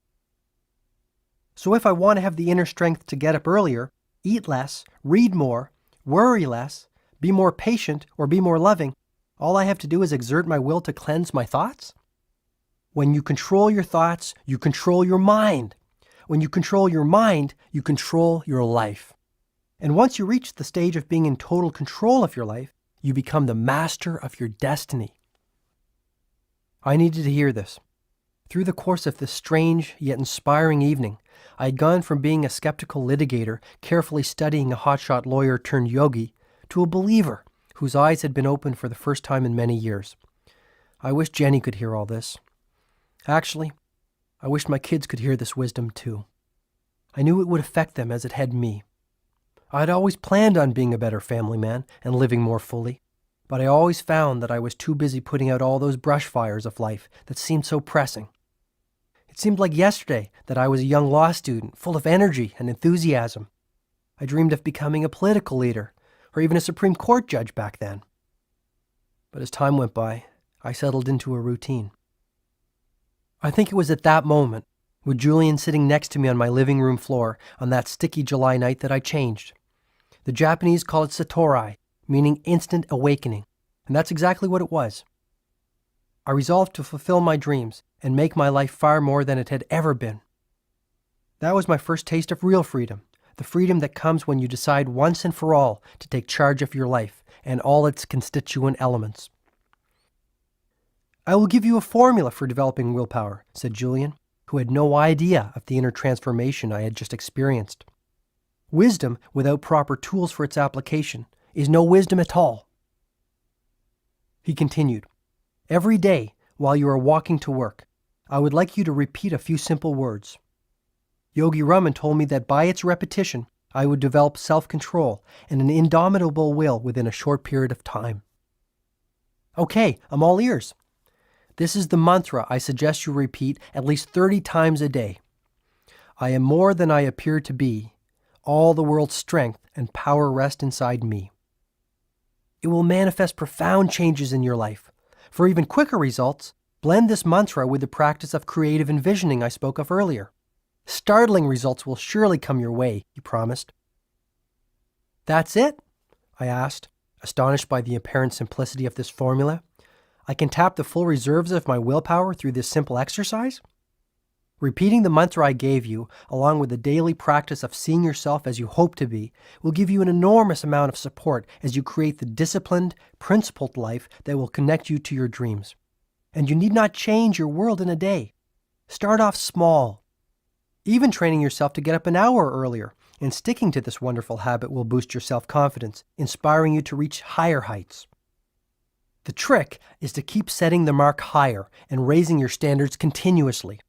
So if I want to have the inner strength to get up earlier, eat less, read more, worry less, be more patient, or be more loving, all I have to do is exert my will to cleanse my thoughts? When you control your thoughts, you control your mind. When you control your mind, you control your life. And once you reach the stage of being in total control of your life, you become the master of your destiny. I needed to hear this. Through the course of this strange yet inspiring evening, I had gone from being a skeptical litigator, carefully studying a hotshot lawyer turned yogi, to a believer whose eyes had been opened for the first time in many years. I wish Jenny could hear all this. Actually, I wish my kids could hear this wisdom too. I knew it would affect them as it had me. I had always planned on being a better family man and living more fully, but I always found that I was too busy putting out all those brush fires of life that seemed so pressing. It seemed like yesterday that I was a young law student, full of energy and enthusiasm. I dreamed of becoming a political leader, or even a Supreme Court judge back then. But as time went by, I settled into a routine. I think it was at that moment, with Julian sitting next to me on my living room floor on that sticky July night, that I changed. The Japanese call it satori, meaning instant awakening, and that's exactly what it was. I resolved to fulfill my dreams and make my life far more than it had ever been. That was my first taste of real freedom, the freedom that comes when you decide once and for all to take charge of your life and all its constituent elements. I will give you a formula for developing willpower, said Julian, who had no idea of the inner transformation I had just experienced. Wisdom without proper tools for its application is no wisdom at all. He continued, every day while you are walking to work, I would like you to repeat a few simple words. Yogi Raman told me that by its repetition, I would develop self-control and an indomitable will within a short period of time. Okay, I'm all ears. This is the mantra I suggest you repeat at least 30 times a day. I am more than I appear to be. All the world's strength and power rest inside me. It will manifest profound changes in your life. For even quicker results, blend this mantra with the practice of creative envisioning I spoke of earlier. Startling results will surely come your way, he promised. That's it? I asked, astonished by the apparent simplicity of this formula. I can tap the full reserves of my willpower through this simple exercise? Repeating the mantra I gave you, along with the daily practice of seeing yourself as you hope to be, will give you an enormous amount of support as you create the disciplined, principled life that will connect you to your dreams. And you need not change your world in a day. Start off small. Even training yourself to get up an hour earlier and sticking to this wonderful habit will boost your self-confidence, inspiring you to reach higher heights. The trick is to keep setting the mark higher and raising your standards continuously.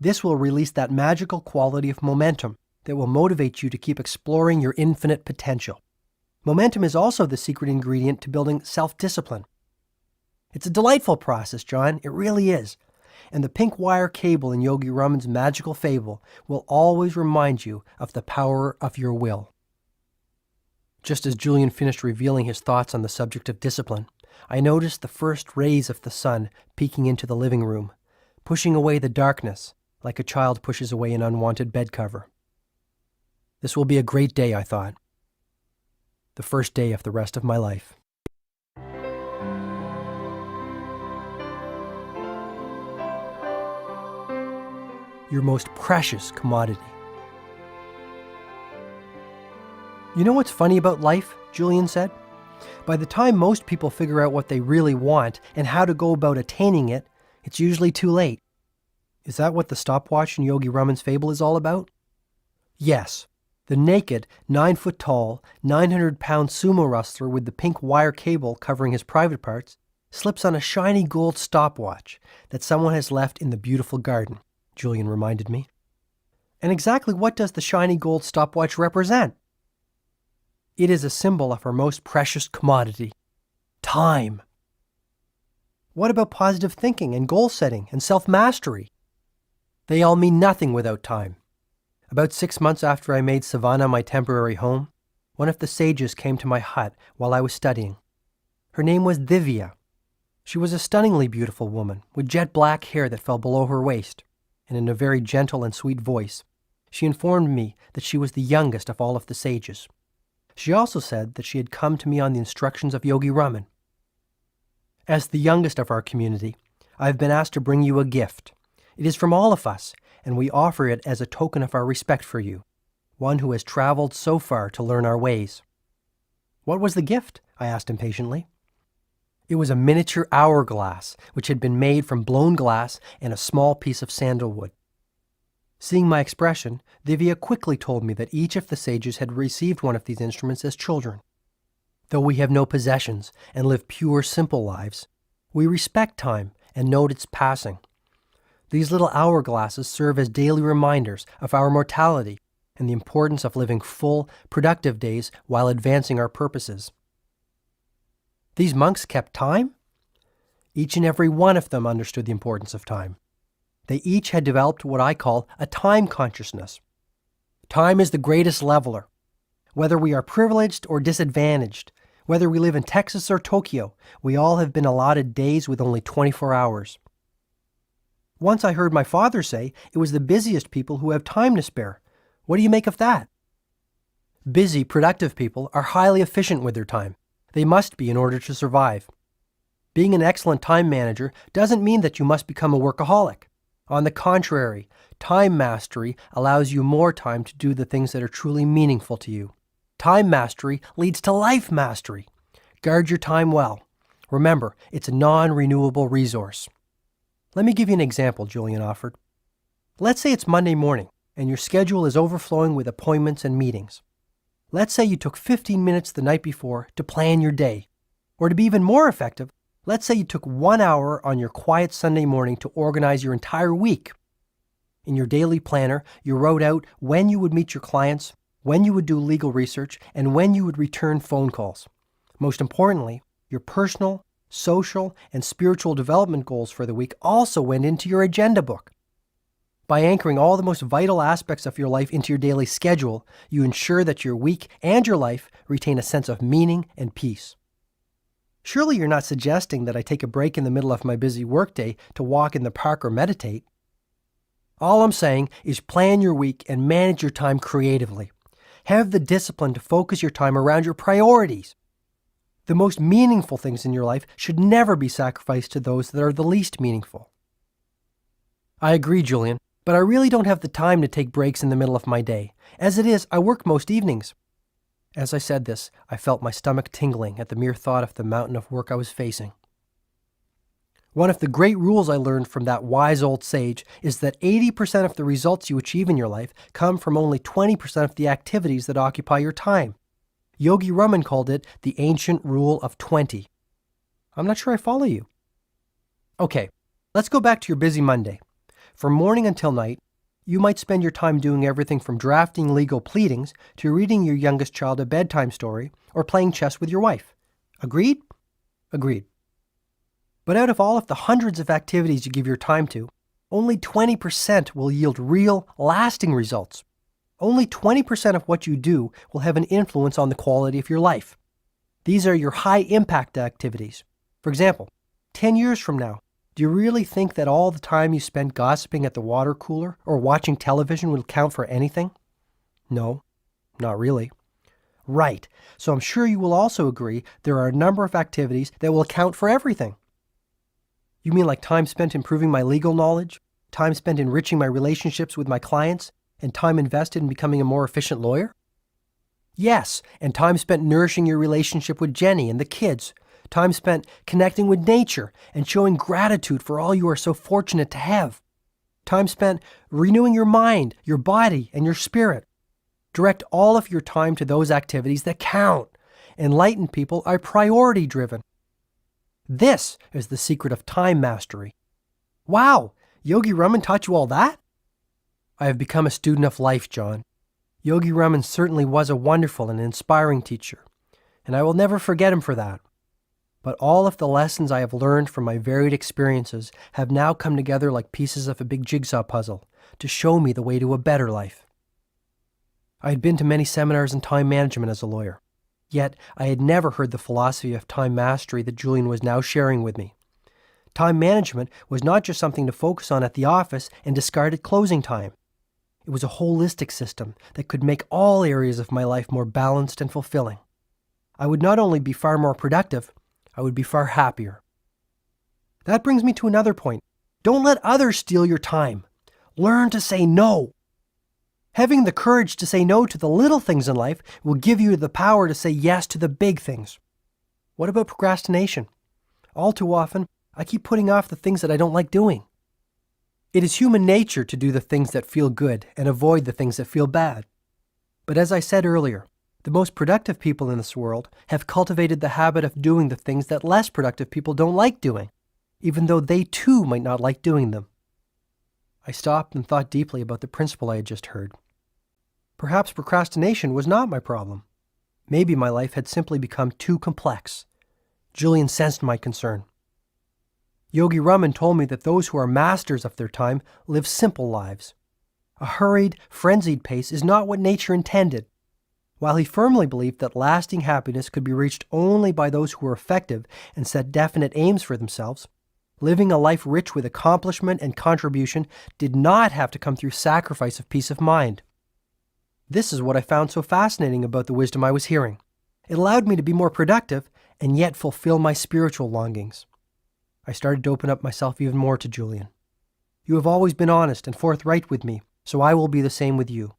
This will release that magical quality of momentum that will motivate you to keep exploring your infinite potential. Momentum is also the secret ingredient to building self-discipline. It's a delightful process, John. It really is. And the pink wire cable in Yogi Raman's magical fable will always remind you of the power of your will. Just as Julian finished revealing his thoughts on the subject of discipline, I noticed the first rays of the sun peeking into the living room, pushing away the darkness like a child pushes away an unwanted bed cover. This will be a great day, I thought. The first day of the rest of my life. Your most precious commodity. You know what's funny about life? Julian said. By the time most people figure out what they really want and how to go about attaining it, it's usually too late. Is that what the stopwatch in Yogi Raman's fable is all about? Yes. The naked, 9-foot-tall, 900-pound sumo wrestler with the pink wire cable covering his private parts slips on a shiny gold stopwatch that someone has left in the beautiful garden, Julian reminded me. And exactly what does the shiny gold stopwatch represent? It is a symbol of our most precious commodity, time. What about positive thinking and goal setting and self-mastery? They all mean nothing without time. About 6 months after I made Savannah my temporary home, one of the sages came to my hut while I was studying. Her name was Divya. She was a stunningly beautiful woman with jet black hair that fell below her waist, and in a very gentle and sweet voice, she informed me that she was the youngest of all of the sages. She also said that she had come to me on the instructions of Yogi Raman. As the youngest of our community, I have been asked to bring you a gift. It is from all of us, and we offer it as a token of our respect for you, one who has traveled so far to learn our ways. What was the gift? I asked impatiently. It was a miniature hourglass, which had been made from blown glass and a small piece of sandalwood. Seeing my expression, Divya quickly told me that each of the sages had received one of these instruments as children. Though we have no possessions and live pure, simple lives, we respect time and note its passing. These little hourglasses serve as daily reminders of our mortality and the importance of living full, productive days while advancing our purposes. These monks kept time? Each and every one of them understood the importance of time. They each had developed what I call a time consciousness. Time is the greatest leveler. Whether we are privileged or disadvantaged, whether we live in Texas or Tokyo, we all have been allotted days with only 24 hours. Once I heard my father say it was the busiest people who have time to spare. What do you make of that? Busy, productive people are highly efficient with their time. They must be in order to survive. Being an excellent time manager doesn't mean that you must become a workaholic. On the contrary, time mastery allows you more time to do the things that are truly meaningful to you. Time mastery leads to life mastery. Guard your time well. Remember, it's a non-renewable resource. Let me give you an example, Julian offered. Let's say it's Monday morning, and your schedule is overflowing with appointments and meetings. Let's say you took 15 minutes the night before to plan your day. Or to be even more effective, let's say you took 1 hour on your quiet Sunday morning to organize your entire week. In your daily planner, you wrote out when you would meet your clients, when you would do legal research, and when you would return phone calls. Most importantly, your personal, social, and spiritual development goals for the week also went into your agenda book. By anchoring all the most vital aspects of your life into your daily schedule, you ensure that your week and your life retain a sense of meaning and peace. Surely you're not suggesting that I take a break in the middle of my busy workday to walk in the park or meditate. All I'm saying is plan your week and manage your time creatively. Have the discipline to focus your time around your priorities. The most meaningful things in your life should never be sacrificed to those that are the least meaningful. I agree, Julian, But I really don't have the time to take breaks in the middle of my day. As it is, I work most evenings. As I said this, I felt my stomach tingling at the mere thought of the mountain of work I was facing. One of the great rules I learned from that wise old sage is that 80% of the results you achieve in your life come from only 20% of the activities that occupy your time. Yogi Raman called it the ancient rule of 20. I'm not sure I follow you. Okay, let's go back to your busy Monday. From morning until night, you might spend your time doing everything from drafting legal pleadings to reading your youngest child a bedtime story or playing chess with your wife. Agreed? Agreed. But out of all of the hundreds of activities you give your time to, only 20% will yield real, lasting results. Only 20% of what you do will have an influence on the quality of your life. These are your high-impact activities. For example, 10 years from now, do you really think that all the time you spent gossiping at the water cooler or watching television will count for anything? No, not really. Right, so I'm sure you will also agree there are a number of activities that will account for everything. You mean like time spent improving my legal knowledge, time spent enriching my relationships with my clients, and time invested in becoming a more efficient lawyer? Yes, and time spent nourishing your relationship with Jenny and the kids, time spent connecting with nature and showing gratitude for all you are so fortunate to have, time spent renewing your mind, your body, and your spirit. Direct all of your time to those activities that count. Enlightened people are priority-driven. This is the secret of time mastery. Wow, Yogi Raman taught you all that? I have become a student of life, John. Yogi Raman certainly was a wonderful and inspiring teacher, and I will never forget him for that. But all of the lessons I have learned from my varied experiences have now come together like pieces of a big jigsaw puzzle to show me the way to a better life. I had been to many seminars in time management as a lawyer. Yet, I had never heard the philosophy of time mastery that Julian was now sharing with me. Time management was not just something to focus on at the office and discard at closing time. It was a holistic system that could make all areas of my life more balanced and fulfilling. I would not only be far more productive, I would be far happier. That brings me to another point. Don't let others steal your time. Learn to say no. Having the courage to say no to the little things in life will give you the power to say yes to the big things. What about procrastination? All too often, I keep putting off the things that I don't like doing. It is human nature to do the things that feel good and avoid the things that feel bad. But as I said earlier, the most productive people in this world have cultivated the habit of doing the things that less productive people don't like doing, even though they too might not like doing them. I stopped and thought deeply about the principle I had just heard. Perhaps procrastination was not my problem. Maybe my life had simply become too complex. Julian sensed my concern. Yogi Raman told me that those who are masters of their time live simple lives. A hurried, frenzied pace is not what nature intended. While he firmly believed that lasting happiness could be reached only by those who were effective and set definite aims for themselves, living a life rich with accomplishment and contribution did not have to come through sacrifice of peace of mind. This is what I found so fascinating about the wisdom I was hearing. It allowed me to be more productive and yet fulfill my spiritual longings. I started to open up myself even more to Julian. You have always been honest and forthright with me, so I will be the same with you.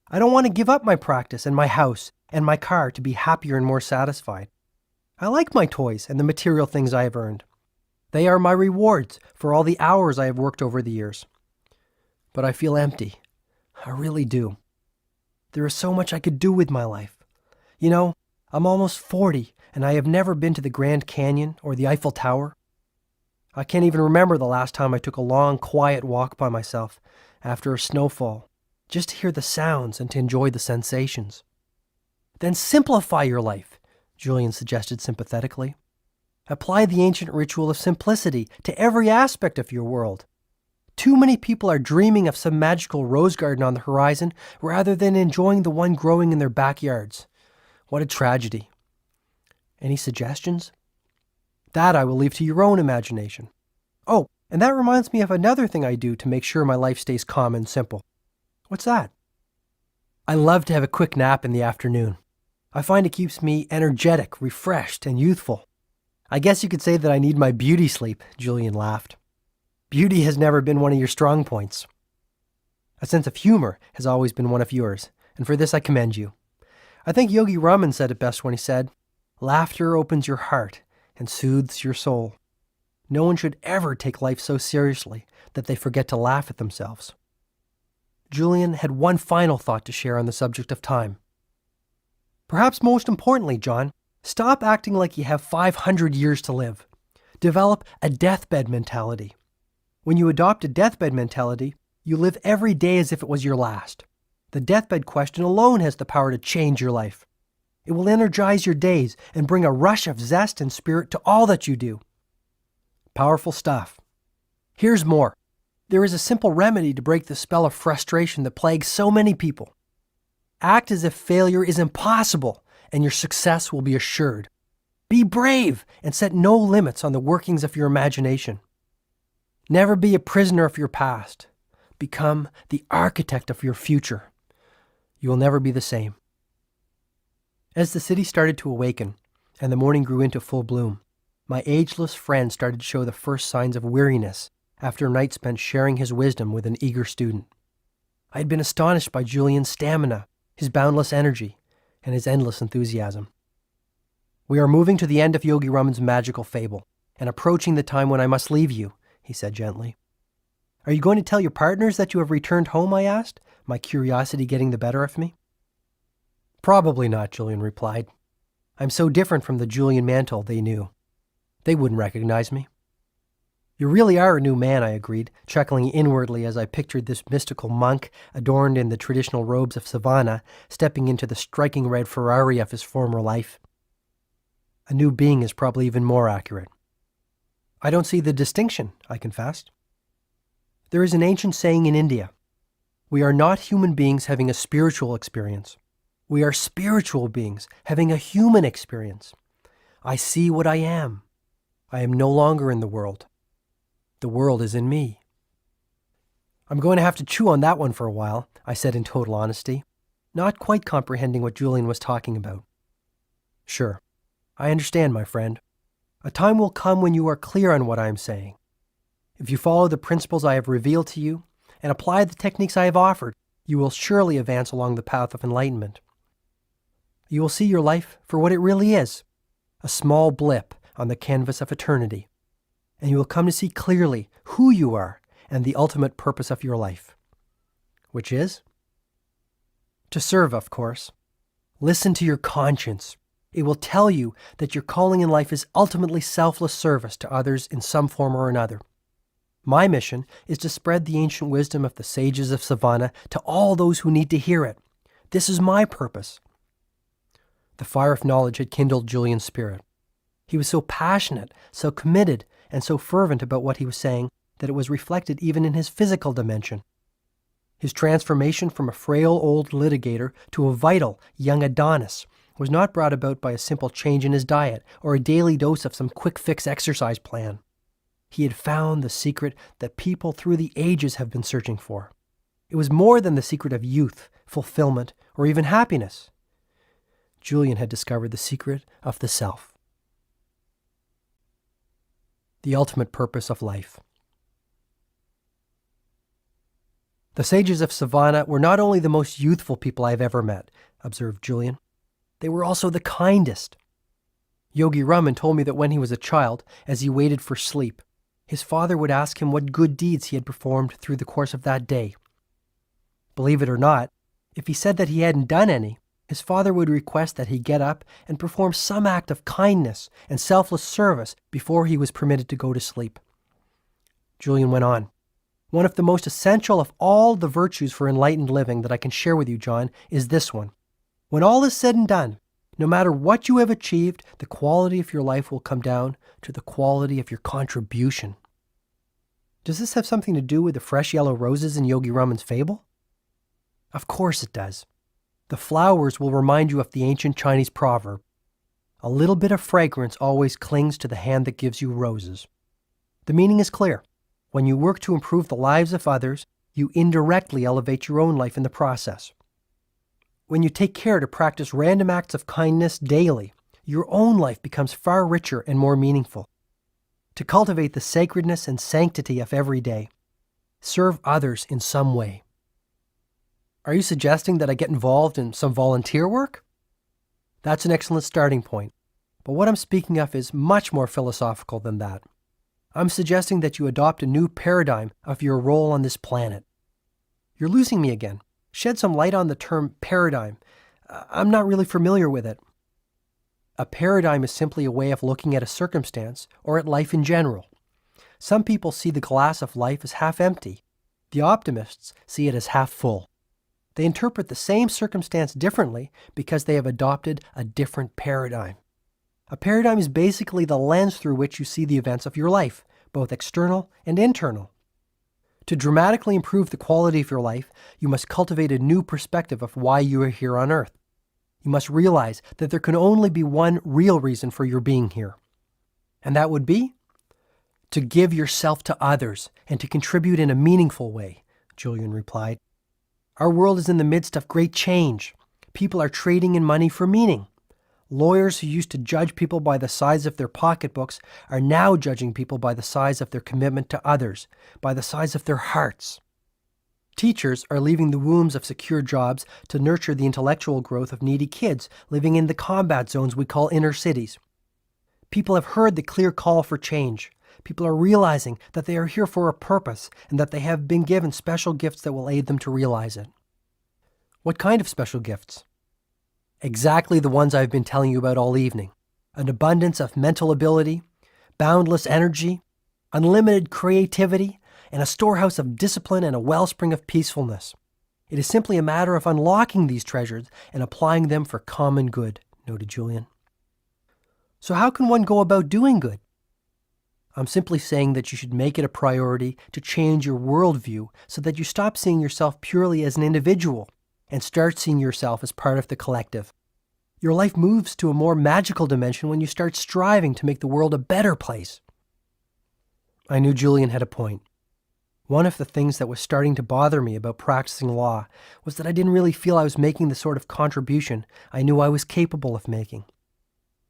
I don't want to give up my practice and my house and my car to be happier and more satisfied. I like my toys and the material things I have earned. They are my rewards for all the hours I have worked over the years. But I feel empty. I really do. There is so much I could do with my life. You know, I'm almost 40, and I have never been to the Grand Canyon or the Eiffel Tower. I can't even remember the last time I took a long, quiet walk by myself after a snowfall, just to hear the sounds and to enjoy the sensations. Then simplify your life, Julian suggested sympathetically. Apply the ancient ritual of simplicity to every aspect of your world. Too many people are dreaming of some magical rose garden on the horizon rather than enjoying the one growing in their backyards. What a tragedy. Any suggestions? That I will leave to your own imagination. Oh, and that reminds me of another thing I do to make sure my life stays calm and simple. What's that? I love to have a quick nap in the afternoon. I find it keeps me energetic, refreshed, and youthful. I guess you could say that I need my beauty sleep, Julian laughed. Beauty has never been one of your strong points. A sense of humor has always been one of yours, and for this I commend you. I think Yogi Raman said it best when he said, "Laughter opens your heart and soothes your soul." No one should ever take life so seriously that they forget to laugh at themselves. Julian had one final thought to share on the subject of time. Perhaps most importantly, John, stop acting like you have 500 years to live. Develop a deathbed mentality. When you adopt a deathbed mentality, you live every day as if it was your last. The deathbed question alone has the power to change your life. It will energize your days and bring a rush of zest and spirit to all that you do. Powerful stuff. Here's more. There is a simple remedy to break the spell of frustration that plagues so many people. Act as if failure is impossible and your success will be assured. Be brave and set no limits on the workings of your imagination. Never be a prisoner of your past. Become the architect of your future. You will never be the same. As the city started to awaken and the morning grew into full bloom, my ageless friend started to show the first signs of weariness after a night spent sharing his wisdom with an eager student. I had been astonished by Julian's stamina, his boundless energy, and his endless enthusiasm. "We are moving to the end of Yogi Raman's magical fable and approaching the time when I must leave you," he said gently. "Are you going to tell your partners that you have returned home?" I asked, my curiosity getting the better of me. "Probably not," Julian replied. "I'm so different from the Julian Mantle they knew. They wouldn't recognize me." "You really are a new man," I agreed, chuckling inwardly as I pictured this mystical monk, adorned in the traditional robes of Savannah, stepping into the striking red Ferrari of his former life. "A new being is probably even more accurate." "I don't see the distinction," I confessed. "There is an ancient saying in India, 'We are not human beings having a spiritual experience. We are spiritual beings having a human experience. I see what I am. I am no longer in the world. The world is in me.'" "I'm going to have to chew on that one for a while," I said in total honesty, not quite comprehending what Julian was talking about. "Sure. I understand, my friend. A time will come when you are clear on what I am saying. If you follow the principles I have revealed to you and apply the techniques I have offered, you will surely advance along the path of enlightenment. You will see your life for what it really is, a small blip on the canvas of eternity, and you will come to see clearly who you are and the ultimate purpose of your life. Which is? To serve, of course. Listen to your conscience. It will tell you that your calling in life is ultimately selfless service to others in some form or another. My mission is to spread the ancient wisdom of the sages of Savannah to all those who need to hear it. This is my purpose." The fire of knowledge had kindled Julian's spirit. He was so passionate, so committed, and so fervent about what he was saying that it was reflected even in his physical dimension. His transformation from a frail old litigator to a vital young Adonis was not brought about by a simple change in his diet or a daily dose of some quick-fix exercise plan. He had found the secret that people through the ages have been searching for. It was more than the secret of youth, fulfillment, or even happiness. Julian had discovered the secret of the self. The ultimate purpose of life. "The sages of Savannah were not only the most youthful people I have ever met," observed Julian. "They were also the kindest. Yogi Raman told me that when he was a child, as he waited for sleep, his father would ask him what good deeds he had performed through the course of that day. Believe it or not, if he said that he hadn't done any, his father would request that he get up and perform some act of kindness and selfless service before he was permitted to go to sleep." Julian went on, "One of the most essential of all the virtues for enlightened living that I can share with you, John, is this one. When all is said and done, no matter what you have achieved, the quality of your life will come down to the quality of your contribution." Does this have something to do with the fresh yellow roses in Yogi Raman's fable? Of course it does. The flowers will remind you of the ancient Chinese proverb, "A little bit of fragrance always clings to the hand that gives you roses." The meaning is clear. When you work to improve the lives of others, you indirectly elevate your own life in the process. When you take care to practice random acts of kindness daily, your own life becomes far richer and more meaningful. To cultivate the sacredness and sanctity of every day, serve others in some way. Are you suggesting that I get involved in some volunteer work? That's an excellent starting point. But what I'm speaking of is much more philosophical than that. I'm suggesting that you adopt a new paradigm of your role on this planet. You're losing me again. Shed some light on the term paradigm. I'm not really familiar with it. A paradigm is simply a way of looking at a circumstance or at life in general. Some people see the glass of life as half empty. The optimists see it as half full. They interpret the same circumstance differently because they have adopted a different paradigm. A paradigm is basically the lens through which you see the events of your life, both external and internal. To dramatically improve the quality of your life, you must cultivate a new perspective of why you are here on Earth. You must realize that there can only be one real reason for your being here. And that would be to give yourself to others and to contribute in a meaningful way, Julian replied. Our world is in the midst of great change. People are trading in money for meaning. Lawyers who used to judge people by the size of their pocketbooks are now judging people by the size of their commitment to others, by the size of their hearts. Teachers are leaving the wombs of secure jobs to nurture the intellectual growth of needy kids living in the combat zones we call inner cities. People have heard the clear call for change. People are realizing that they are here for a purpose and that they have been given special gifts that will aid them to realize it. What kind of special gifts? Exactly the ones I've been telling you about all evening. An abundance of mental ability, boundless energy, unlimited creativity, and a storehouse of discipline and a wellspring of peacefulness. It is simply a matter of unlocking these treasures and applying them for common good, noted Julian. So how can one go about doing good? I'm simply saying that you should make it a priority to change your worldview so that you stop seeing yourself purely as an individual and start seeing yourself as part of the collective. Your life moves to a more magical dimension when you start striving to make the world a better place. I knew Julian had a point. One of the things that was starting to bother me about practicing law was that I didn't really feel I was making the sort of contribution I knew I was capable of making.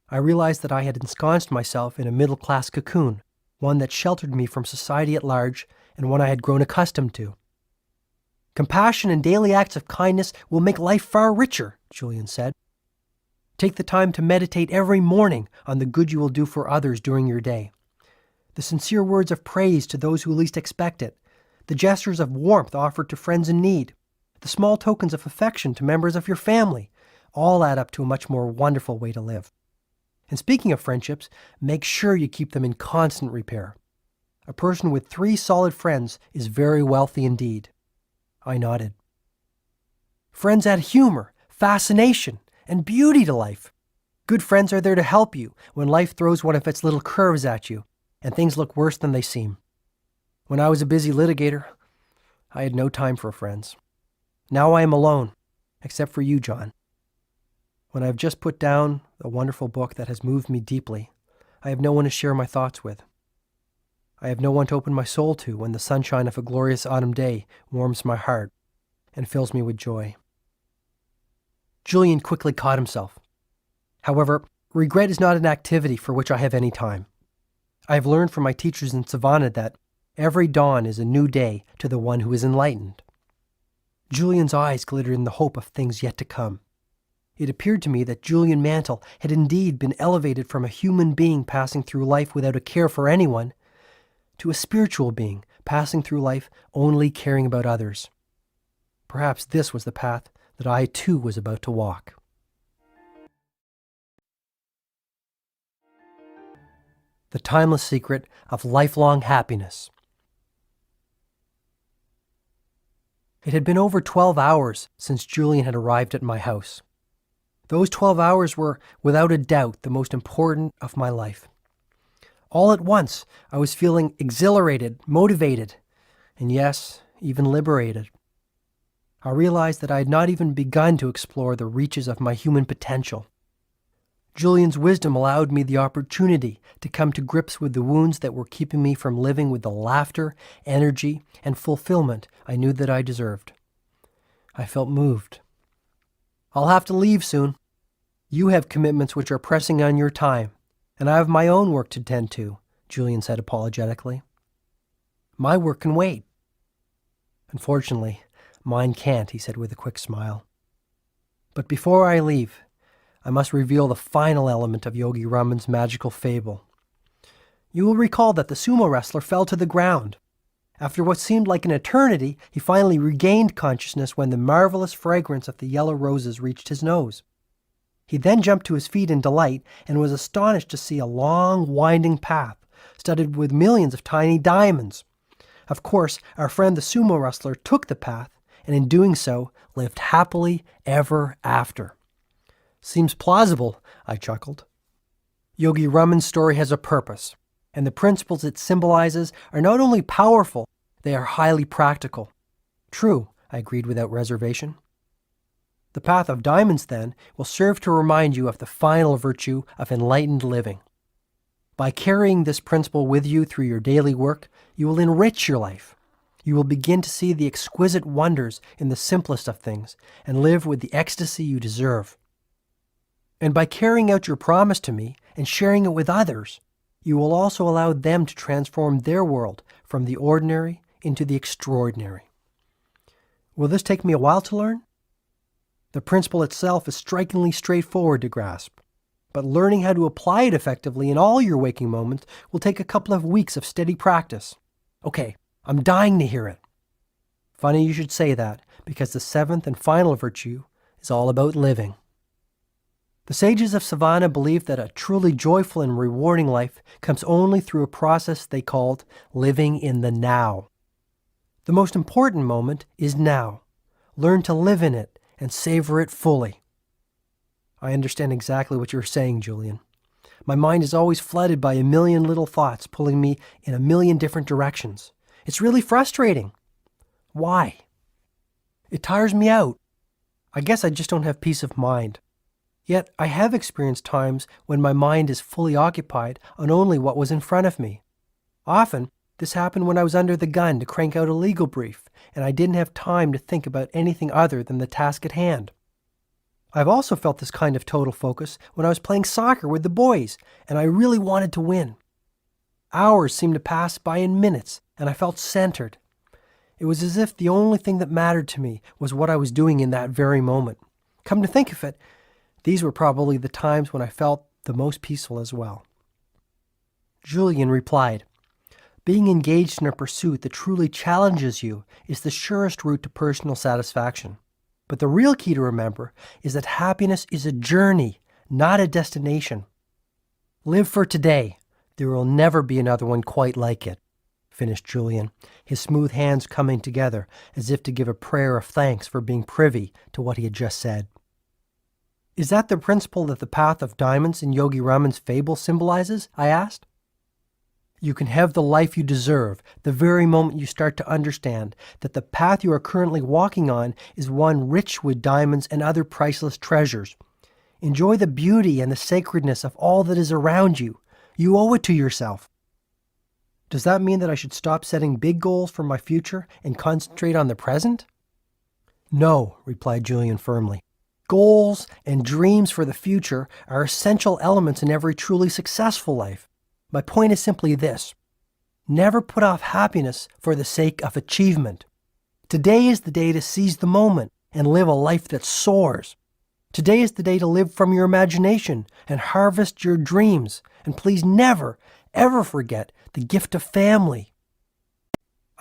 I realized that I had ensconced myself in a middle-class cocoon, one that sheltered me from society at large and one I had grown accustomed to. Compassion and daily acts of kindness will make life far richer, Julian said. Take the time to meditate every morning on the good you will do for others during your day. The sincere words of praise to those who least expect it. The gestures of warmth offered to friends in need. The small tokens of affection to members of your family. All add up to a much more wonderful way to live. And speaking of friendships, make sure you keep them in constant repair. A person with 3 solid friends is very wealthy indeed. I nodded. Friends add humor, fascination, and beauty to life. Good friends are there to help you when life throws one of its little curves at you and things look worse than they seem. When I was a busy litigator, I had no time for friends. Now I am alone, except for you, John. When I have just put down a wonderful book that has moved me deeply, I have no one to share my thoughts with. I have no one to open my soul to when the sunshine of a glorious autumn day warms my heart and fills me with joy. Julian quickly caught himself. However, regret is not an activity for which I have any time. I have learned from my teachers in Savannah that every dawn is a new day to the one who is enlightened. Julian's eyes glittered in the hope of things yet to come. It appeared to me that Julian Mantle had indeed been elevated from a human being passing through life without a care for anyone to a spiritual being passing through life only caring about others. Perhaps this was the path that I too was about to walk. The timeless secret of lifelong happiness. It had been over 12 hours since Julian had arrived at my house. Those 12 hours were, without a doubt, the most important of my life. All at once, I was feeling exhilarated, motivated, and yes, even liberated. I realized that I had not even begun to explore the reaches of my human potential. Julian's wisdom allowed me the opportunity to come to grips with the wounds that were keeping me from living with the laughter, energy, and fulfillment I knew that I deserved. I felt moved. I'll have to leave soon. You have commitments which are pressing on your time, and I have my own work to tend to, Julian said apologetically. My work can wait. Unfortunately, Mine can't, he said with a quick smile. But before I leave, I must reveal the final element of Yogi Raman's magical fable. You will recall that the sumo wrestler fell to the ground. After what seemed like an eternity, he finally regained consciousness when the marvelous fragrance of the yellow roses reached his nose. He then jumped to his feet in delight and was astonished to see a long, winding path studded with millions of tiny diamonds. Of course, our friend the sumo wrestler took the path, and in doing so, lived happily ever after. Seems plausible, I chuckled. Yogi Raman's story has a purpose, and the principles it symbolizes are not only powerful, they are highly practical. True, I agreed without reservation. The path of diamonds, then, will serve to remind you of the final virtue of enlightened living. By carrying this principle with you through your daily work, you will enrich your life. You will begin to see the exquisite wonders in the simplest of things and live with the ecstasy you deserve. And by carrying out your promise to me and sharing it with others, you will also allow them to transform their world from the ordinary into the extraordinary. Will this take me a while to learn? The principle itself is strikingly straightforward to grasp, but learning how to apply it effectively in all your waking moments will take a couple of weeks of steady practice. Okay, I'm dying to hear it. Funny you should say that, because the seventh and final virtue is all about living. The sages of Savannah believed that a truly joyful and rewarding life comes only through a process they called living in the now. The most important moment is now. Learn to live in it and savor it fully. I understand exactly what you're saying, Julian. My mind is always flooded by a million little thoughts pulling me in a million different directions. It's really frustrating. Why? It tires me out. I guess I just don't have peace of mind. Yet I have experienced times when my mind is fully occupied on only what was in front of me. Often, this happened when I was under the gun to crank out a legal brief, and I didn't have time to think about anything other than the task at hand. I've also felt this kind of total focus when I was playing soccer with the boys, and I really wanted to win. Hours seemed to pass by in minutes, and I felt centered. It was as if the only thing that mattered to me was what I was doing in that very moment. Come to think of it, these were probably the times when I felt the most peaceful as well. Julian replied, "Being engaged in a pursuit that truly challenges you is the surest route to personal satisfaction. But the real key to remember is that happiness is a journey, not a destination. Live for today. There will never be another one quite like it," finished Julian, his smooth hands coming together as if to give a prayer of thanks for being privy to what he had just said. Is that the principle that the path of diamonds in Yogi Raman's fable symbolizes? I asked. You can have the life you deserve the very moment you start to understand that the path you are currently walking on is one rich with diamonds and other priceless treasures. Enjoy the beauty and the sacredness of all that is around you. You owe it to yourself. Does that mean that I should stop setting big goals for my future and concentrate on the present? No, replied Julian firmly. Goals and dreams for the future are essential elements in every truly successful life. My point is simply this. Never put off happiness for the sake of achievement. Today is the day to seize the moment and live a life that soars. Today is the day to live from your imagination and harvest your dreams. And please never, ever forget the gift of family.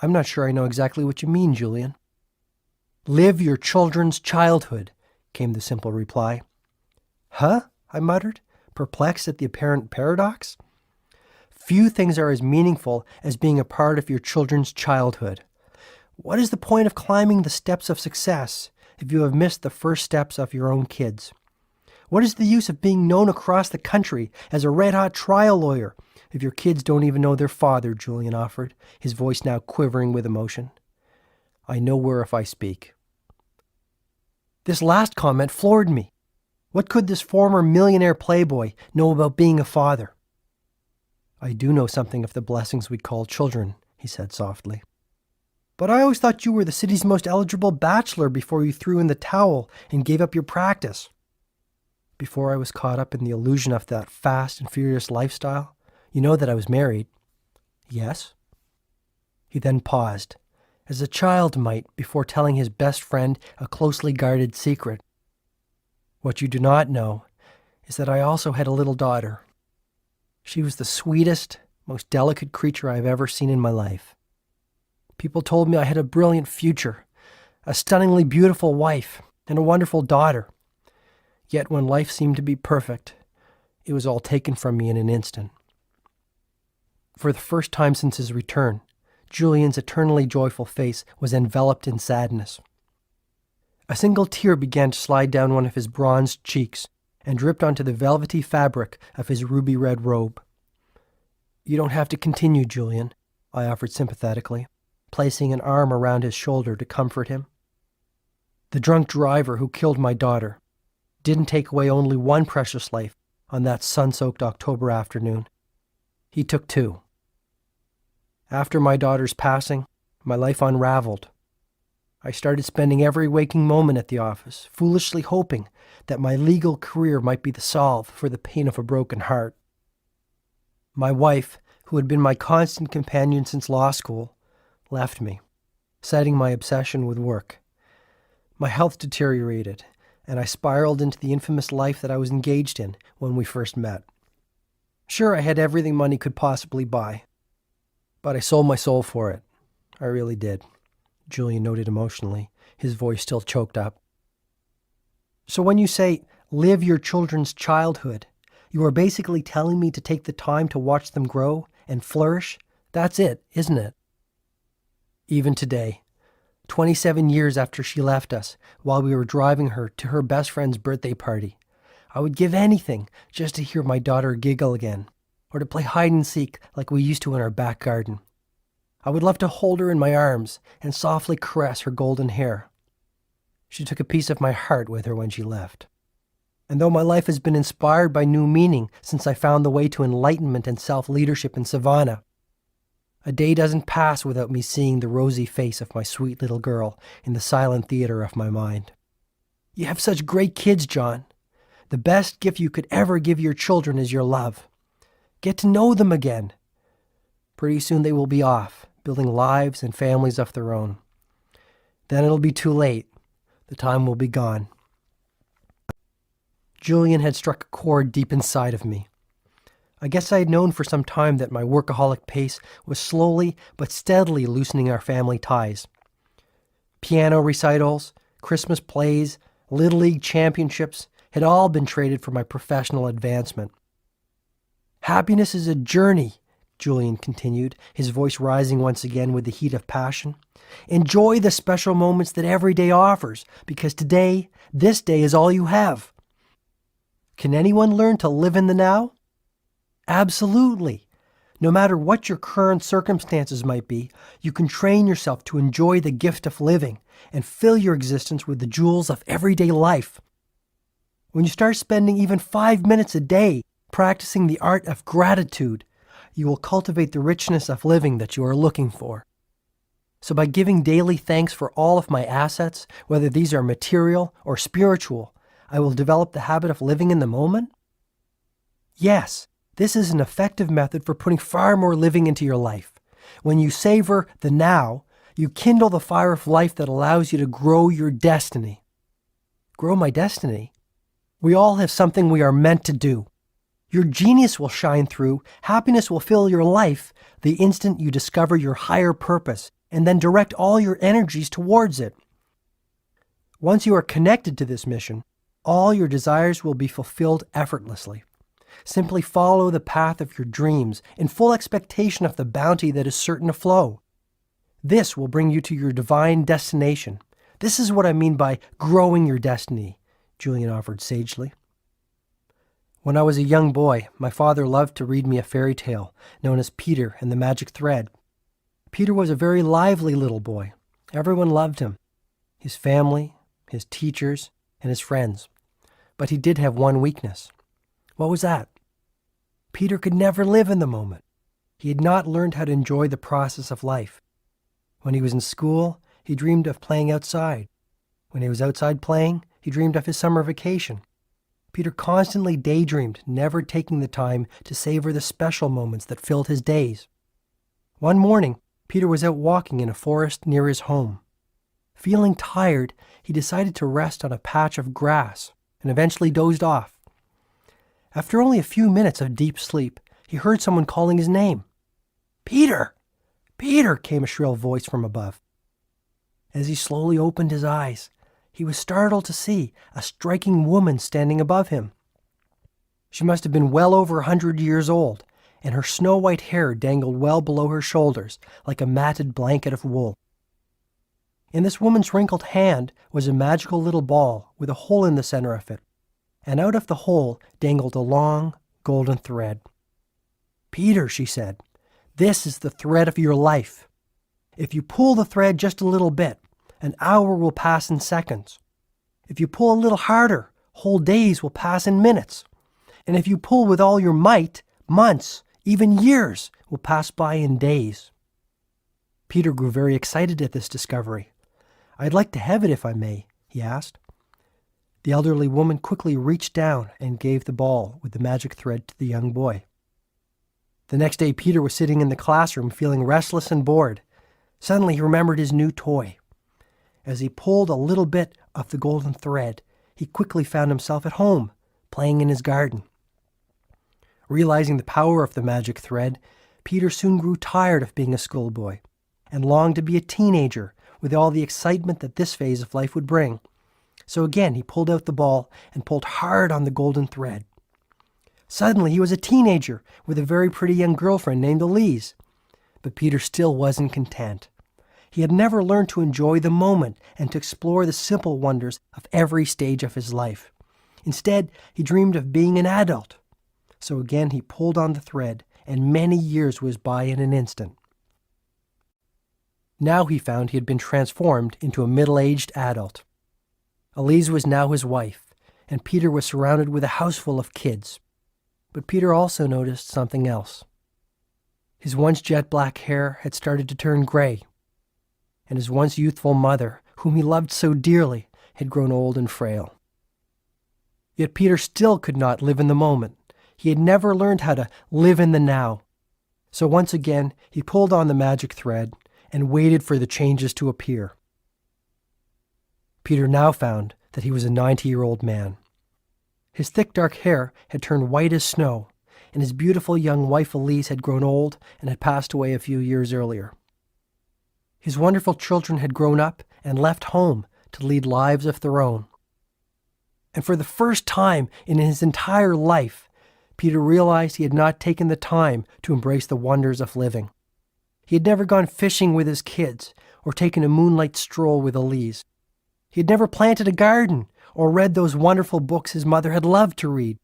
I'm not sure I know exactly what you mean, Julian. Live your children's childhood, came the simple reply. Huh? I muttered, perplexed at the apparent paradox. Few things are as meaningful as being a part of your children's childhood. What is the point of climbing the steps of success if you have missed the first steps of your own kids? What is the use of being known across the country as a red-hot trial lawyer if your kids don't even know their father, Julian offered, his voice now quivering with emotion. I know where if I speak. This last comment floored me. What could this former millionaire playboy know about being a father? I do know something of the blessings we call children, he said softly. But I always thought you were the city's most eligible bachelor before you threw in the towel and gave up your practice. Before I was caught up in the illusion of that fast and furious lifestyle, you know that I was married. Yes. He then paused, as a child might before telling his best friend a closely guarded secret. What you do not know is that I also had a little daughter. She was the sweetest, most delicate creature I have ever seen in my life. People told me I had a brilliant future, a stunningly beautiful wife, and a wonderful daughter. Yet when life seemed to be perfect, it was all taken from me in an instant. For the first time since his return, Julian's eternally joyful face was enveloped in sadness. A single tear began to slide down one of his bronzed cheeks and dripped onto the velvety fabric of his ruby-red robe. "You don't have to continue, Julian," I offered sympathetically, placing an arm around his shoulder to comfort him. "The drunk driver who killed my daughter didn't take away only one precious life on that sun-soaked October afternoon. He took two. After my daughter's passing, my life unraveled. I started spending every waking moment at the office, foolishly hoping that my legal career might be the salve for the pain of a broken heart. My wife, who had been my constant companion since law school, left me, citing my obsession with work. My health deteriorated, and I spiraled into the infamous life that I was engaged in when we first met. Sure, I had everything money could possibly buy, but I sold my soul for it. I really did," Julian noted emotionally, his voice still choked up. "So when you say, live your children's childhood, you are basically telling me to take the time to watch them grow and flourish? That's it, isn't it?" Even today, 27 years after she left us, while we were driving her to her best friend's birthday party, I would give anything just to hear my daughter giggle again, or to play hide and seek like we used to in our back garden. I would love to hold her in my arms and softly caress her golden hair. She took a piece of my heart with her when she left. And though my life has been inspired by new meaning since I found the way to enlightenment and self-leadership in Savannah, a day doesn't pass without me seeing the rosy face of my sweet little girl in the silent theater of my mind. You have such great kids, John. The best gift you could ever give your children is your love. Get to know them again. Pretty soon they will be off, building lives and families of their own. Then it'll be too late. The time will be gone. Julian had struck a chord deep inside of me. I guess I had known for some time that my workaholic pace was slowly but steadily loosening our family ties. Piano recitals, Christmas plays, Little League championships had all been traded for my professional advancement. "Happiness is a journey," Julian continued, his voice rising once again with the heat of passion. "Enjoy the special moments that every day offers, because today, this day is all you have." Can anyone learn to live in the now? Absolutely. No matter what your current circumstances might be, you can train yourself to enjoy the gift of living and fill your existence with the jewels of everyday life. When you start spending even 5 minutes a day practicing the art of gratitude, you will cultivate the richness of living that you are looking for. So by giving daily thanks for all of my assets, whether these are material or spiritual, I will develop the habit of living in the moment? Yes, this is an effective method for putting far more living into your life. When you savor the now, you kindle the fire of life that allows you to grow your destiny. Grow my destiny? We all have something we are meant to do. Your genius will shine through, happiness will fill your life the instant you discover your higher purpose and then direct all your energies towards it. Once you are connected to this mission, all your desires will be fulfilled effortlessly. Simply follow the path of your dreams in full expectation of the bounty that is certain to flow. This will bring you to your divine destination. This is what I mean by growing your destiny, Julian offered sagely. When I was a young boy, my father loved to read me a fairy tale known as Peter and the Magic Thread. Peter was a very lively little boy. Everyone loved him, his family, his teachers, and his friends. But he did have one weakness. What was that? Peter could never live in the moment. He had not learned how to enjoy the process of life. When he was in school, he dreamed of playing outside. When he was outside playing, he dreamed of his summer vacation. Peter constantly daydreamed, never taking the time to savor the special moments that filled his days. One morning, Peter was out walking in a forest near his home. Feeling tired, he decided to rest on a patch of grass and eventually dozed off. After only a few minutes of deep sleep, he heard someone calling his name. "Peter! Peter!" came a shrill voice from above. As he slowly opened his eyes, he was startled to see a striking woman standing above him. She must have been well over 100 years old, and her snow-white hair dangled well below her shoulders like a matted blanket of wool. In this woman's wrinkled hand was a magical little ball with a hole in the center of it, and out of the hole dangled a long, golden thread. "Peter," she said, "this is the thread of your life. If you pull the thread just a little bit, an hour will pass in seconds. If you pull a little harder, whole days will pass in minutes. And if you pull with all your might, months, even years, will pass by in days." Peter grew very excited at this discovery. "I'd like to have it if I may," he asked. The elderly woman quickly reached down and gave the ball with the magic thread to the young boy. The next day, Peter was sitting in the classroom feeling restless and bored. Suddenly, he remembered his new toy. As he pulled a little bit of the golden thread, he quickly found himself at home, playing in his garden. Realizing the power of the magic thread, Peter soon grew tired of being a schoolboy and longed to be a teenager with all the excitement that this phase of life would bring. So again, he pulled out the ball and pulled hard on the golden thread. Suddenly, he was a teenager with a very pretty young girlfriend named Elise. But Peter still wasn't content. He had never learned to enjoy the moment and to explore the simple wonders of every stage of his life. Instead, he dreamed of being an adult. So again, he pulled on the thread, and many years whizzed by in an instant. Now he found he had been transformed into a middle-aged adult. Elise was now his wife, and Peter was surrounded with a house full of kids. But Peter also noticed something else. His once jet-black hair had started to turn gray, and his once youthful mother, whom he loved so dearly, had grown old and frail. Yet Peter still could not live in the moment. He had never learned how to live in the now. So once again, he pulled on the magic thread and waited for the changes to appear. Peter now found that he was a 90-year-old man. His thick dark hair had turned white as snow, and his beautiful young wife Elise had grown old and had passed away a few years earlier. His wonderful children had grown up and left home to lead lives of their own. And for the first time in his entire life, Peter realized he had not taken the time to embrace the wonders of living. He had never gone fishing with his kids or taken a moonlight stroll with Elise. He had never planted a garden or read those wonderful books his mother had loved to read.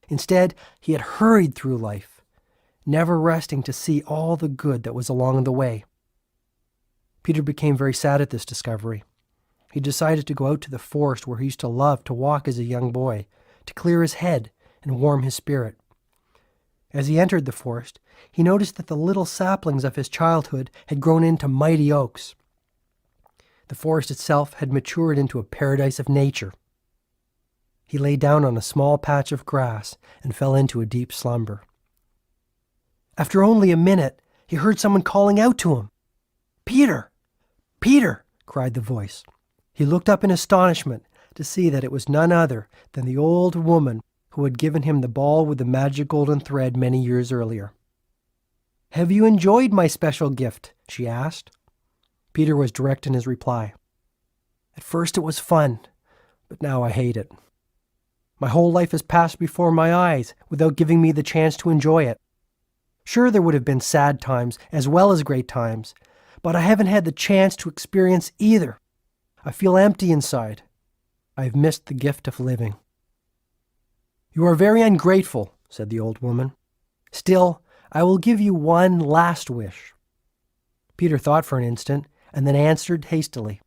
Instead, he had hurried through life, never resting to see all the good that was along the way. Peter became very sad at this discovery. He decided to go out to the forest where he used to love to walk as a young boy, to clear his head and warm his spirit. As he entered the forest, he noticed that the little saplings of his childhood had grown into mighty oaks. The forest itself had matured into a paradise of nature. He lay down on a small patch of grass and fell into a deep slumber. After only a minute, he heard someone calling out to him. "Peter! Peter!" cried the voice. He looked up in astonishment to see that it was none other than the old woman who had given him the ball with the magic golden thread many years earlier. "Have you enjoyed my special gift?" she asked. Peter was direct in his reply. "At first it was fun, but now I hate it. My whole life has passed before my eyes without giving me the chance to enjoy it. Sure, there would have been sad times as well as great times, but I haven't had the chance to experience either. I feel empty inside. I've missed the gift of living." "You are very ungrateful," said the old woman. "Still, I will give you one last wish." Peter thought for an instant and then answered hastily,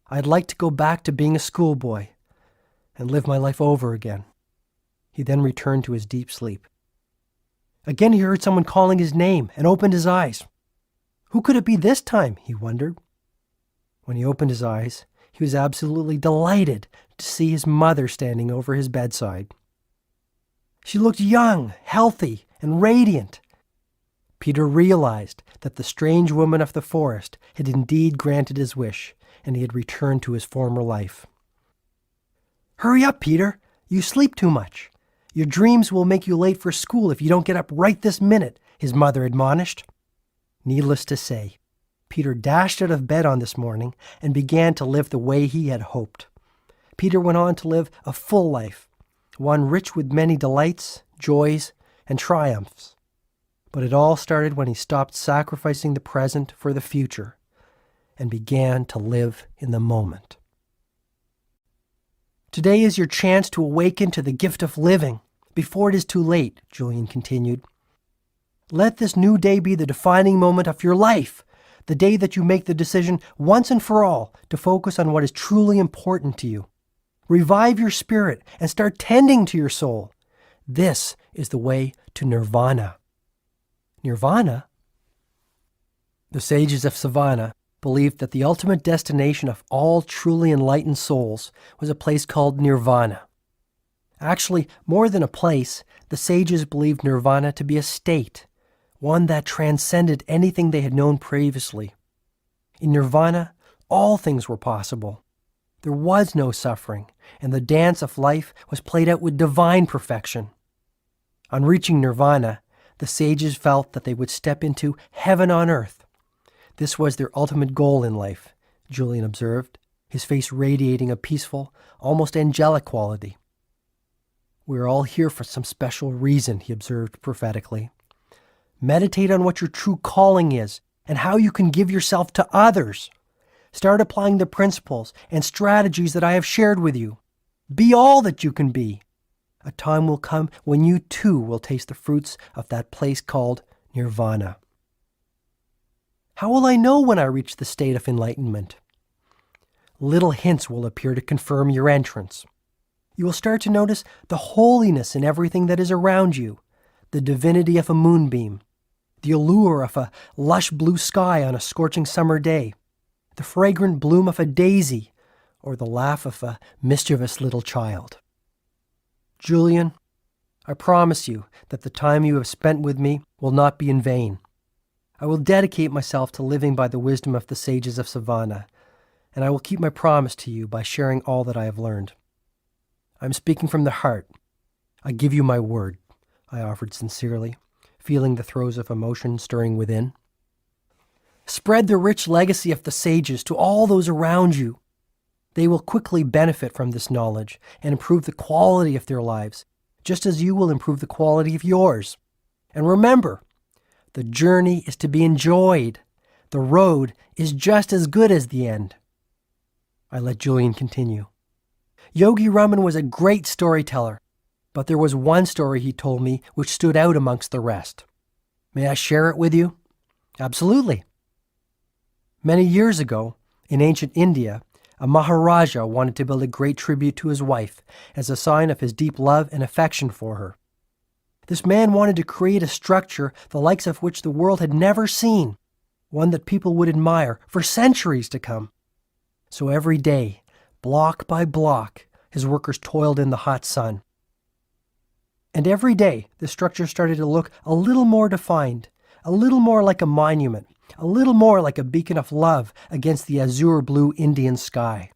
"I'd like to go back to being a schoolboy and live my life over again." He then returned to his deep sleep. Again he heard someone calling his name and opened his eyes. Who could it be this time, he wondered. When he opened his eyes, he was absolutely delighted to see his mother standing over his bedside. She looked young, healthy, and radiant. Peter realized that the strange woman of the forest had indeed granted his wish, and he had returned to his former life. "Hurry up, Peter! You sleep too much. Your dreams will make you late for school if you don't get up right this minute," his mother admonished. Needless to say, Peter dashed out of bed on this morning and began to live the way he had hoped. Peter went on to live a full life, one rich with many delights, joys, and triumphs. But it all started when he stopped sacrificing the present for the future and began to live in the moment. "Today is your chance to awaken to the gift of living before it is too late," Julian continued. "Let this new day be the defining moment of your life, the day that you make the decision once and for all to focus on what is truly important to you. Revive your spirit and start tending to your soul. This is the way to nirvana." Nirvana? The sages of Savannah believed that the ultimate destination of all truly enlightened souls was a place called nirvana. Actually, more than a place, the sages believed nirvana to be a state, one that transcended anything they had known previously. In nirvana, all things were possible. There was no suffering, and the dance of life was played out with divine perfection. On reaching nirvana, the sages felt that they would step into heaven on earth. This was their ultimate goal in life, Julian observed, his face radiating a peaceful, almost angelic quality. "We're all here for some special reason," he observed prophetically. "Meditate on what your true calling is and how you can give yourself to others. Start applying the principles and strategies that I have shared with you. Be all that you can be. A time will come when you too will taste the fruits of that place called nirvana." "How will I know when I reach the state of enlightenment?" "Little hints will appear to confirm your entrance. You will start to notice the holiness in everything that is around you, the divinity of a moonbeam, the allure of a lush blue sky on a scorching summer day, the fragrant bloom of a daisy, or the laugh of a mischievous little child. Julian, I promise you that the time you have spent with me will not be in vain. I will dedicate myself to living by the wisdom of the sages of Savannah, and I will keep my promise to you by sharing all that I have learned. I am speaking from the heart. I give you my word," I offered sincerely, feeling the throes of emotion stirring within. "Spread the rich legacy of the sages to all those around you. They will quickly benefit from this knowledge and improve the quality of their lives, just as you will improve the quality of yours. And remember, the journey is to be enjoyed. The road is just as good as the end." I let Julian continue. "Yogi Raman was a great storyteller, but there was one story he told me which stood out amongst the rest. May I share it with you?" "Absolutely." "Many years ago, in ancient India, a Maharaja wanted to build a great tribute to his wife as a sign of his deep love and affection for her. This man wanted to create a structure the likes of which the world had never seen, one that people would admire for centuries to come. So every day, block by block, his workers toiled in the hot sun. And every day, the structure started to look a little more defined, a little more like a monument, a little more like a beacon of love against the azure blue Indian sky.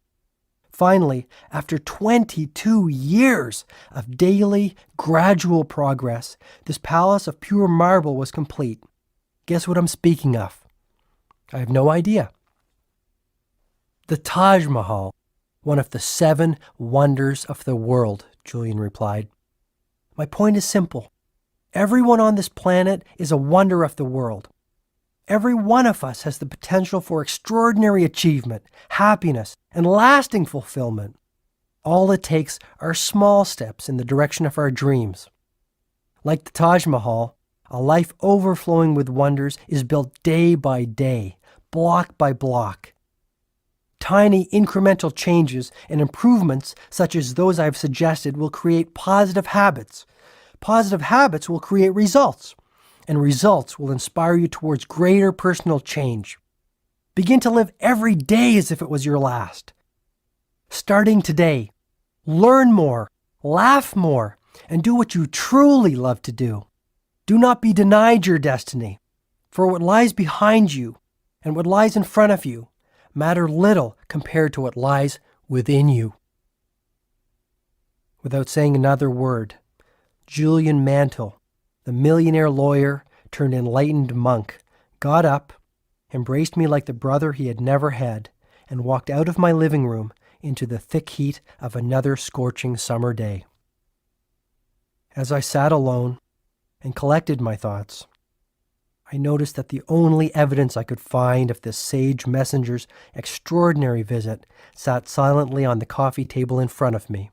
Finally, after 22 years of daily, gradual progress, this palace of pure marble was complete. Guess what I'm speaking of? I have no idea. The Taj Mahal, one of the 7 wonders of the world, Julian replied. My point is simple. Everyone on this planet is a wonder of the world. Every one of us has the potential for extraordinary achievement, happiness, and lasting fulfillment. All it takes are small steps in the direction of our dreams. Like the Taj Mahal, a life overflowing with wonders is built day by day, block by block. Tiny incremental changes and improvements such as those I've suggested will create positive habits. Positive habits will create results, and results will inspire you towards greater personal change. Begin to live every day as if it was your last. Starting today, learn more, laugh more, and do what you truly love to do. Do not be denied your destiny. For what lies behind you and what lies in front of you matter little compared to what lies within you. Without saying another word, Julian Mantle, the millionaire lawyer turned enlightened monk, got up, embraced me like the brother he had never had, and walked out of my living room into the thick heat of another scorching summer day. As I sat alone and collected my thoughts, I noticed that the only evidence I could find of this sage messenger's extraordinary visit sat silently on the coffee table in front of me.